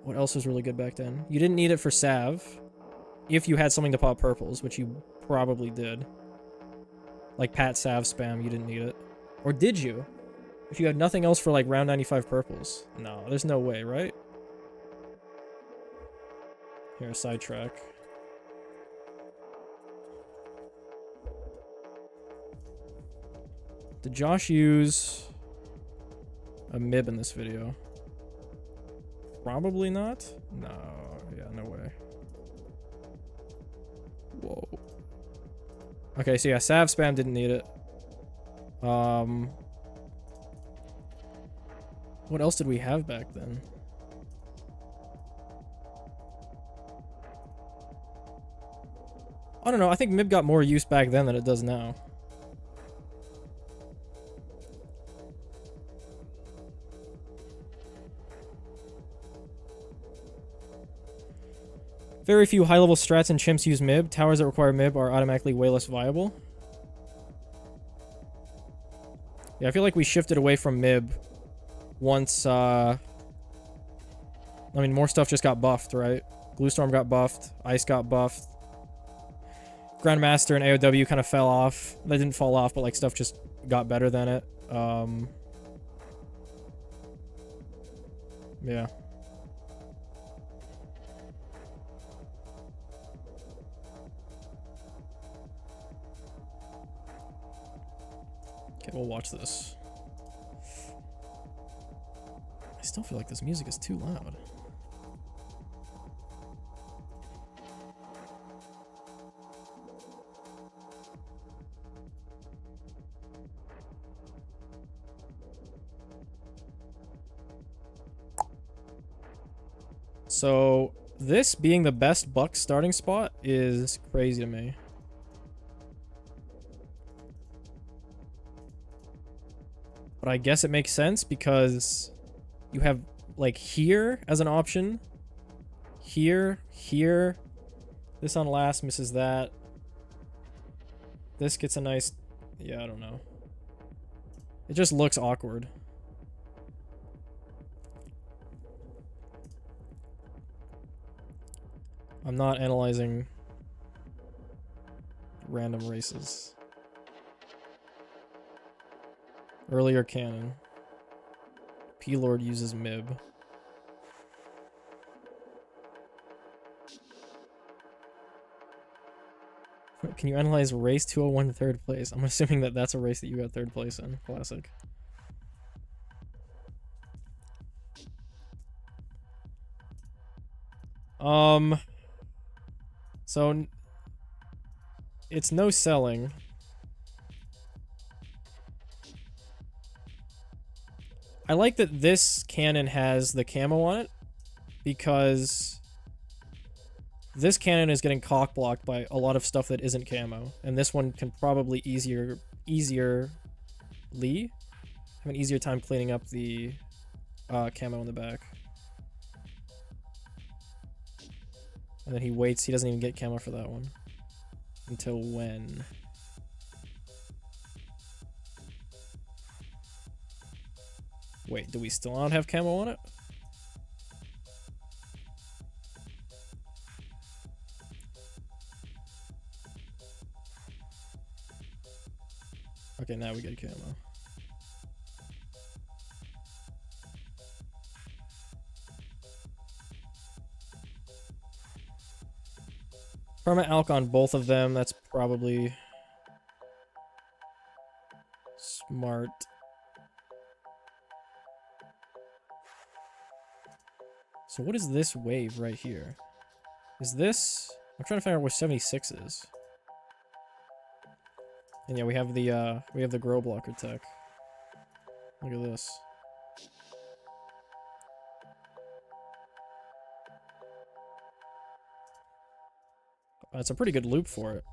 What else was really good back then? You didn't need it for Sav if you had something to pop purples, which you probably did. Like Pat Sav spam, you didn't need it. Or did you? If you had nothing else for like round 95 purples. No, there's no way, right? Here, sidetrack. Did Josh use a MIB in this video? Probably not. No, yeah, no way. Whoa. Okay, so yeah, Sav spam didn't need it. What else did we have back then? I don't know, I think MIB got more use back then than it does now. Very few high-level strats and chimps use MIB. Towers that require MIB are automatically way less viable. Yeah, I feel like we shifted away from MIB once, I mean, more stuff just got buffed, right? Gluestorm got buffed. Ice got buffed. Grandmaster and AOW kind of fell off. They didn't fall off, but, like, stuff just got better than it. Yeah. Okay, we'll watch this. I still feel like this music is too loud. So, this being the best Buck starting spot is crazy to me. But I guess it makes sense because you have, like, here as an option. Here, here. This on last misses that. This gets a nice... Yeah, I don't know. It just looks awkward. I'm not analyzing random races. Earlier canon. P-Lord uses MIB. Can you analyze race 201 third place? I'm assuming that that's a race that you got third place in. Classic. So it's no selling. I like that this cannon has the camo on it, because this cannon is getting cock blocked by a lot of stuff that isn't camo, and this one can probably easierly have an easier time cleaning up the camo in the back. And then he waits, he doesn't even get camo for that one. Until when? Wait, do we still not have camo on it? Okay, now we get camo. Perma Alk on both of them, that's probably smart. So what is this wave right here? Is this... I'm trying to figure out where 76 is. And yeah, we have the grow blocker tech. Look at this. It's a pretty good loop for it.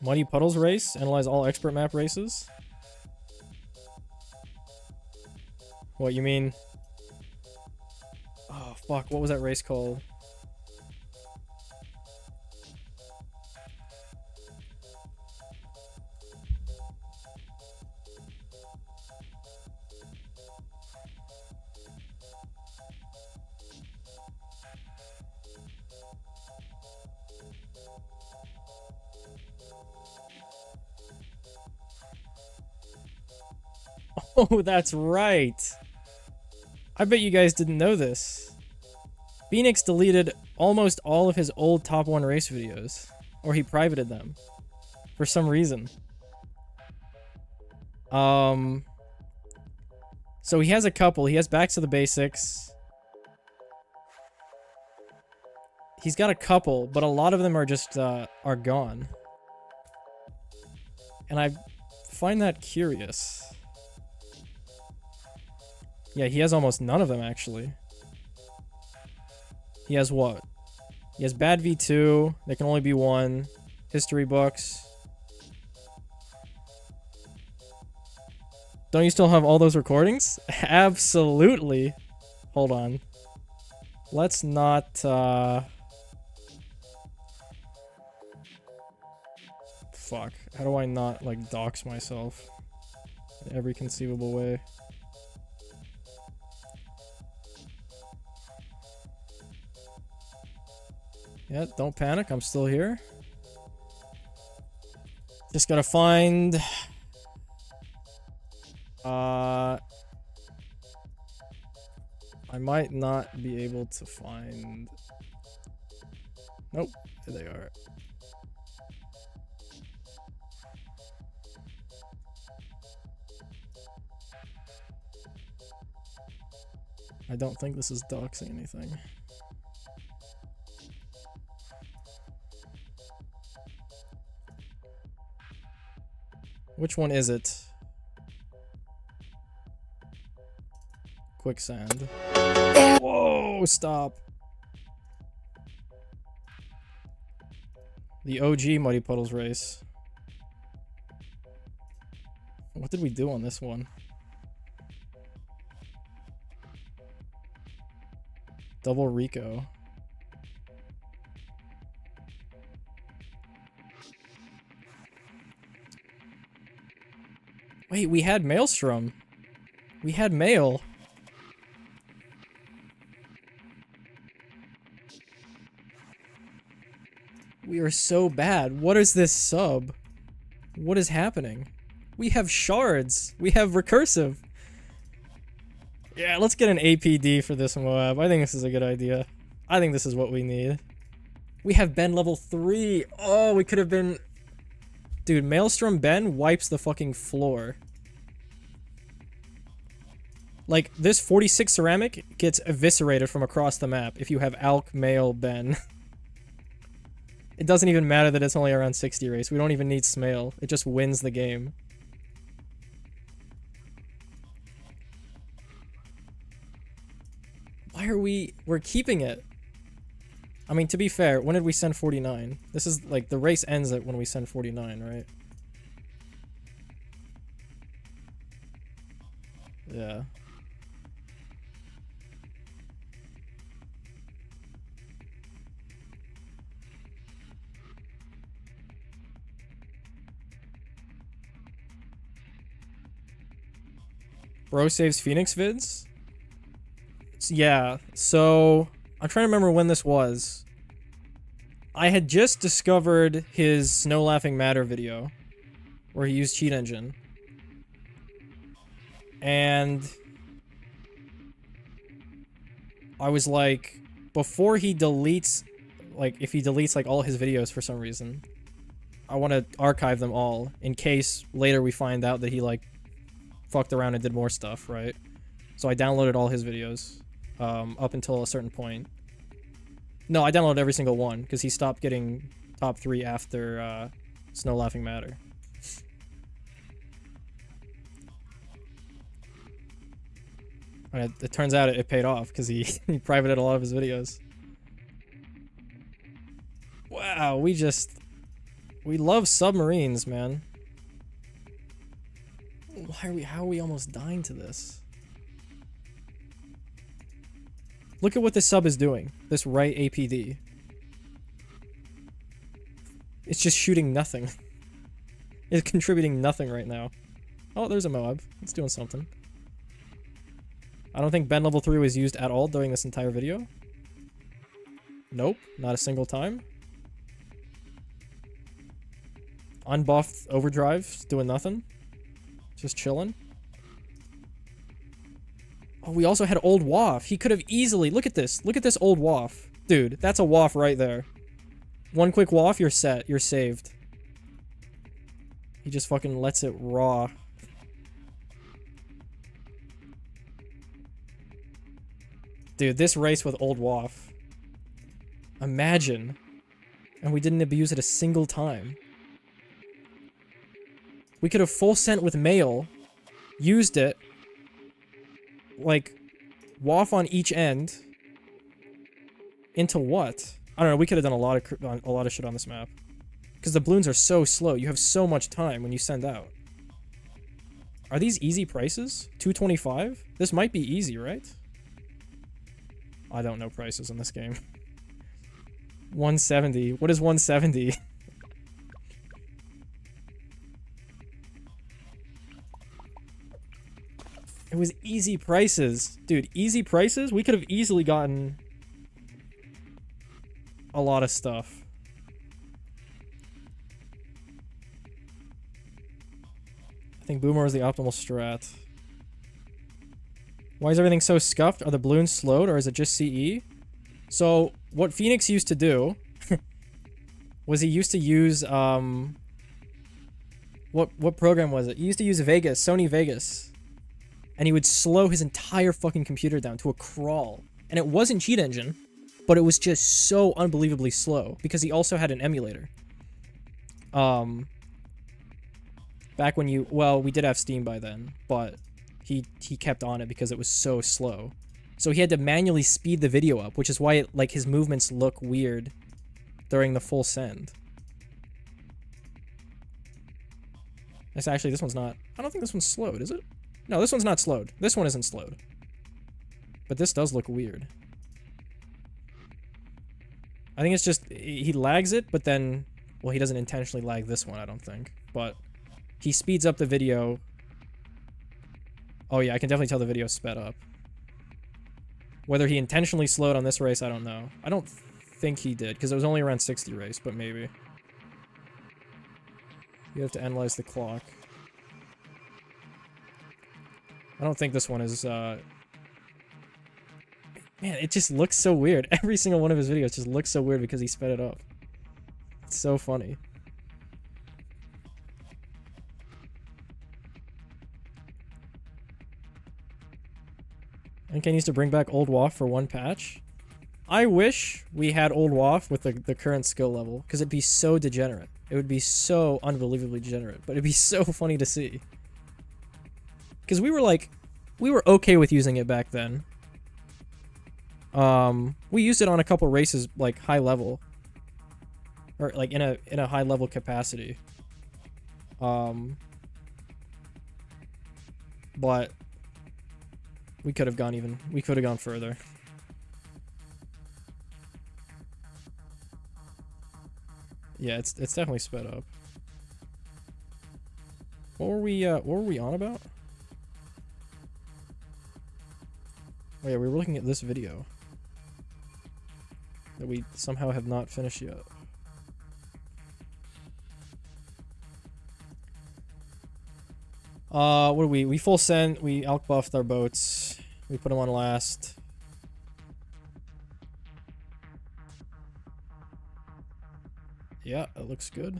Muddy Puddles race. Analyze all expert map races. What, you mean? Oh, fuck. What was that race called? Oh, that's right. I bet you guys didn't know this. Phoenix deleted almost all of his old top 1 race videos. Or he privated them. For some reason. So he has a couple. He has Backs to the Basics. He's got a couple, but a lot of them are just, are gone. And I find that curious. Yeah, he has almost none of them, actually. He has what? He has Bad V2. There can only be one. History books. Don't you still have all those recordings? Absolutely. Hold on. Let's not, fuck. How do I not, like, dox myself? In every conceivable way. Yeah, don't panic. I'm still here. Just gotta find... I might not be able to find... Nope. There they are. I don't think this is doxing anything. Which one is it? Quicksand. Whoa, stop. The OG Muddy Puddles race. What did we do on this one? Double Rico. Wait, we had Maelstrom. We had Mail. We are so bad. What is this sub? What is happening? We have shards. We have recursive. Yeah, let's get an APD for this Moab. I think this is a good idea. I think this is what we need. We have Ben level 3. Oh, we could have been... Dude, Maelstrom Ben wipes the fucking floor. Like, this 46 ceramic gets eviscerated from across the map if you have Alk, Male, Ben. It doesn't even matter that it's only around 60 race. We don't even need Smale. It just wins the game. Why are we're keeping it? I mean, to be fair, when did we send 49? This is, like, the race ends at when we send 49, right? Yeah. Bro saves Phoenix vids? Yeah, so I'm trying to remember when this was. I had just discovered his Snow Laughing Matter video where he used Cheat Engine. And I was like, before he deletes, like, if he deletes, like, all his videos for some reason, I want to archive them all in case later we find out that he, like, fucked around and did more stuff, right? So I downloaded all his videos, up until a certain point. No, I downloaded every single one, because he stopped getting top 3 after, Snow Laughing Matter. And it turns out it paid off, because he privated a lot of his videos. Wow, we love submarines, man. How are we almost dying to this? Look at what this sub is doing. This right APD. It's just shooting nothing. It's contributing nothing right now. Oh, there's a Moab. It's doing something. I don't think Ben level 3 was used at all during this entire video. Nope, not a single time. Unbuffed Overdrive, doing nothing. Just chilling. Oh, we also had Old Waff. He could have easily... Look at this. Look at this Old Waff. Dude, that's a Waff right there. One quick Waff, you're set. You're saved. He just fucking lets it raw. Dude, this race with Old Waff. Imagine. And we didn't abuse it a single time. We could have full sent with Male, used it, like, Waff on each end, into what? I don't know, we could have done a lot of shit on this map. Because the balloons are so slow, you have so much time when you send out. Are these easy prices? 225? This might be easy, right? I don't know prices in this game. 170. What is 170? It was easy prices. Dude, easy prices? We could have easily gotten a lot of stuff. I think Boomer is the optimal strat. Why is everything so scuffed? Are the balloons slowed or is it just CE? So, what Phoenix used to do was he used to use, what program was it? He used to use Vegas, Sony Vegas. And he would slow his entire fucking computer down to a crawl. And it wasn't Cheat Engine, but it was just so unbelievably slow because he also had an emulator. Back when you, well, we did have Steam by then, but he kept on it because it was so slow. So he had to manually speed the video up, which is why it, like, his movements look weird during the full send. This actually, this one's not, I don't think this one's slowed, is it? No, this one's not slowed. This one isn't slowed. But this does look weird. I think it's just, he lags it, but then, well, he doesn't intentionally lag this one, I don't think. But he speeds up the video. Oh yeah, I can definitely tell the video sped up. Whether he intentionally slowed on this race, I don't know. I don't think he did, because it was only around 60 race, but maybe. You have to analyze the clock. I don't think this one is, Man, it just looks so weird. Every single one of his videos just looks so weird because he sped it up. It's so funny. K needs to bring back Old WoF for one patch. I wish we had Old WoF with the current skill level, because it'd be so degenerate. It would be so unbelievably degenerate, but it'd be so funny to see. Because we were okay with using it back then. We used it on a couple races, like, high level. Or, like, in a high level capacity. But we could have gone further. Yeah, it's definitely sped up. What were we on about? Oh yeah, we were looking at this video that we somehow have not finished yet. What do we full sent, we alk buffed our boats. We put them on last. Yeah, it looks good.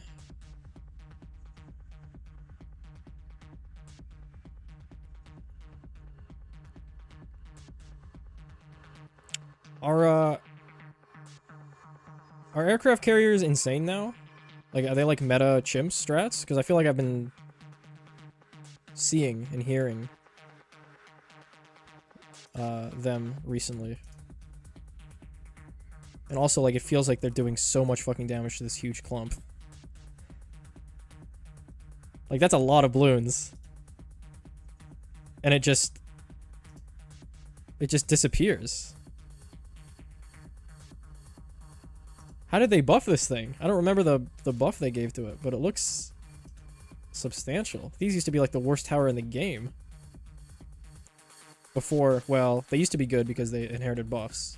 Are aircraft carriers insane now? Like, are they like meta chimp strats? Because I feel like I've been seeing and hearing them recently. And also, like, it feels like they're doing so much fucking damage to this huge clump. Like, that's a lot of balloons. And it just disappears. How did they buff this thing? I don't remember the buff they gave to it, but it looks substantial. These used to be like the worst tower in the game. Before, well, they used to be good because they inherited buffs.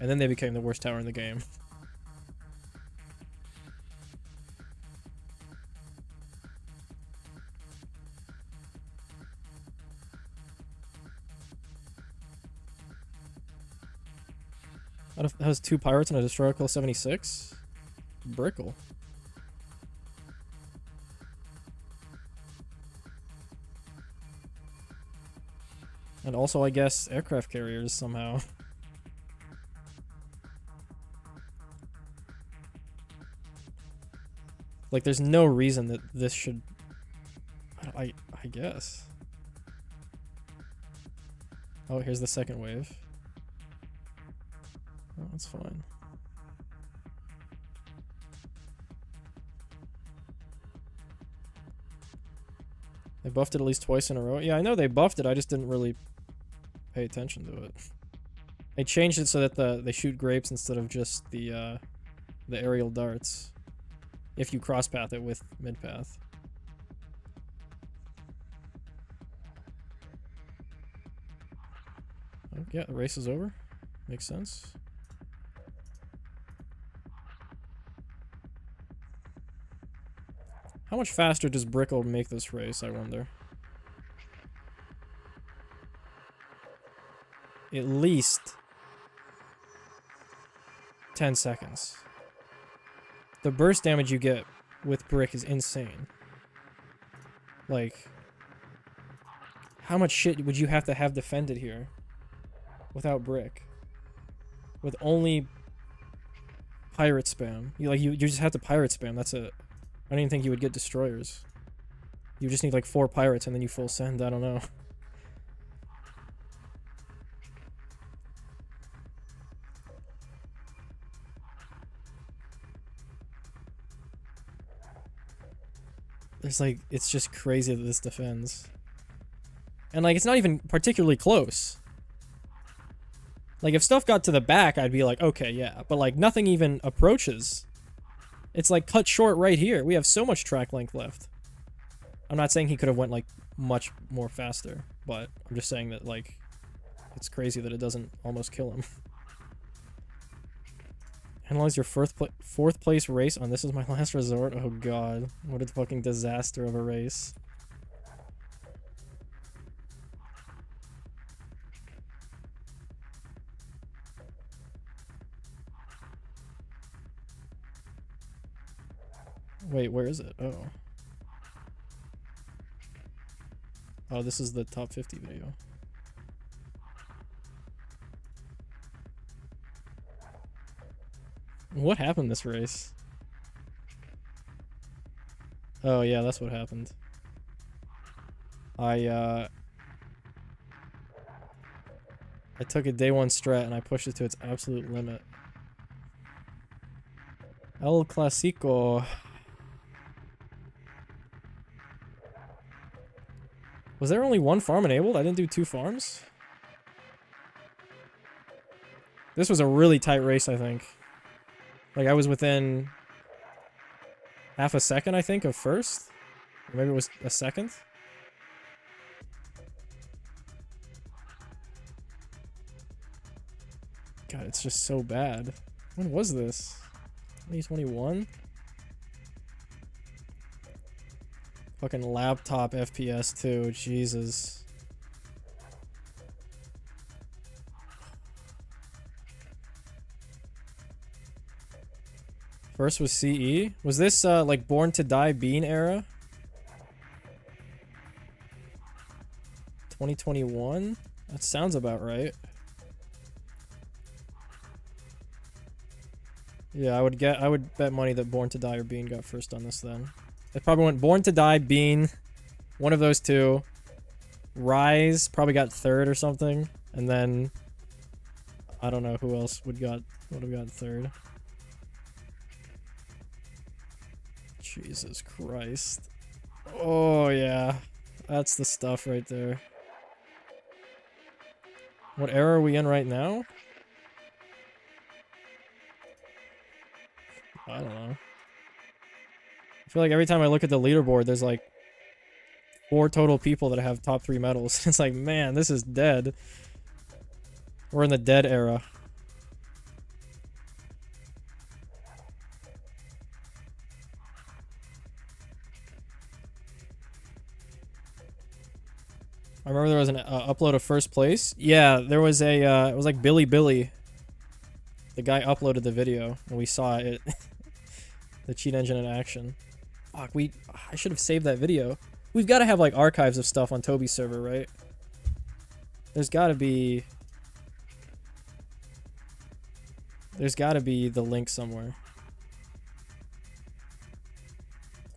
And then they became the worst tower in the game. That has 2 pirates and a destroyer class 76? Brickle. And also, I guess, aircraft carriers somehow. Like, there's no reason that this should... I guess. Oh, here's the second wave. Oh, that's fine. They buffed it at least twice in a row. Yeah, I know they buffed it, I just didn't really pay attention to it. They changed it so that they shoot grapes instead of just the aerial darts. If you cross path it with mid path. Oh, yeah, the race is over. Makes sense. How much faster does Brickle make this race, I wonder? At least 10 seconds. The burst damage you get with Brick is insane. Like, how much shit would you have to have defended here without Brick? With only pirate spam. You just have to pirate spam, that's it. I don't even think you would get destroyers. You just need like 4 pirates and then you full send, I don't know. There's like, it's just crazy that this defends. And like, it's not even particularly close. Like, if stuff got to the back, I'd be like, okay, yeah. But like, nothing even approaches. It's like cut short right here. We have so much track length left. I'm not saying he could have went like much more faster, but I'm just saying that like, it's crazy that it doesn't almost kill him. Analyze your fourth place race on This Is My Last Resort. Oh god, what a fucking disaster of a race. Wait, where is it? Oh. Oh, this is the top 50 video. What happened this race? Oh yeah, that's what happened. I took a day one strat and I pushed it to its absolute limit. El Clasico. Was there only one farm enabled? I didn't do 2 farms? This was a really tight race, I think. Like, I was within half a second, I think, of first. Or maybe it was a second. God, it's just so bad. When was this? 2021? Fucking laptop FPS too, Jesus. First was CE. Was this like Born to Die Bean era? 2021? That sounds about right. Yeah, I would bet money that Born to Die or Bean got first on this then. It probably went Born to Die, Bean, one of those two. Rise probably got third or something, and then I don't know who else would have got third. Jesus Christ. Oh yeah, that's the stuff right there. What era are we in right now? I don't know. I feel like every time I look at the leaderboard, there's like 4 total people that have top 3 medals. It's like, man, this is dead. We're in the dead era. I remember there was an upload of first place. Yeah, there was a, it was like Billy. The guy uploaded the video, and we saw it. The cheat engine in action. Fuck, I should have saved that video. We've got to have, like, archives of stuff on Toby's server, right? There's got to be the link somewhere.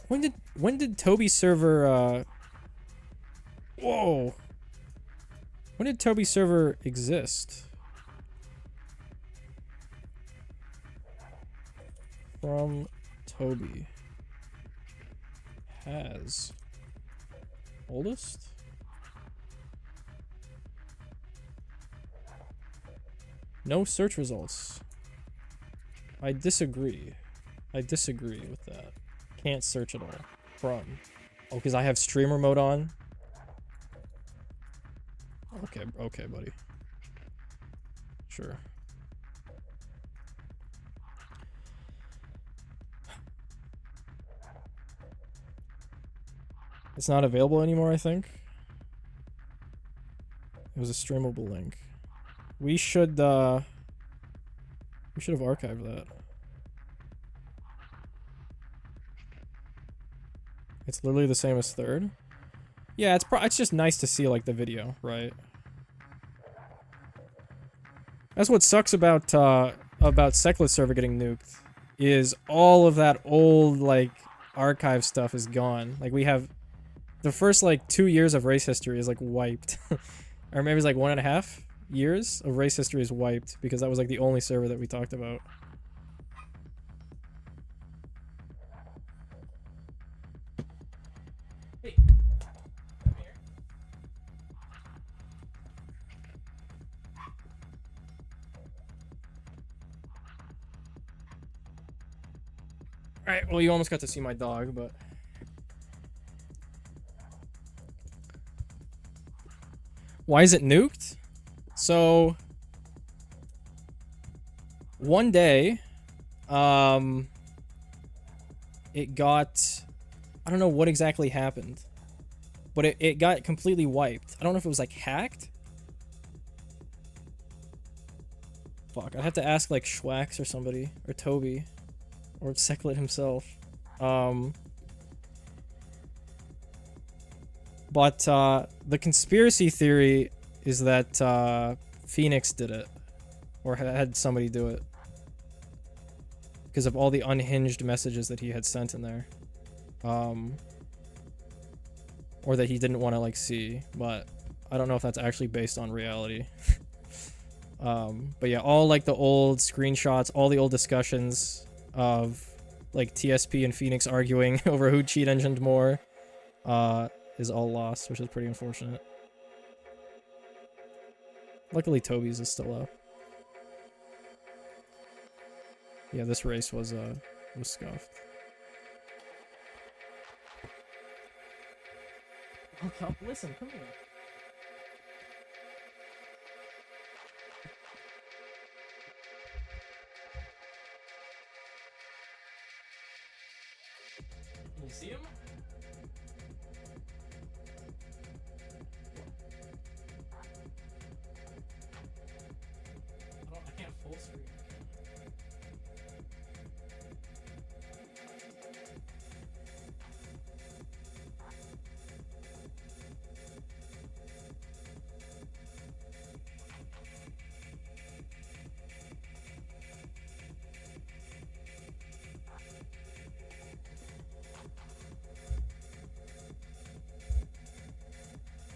When did Toby's server, Whoa! When did Toby's server exist? From Toby. Has. Oldest? No search results. I disagree. I disagree with that. Can't search at all. From. Oh, because I have streamer mode on? Okay, buddy. Sure. It's not available anymore, I think. It was a streamable link. We should have archived that. It's literally the same as third. Yeah, it's just nice to see, like, the video, right? That's what sucks about Seclet server getting nuked, is all of that old, like, archive stuff is gone. Like, we have the first, like, 2 years of race history is, like, wiped. Or maybe it's, like, 1.5 years of race history is wiped, because that was, like, the only server that we talked about. Hey. Come here. Alright, well, you almost got to see my dog, but... Why is it nuked? So... One day... It got... I don't know what exactly happened. But it got completely wiped. I don't know if it was, like, hacked? Fuck, I'd have to ask, like, Schwax or somebody. Or Toby. Or Seclet himself. But the conspiracy theory is that Phoenix did it. Or had somebody do it. because of all the unhinged messages that he had sent in there. Or that he didn't want to like see, but I don't know if that's actually based on reality. But yeah, all like the old screenshots, all the old discussions of like TSP and Phoenix arguing over who cheat engined more, is all lost, which is pretty unfortunate. Luckily Toby's is still up. Yeah, this race was scuffed. Oh, come, listen, come here. Can you see him? I can't full screen.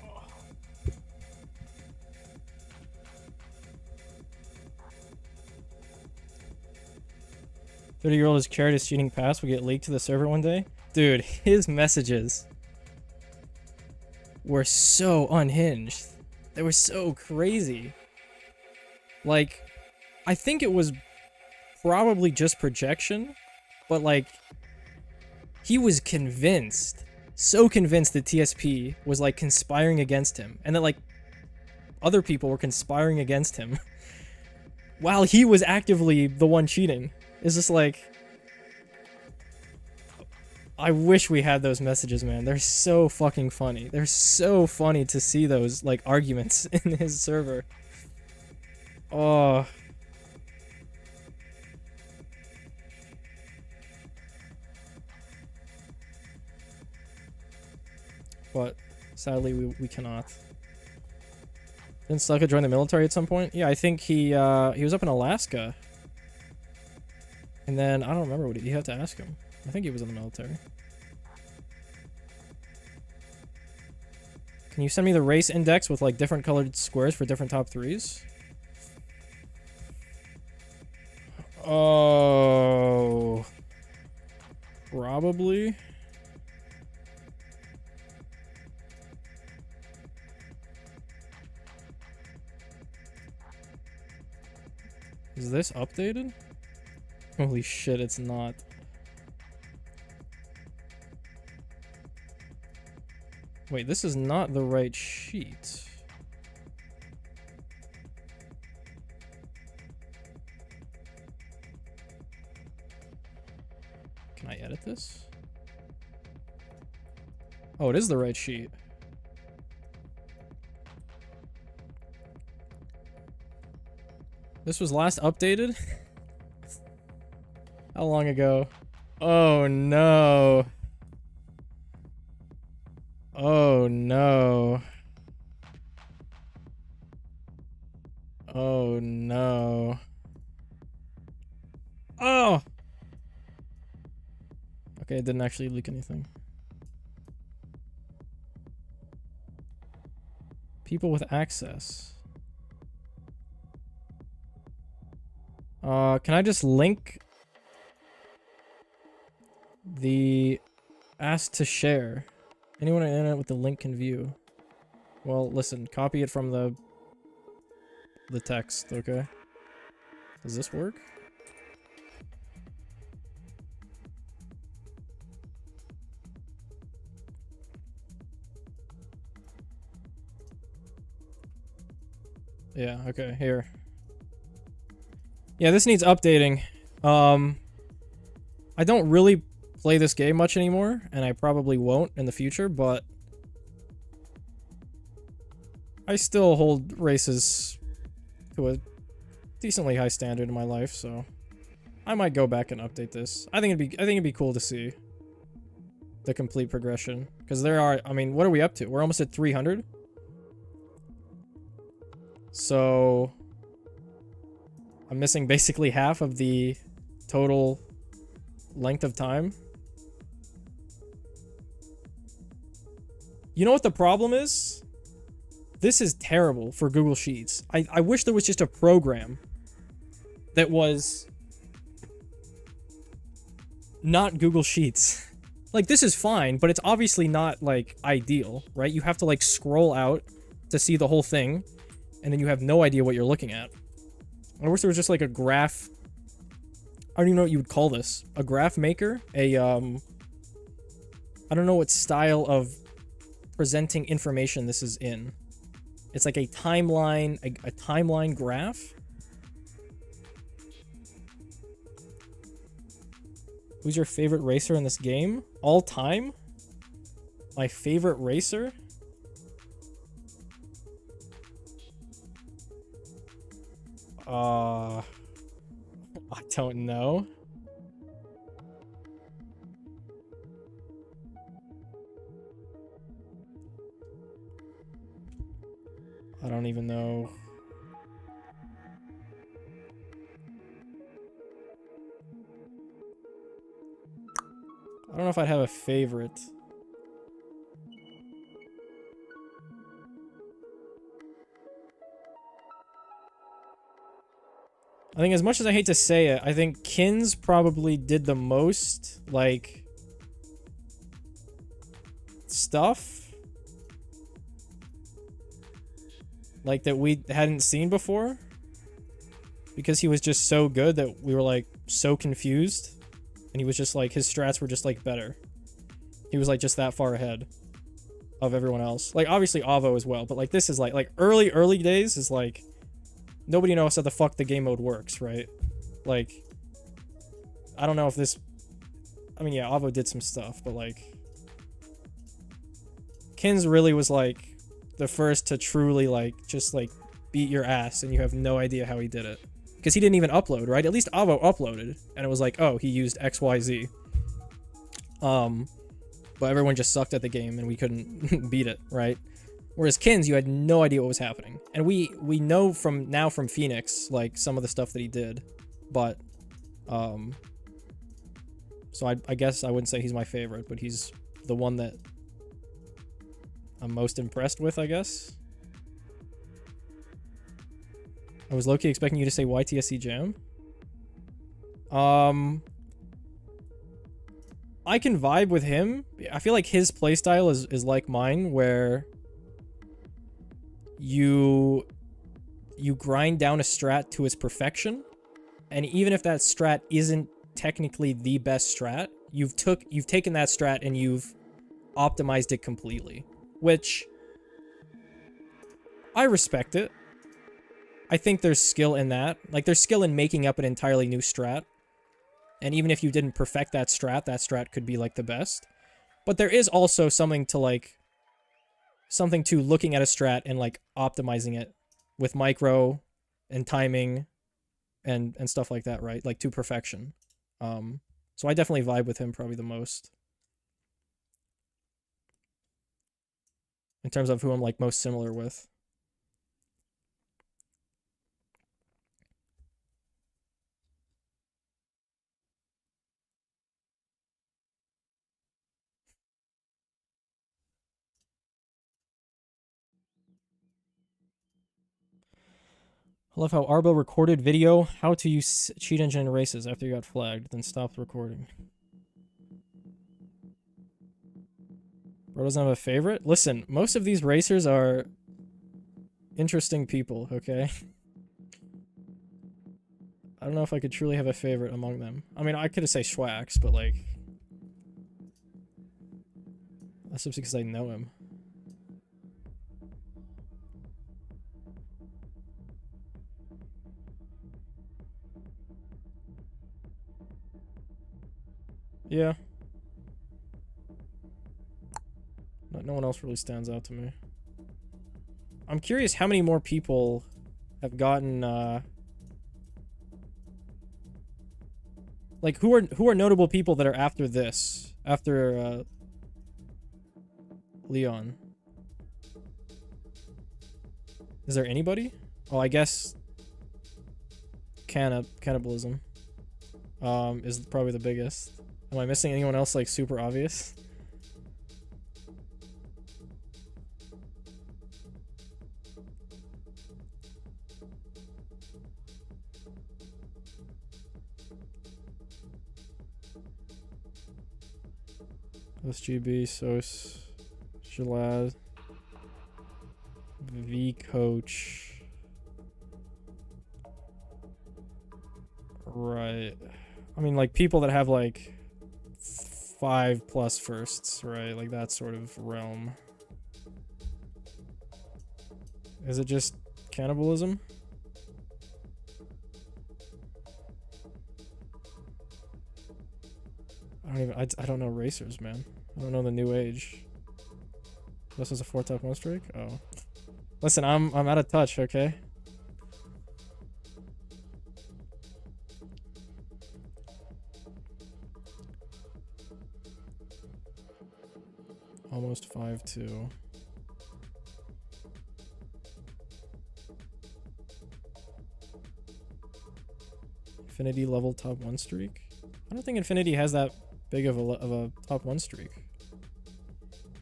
Oh. 30-year-old is carried his cheating past will get leaked to the server one day. Dude, his messages were so unhinged. They were so crazy. Like, I think it was probably just projection, but like, he was convinced, so convinced that TSP was like conspiring against him, and that like other people were conspiring against him while he was actively the one cheating. It's just like, I wish we had those messages, man. They're so fucking funny. They're so funny to see those like arguments in his server. Oh. But sadly we cannot. Didn't Slugga join the military at some point? Yeah, I think he was up in Alaska. And then I don't remember what you have to ask him. I think he was in the military. Can you send me the race index with like different colored squares for different top 3s? Oh, probably. Is this updated? Holy shit, it's not. Wait, this is not the right sheet. Can I edit this? Oh, it is the right sheet. This was last updated? How long ago? Oh no. Oh no. Oh no. Oh! Okay, it didn't actually leak anything. People with access. Can I just link the ask to share? Anyone on the internet with the link can view. Well, listen, copy it from the text, okay? Does this work? Yeah, okay, here. Yeah, this needs updating. I don't really play this game much anymore, and I probably won't in the future, but I still hold races to a decently high standard in my life, so I might go back and update this. I think it'd be cool to see the complete progression, because there are, I mean, what are we up to? We're almost at 300. So I'm missing basically half of the total Length of time. You know what the problem is? This is terrible for Google Sheets. I wish there was just a program that was not Google Sheets. Like, this is fine, but it's obviously not, like, ideal, right? You have to, like, scroll out to see the whole thing, and then you have no idea what you're looking at. I wish there was just, like, a graph. I don't even know what you would call this. A graph maker? I don't know what style of presenting information this is in. It's like a timeline, a timeline graph. Who's your favorite racer in this game? All time? My favorite racer? I don't know. I don't even know. I don't know if I'd have a favorite. I think as much as I hate to say it, I think Kins probably did the most, like, stuff. Like, that we hadn't seen before. Because he was just so good that we were, like, so confused. And he was just, like, his strats were just, like, better. He was, like, just that far ahead of everyone else. Like, obviously Avo as well, but, like, this is, like early days is, like, nobody knows how the fuck the game mode works, right? Like, I don't know if this... I mean, yeah, Avo did some stuff, but, like... Kins really was, like, the first to truly, like, just, like, beat your ass, and you have no idea how he did it. Because he didn't even upload, right? At least Avo uploaded, and it was like, oh, he used XYZ. But everyone just sucked at the game, and we couldn't beat it, right? Whereas Kins, you had no idea what was happening. And we know from Phoenix, like, some of the stuff that he did. But, so I guess I wouldn't say he's my favorite, but he's the one that I'm most impressed with, I guess. I was low-key expecting you to say YTSC Jam. I can vibe with him. I feel like his playstyle is like mine, where you grind down a strat to its perfection, and even if that strat isn't technically the best strat, you've taken that strat and you've optimized it completely, which I respect it. I think there's skill in that. Like, there's skill in making up an entirely new strat. And even if you didn't perfect that strat could be, like, the best. But there is also something to, like... something to looking at a strat and, like, optimizing it with micro and timing and stuff like that, right? Like, to perfection. So I definitely vibe with him probably the most. In terms of who I'm, like, most similar with. I love how Arbo recorded video how to use cheat engine in races after you got flagged, then stopped recording. Bro doesn't have a favorite? Listen, most of these racers are interesting people, okay? I don't know if I could truly have a favorite among them. I mean, I could say Schwax, but, like... that's just because I know him. Yeah. No one else really stands out to me. I'm curious how many more people have gotten, like, who are notable people that are after this? After, Leon. Is there anybody? Oh, I guess... Cannibalism. is probably the biggest. Am I missing anyone else like super obvious? SGB, SOS, Shalad, V Coach. Right. I mean, like, people that have, like, 5+ firsts, right? Like, that sort of realm. Is it just cannibalism? I don't know racers, man. I don't know the new age. This is a 4 top 1 streak? Oh. Listen, I'm out of touch, okay? Almost 5-2. Infinity level top 1 streak? I don't think Infinity has that big of a top 1 streak.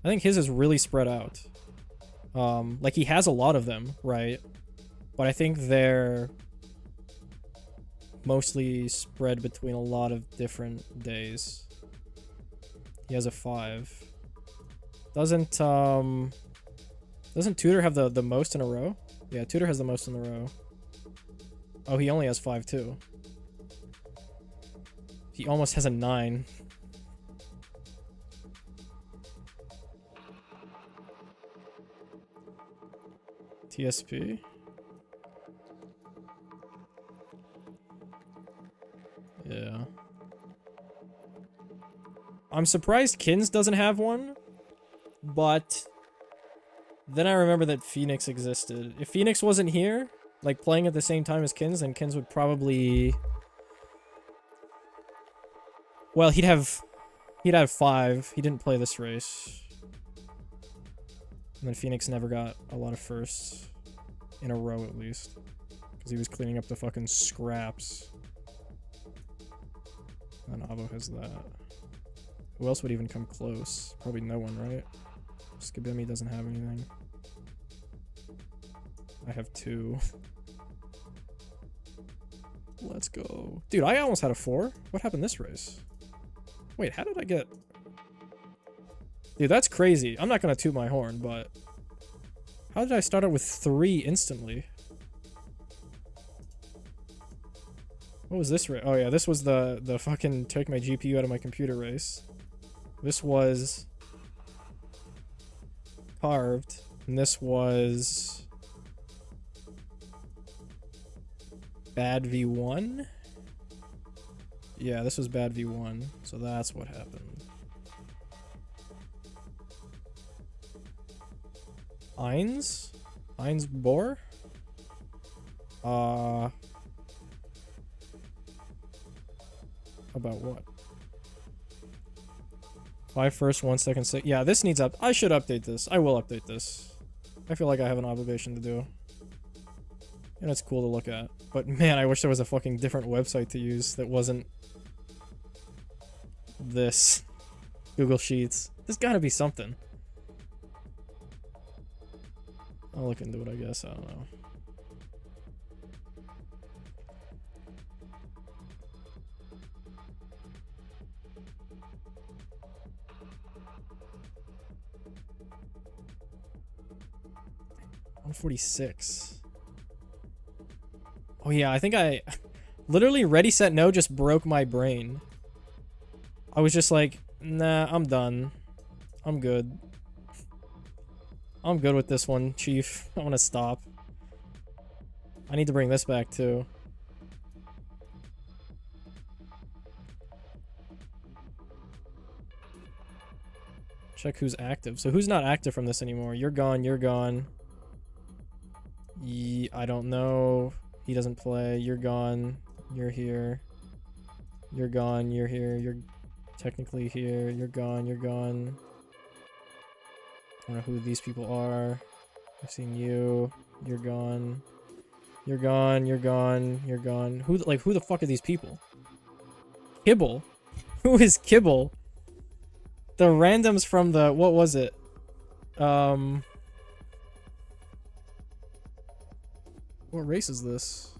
I think his is really spread out. Like, he has a lot of them, right? But I think they're mostly spread between a lot of different days. He has a 5. Doesn't Tudor have the most in a row? Yeah, Tudor has the most in the row. Oh, he only has 5 too. He almost has a 9. TSP? Yeah. I'm surprised Kins doesn't have one, but then I remember that Phoenix existed. If Phoenix wasn't here, like playing at the same time as Kins, then Kins would probably... Well, he'd have 5. He didn't play this race. And then Phoenix never got a lot of firsts. In a row, at least. Because he was cleaning up the fucking scraps. And Avo has that. Who else would even come close? Probably no one, right? Skibimi doesn't have anything. I have 2. Let's go. Dude, I almost had a 4. What happened this race? Wait, how did I get... Dude, that's crazy. I'm not gonna toot my horn, but... How did I start out with 3 instantly? What was this race? Oh yeah, this was the fucking take my GPU out of my computer race. This was... Carved. And this was... Bad V1? Yeah, this was bad V1, so that's what happened. Eins? Eins Bohr? About what? 5 first, 1 second, 6. Yeah, this needs up. I should update this. I will update this. I feel like I have an obligation to do. And it's cool to look at. But man, I wish there was a fucking different website to use that wasn't this. Google Sheets. There's gotta be something. I'll look into it, I guess. I don't know. $146. Oh yeah, I think I literally Ready Set No just broke my brain. I was just like, nah, I'm done. I'm good. I'm good with this one, Chief. I want to stop. I need to bring this back too. Check who's active. So who's not active from this anymore? You're gone, you're gone. I don't know. He doesn't play. You're gone. You're here. You're gone. You're here. You're technically here. You're gone. You're gone. I don't know who these people are. I've seen you. You're gone. You're gone. You're gone. You're gone. Who the fuck are these people? Kibble? Who is Kibble? The randoms from the... What was it? What race is this?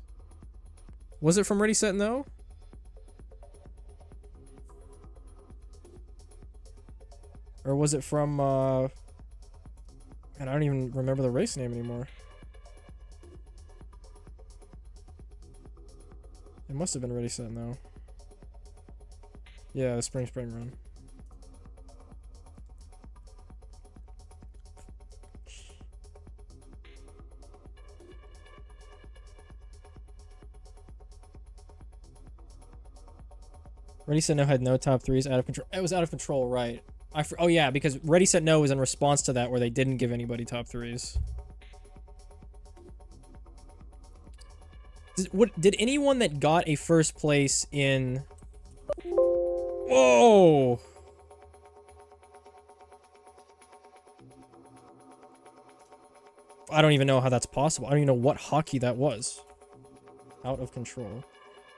Was it from Ready, Set, No? Or was it from, Man, I don't even remember the race name anymore. It must have been Ready, Set, No. Yeah, the Spring Run. Ready, Set, No had no top threes, out of control. It was out of control, right? Oh yeah, because Ready, Set, No was in response to that where they didn't give anybody top threes. Did anyone that got a first place in... Whoa! I don't even know how that's possible. I don't even know what hockey that was. Out of control.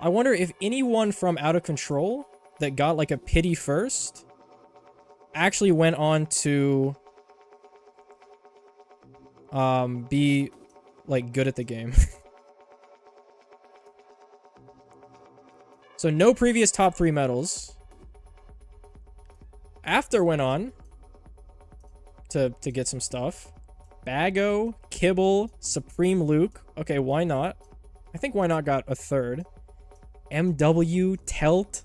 I wonder if anyone from Out of Control that got like a pity first actually went on to be like good at the game. So no previous top 3 medals. After went on to get some stuff. Bago, Kibble, Supreme Luke. Okay, why not? I think why not got a third. MW, Telt,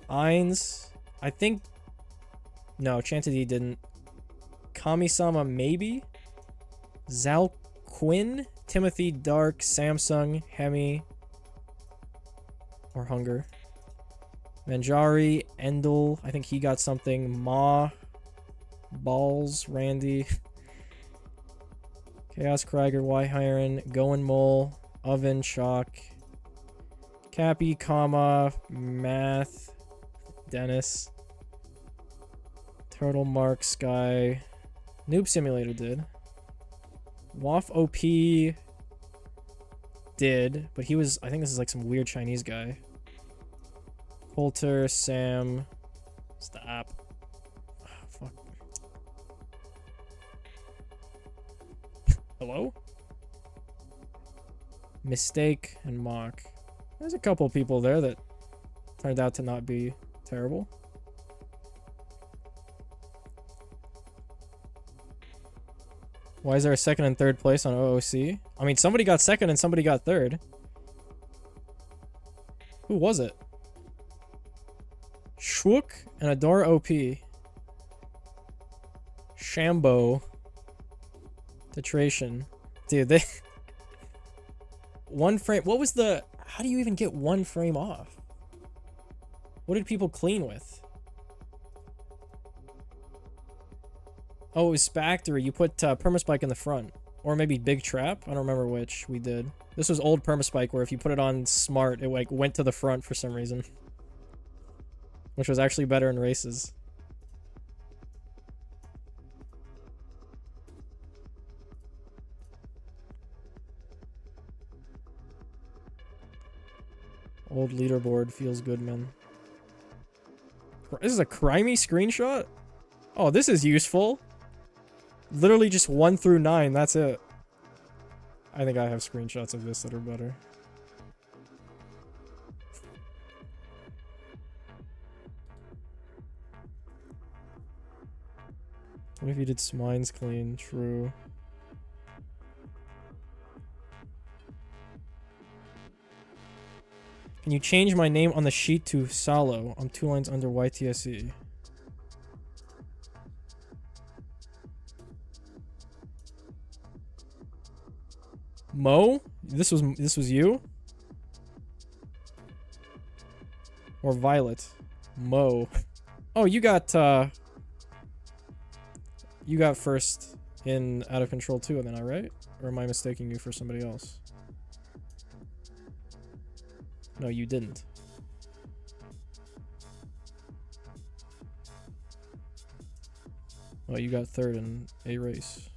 Ainz. I think... No, Chantity didn't. Kami-sama, maybe? Zal Quinn, Timothy, Dark, Samsung, Hemi, or Hunger. Manjari, Endel, I think he got something. Ma, Balls, Randy, Chaos Krieger, Hiron, Goen Mole, Oven, Chalk, Cappy, Comma, Math, Dennis, Turtle, Mark, Sky, Noob Simulator did. Waff OP did, but he was, I think this is like some weird Chinese guy. Coulter, Sam, stop. Oh, fuck. Hello? Mistake and Mock. There's a couple people there that turned out to not be terrible. Why is there a second and third place on OOC? I mean, somebody got second and somebody got third. Who was it? Shwook and Adora OP. Shambo. Titration. Dude, they... One frame... What was the... How do you even get one frame off? What did people clean with? Oh, it was Spactory. You put Permaspike in the front. Or maybe Big Trap. I don't remember which we did. This was old Permaspike where if you put it on Smart, it like went to the front for some reason. Which was actually better in races. Old leaderboard feels good, man. This is a crimey screenshot? Oh, this is useful. Literally just 1 through 9, that's it. I think I have screenshots of this that are better. What if you did Smines clean? True. Can you change my name on the sheet to Salo? I'm 2 lines under YTSE. Mo? This was you? Or Violet? Mo. Oh, you got first in Out of Control 2, am I right? Or am I mistaking you for somebody else? No, you didn't. Oh, you got third in a race.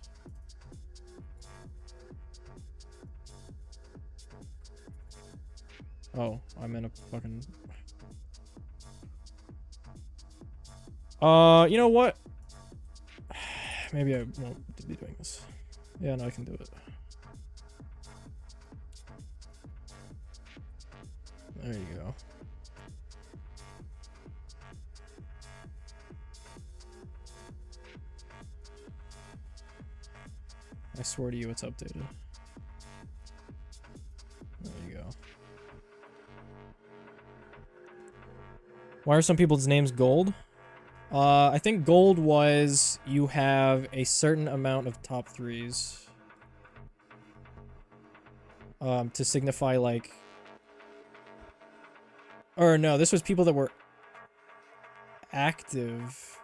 Oh, I'm in a fucking... You know what? Maybe I won't be doing this. Yeah, no, I can do it. There you go. I swear to you, it's updated. There you go. Why are some people's names gold? I think gold was you have a certain amount of top 3s. To signify like... Or no, this was people that were active.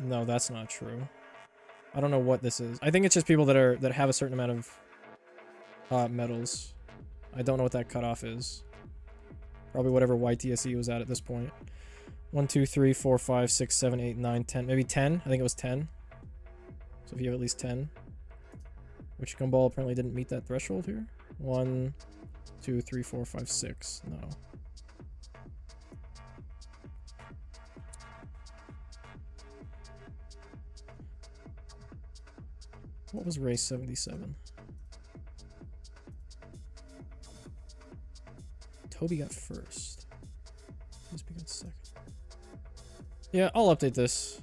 No, that's not true. I don't know what this is. I think it's just people that have a certain amount of medals. I don't know what that cutoff is. Probably whatever YTSE was at this point. 1, 2, 3, 4, 5, 6, 7, 8, 9, 10. Maybe 10? I think it was 10. So if you have at least 10. Which gumball apparently didn't meet that threshold here. 1, 2, 3, 4, 5, 6. No. What was race 77? Toby got first. Frisbee got second. Yeah, I'll update this.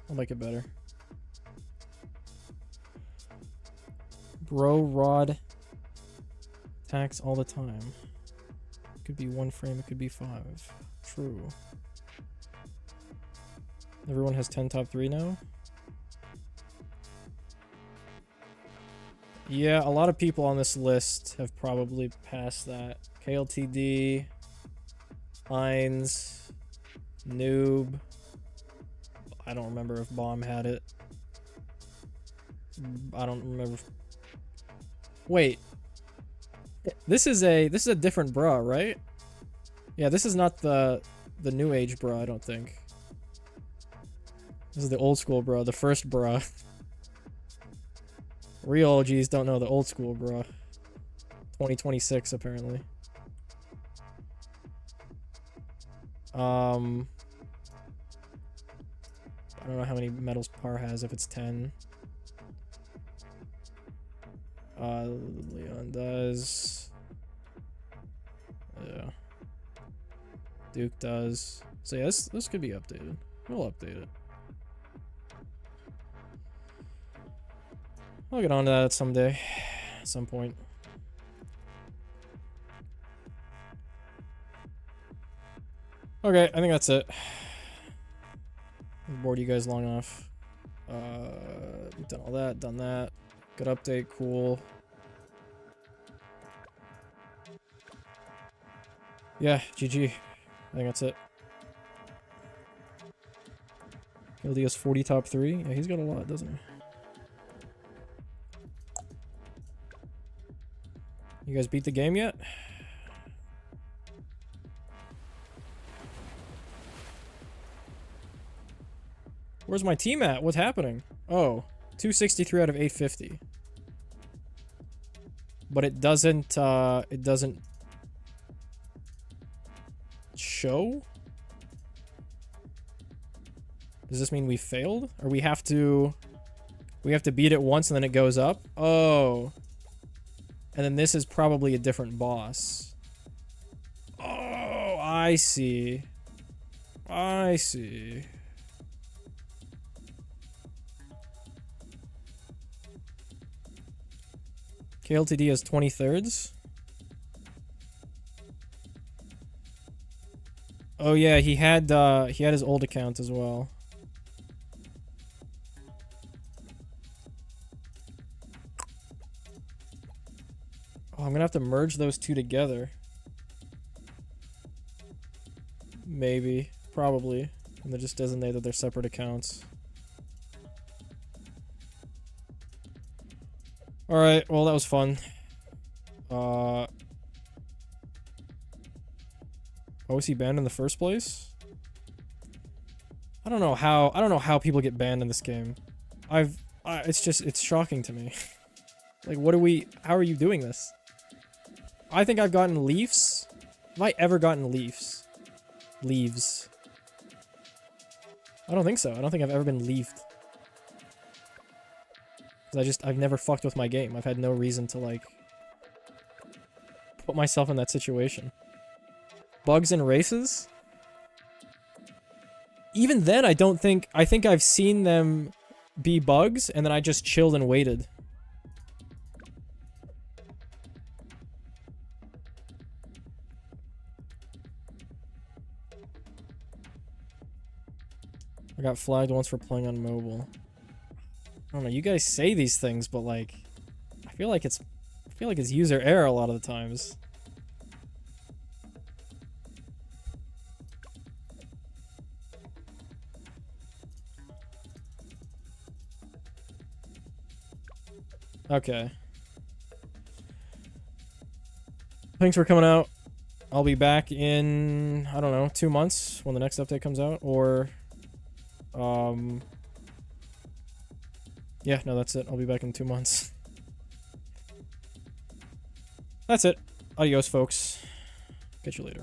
I'll make it better. Bro rod attacks all the time. It could be 1 frame, it could be 5. True. Everyone has 10 top 3 now? Yeah, a lot of people on this list have probably passed that. KLTD, Hines, Noob. I don't remember if Bomb had it. I don't remember. Wait. This is a different bra, right? Yeah, this is not the new age bra, I don't think. This is the old school bra, the first bra. Real OGs don't know the old school bra. 2026 apparently. I don't know how many medals Par has, if it's 10. Leon does. Yeah. Duke does. So yeah, this could be updated. We'll update it. I'll get on to that someday. At some point. Okay, I think that's it. I've bored you guys long enough. We've done all that, done that. Good update, cool. Yeah, GG. I think that's it. LD has 40 top 3. Yeah, he's got a lot, doesn't he? You guys beat the game yet? Where's my team at? What's happening? Oh, 263 out of 850. But it doesn't show? Does this mean we failed? Or we have to beat it once and then it goes up? Oh. And then this is probably a different boss. Oh, I see. I see. KLTD has 23rds. Oh yeah, he had his old account as well. Oh, I'm gonna have to merge those two together. Maybe. Probably. And they just designate that they're separate accounts. Alright, well that was fun. Why was he banned in the first place? I don't know how people get banned in this game. It's shocking to me. Like, how are you doing this? I think I've gotten leaves. Have I ever gotten leaves? Leaves. I don't think so. I don't think I've ever been leafed. Because I've never fucked with my game. I've had no reason to, like, put myself in that situation. Bugs in races? Even then, I think I've seen them be bugs, and then I just chilled and waited. I got flagged once for playing on mobile. I don't know, you guys say these things, but like, I feel like it's user error a lot of the times. Okay. Thanks for coming out. I'll be back in, I don't know, 2 months when the next update comes out, or yeah, no, that's it. I'll be back in 2 months. That's it. Adios, folks. Catch you later.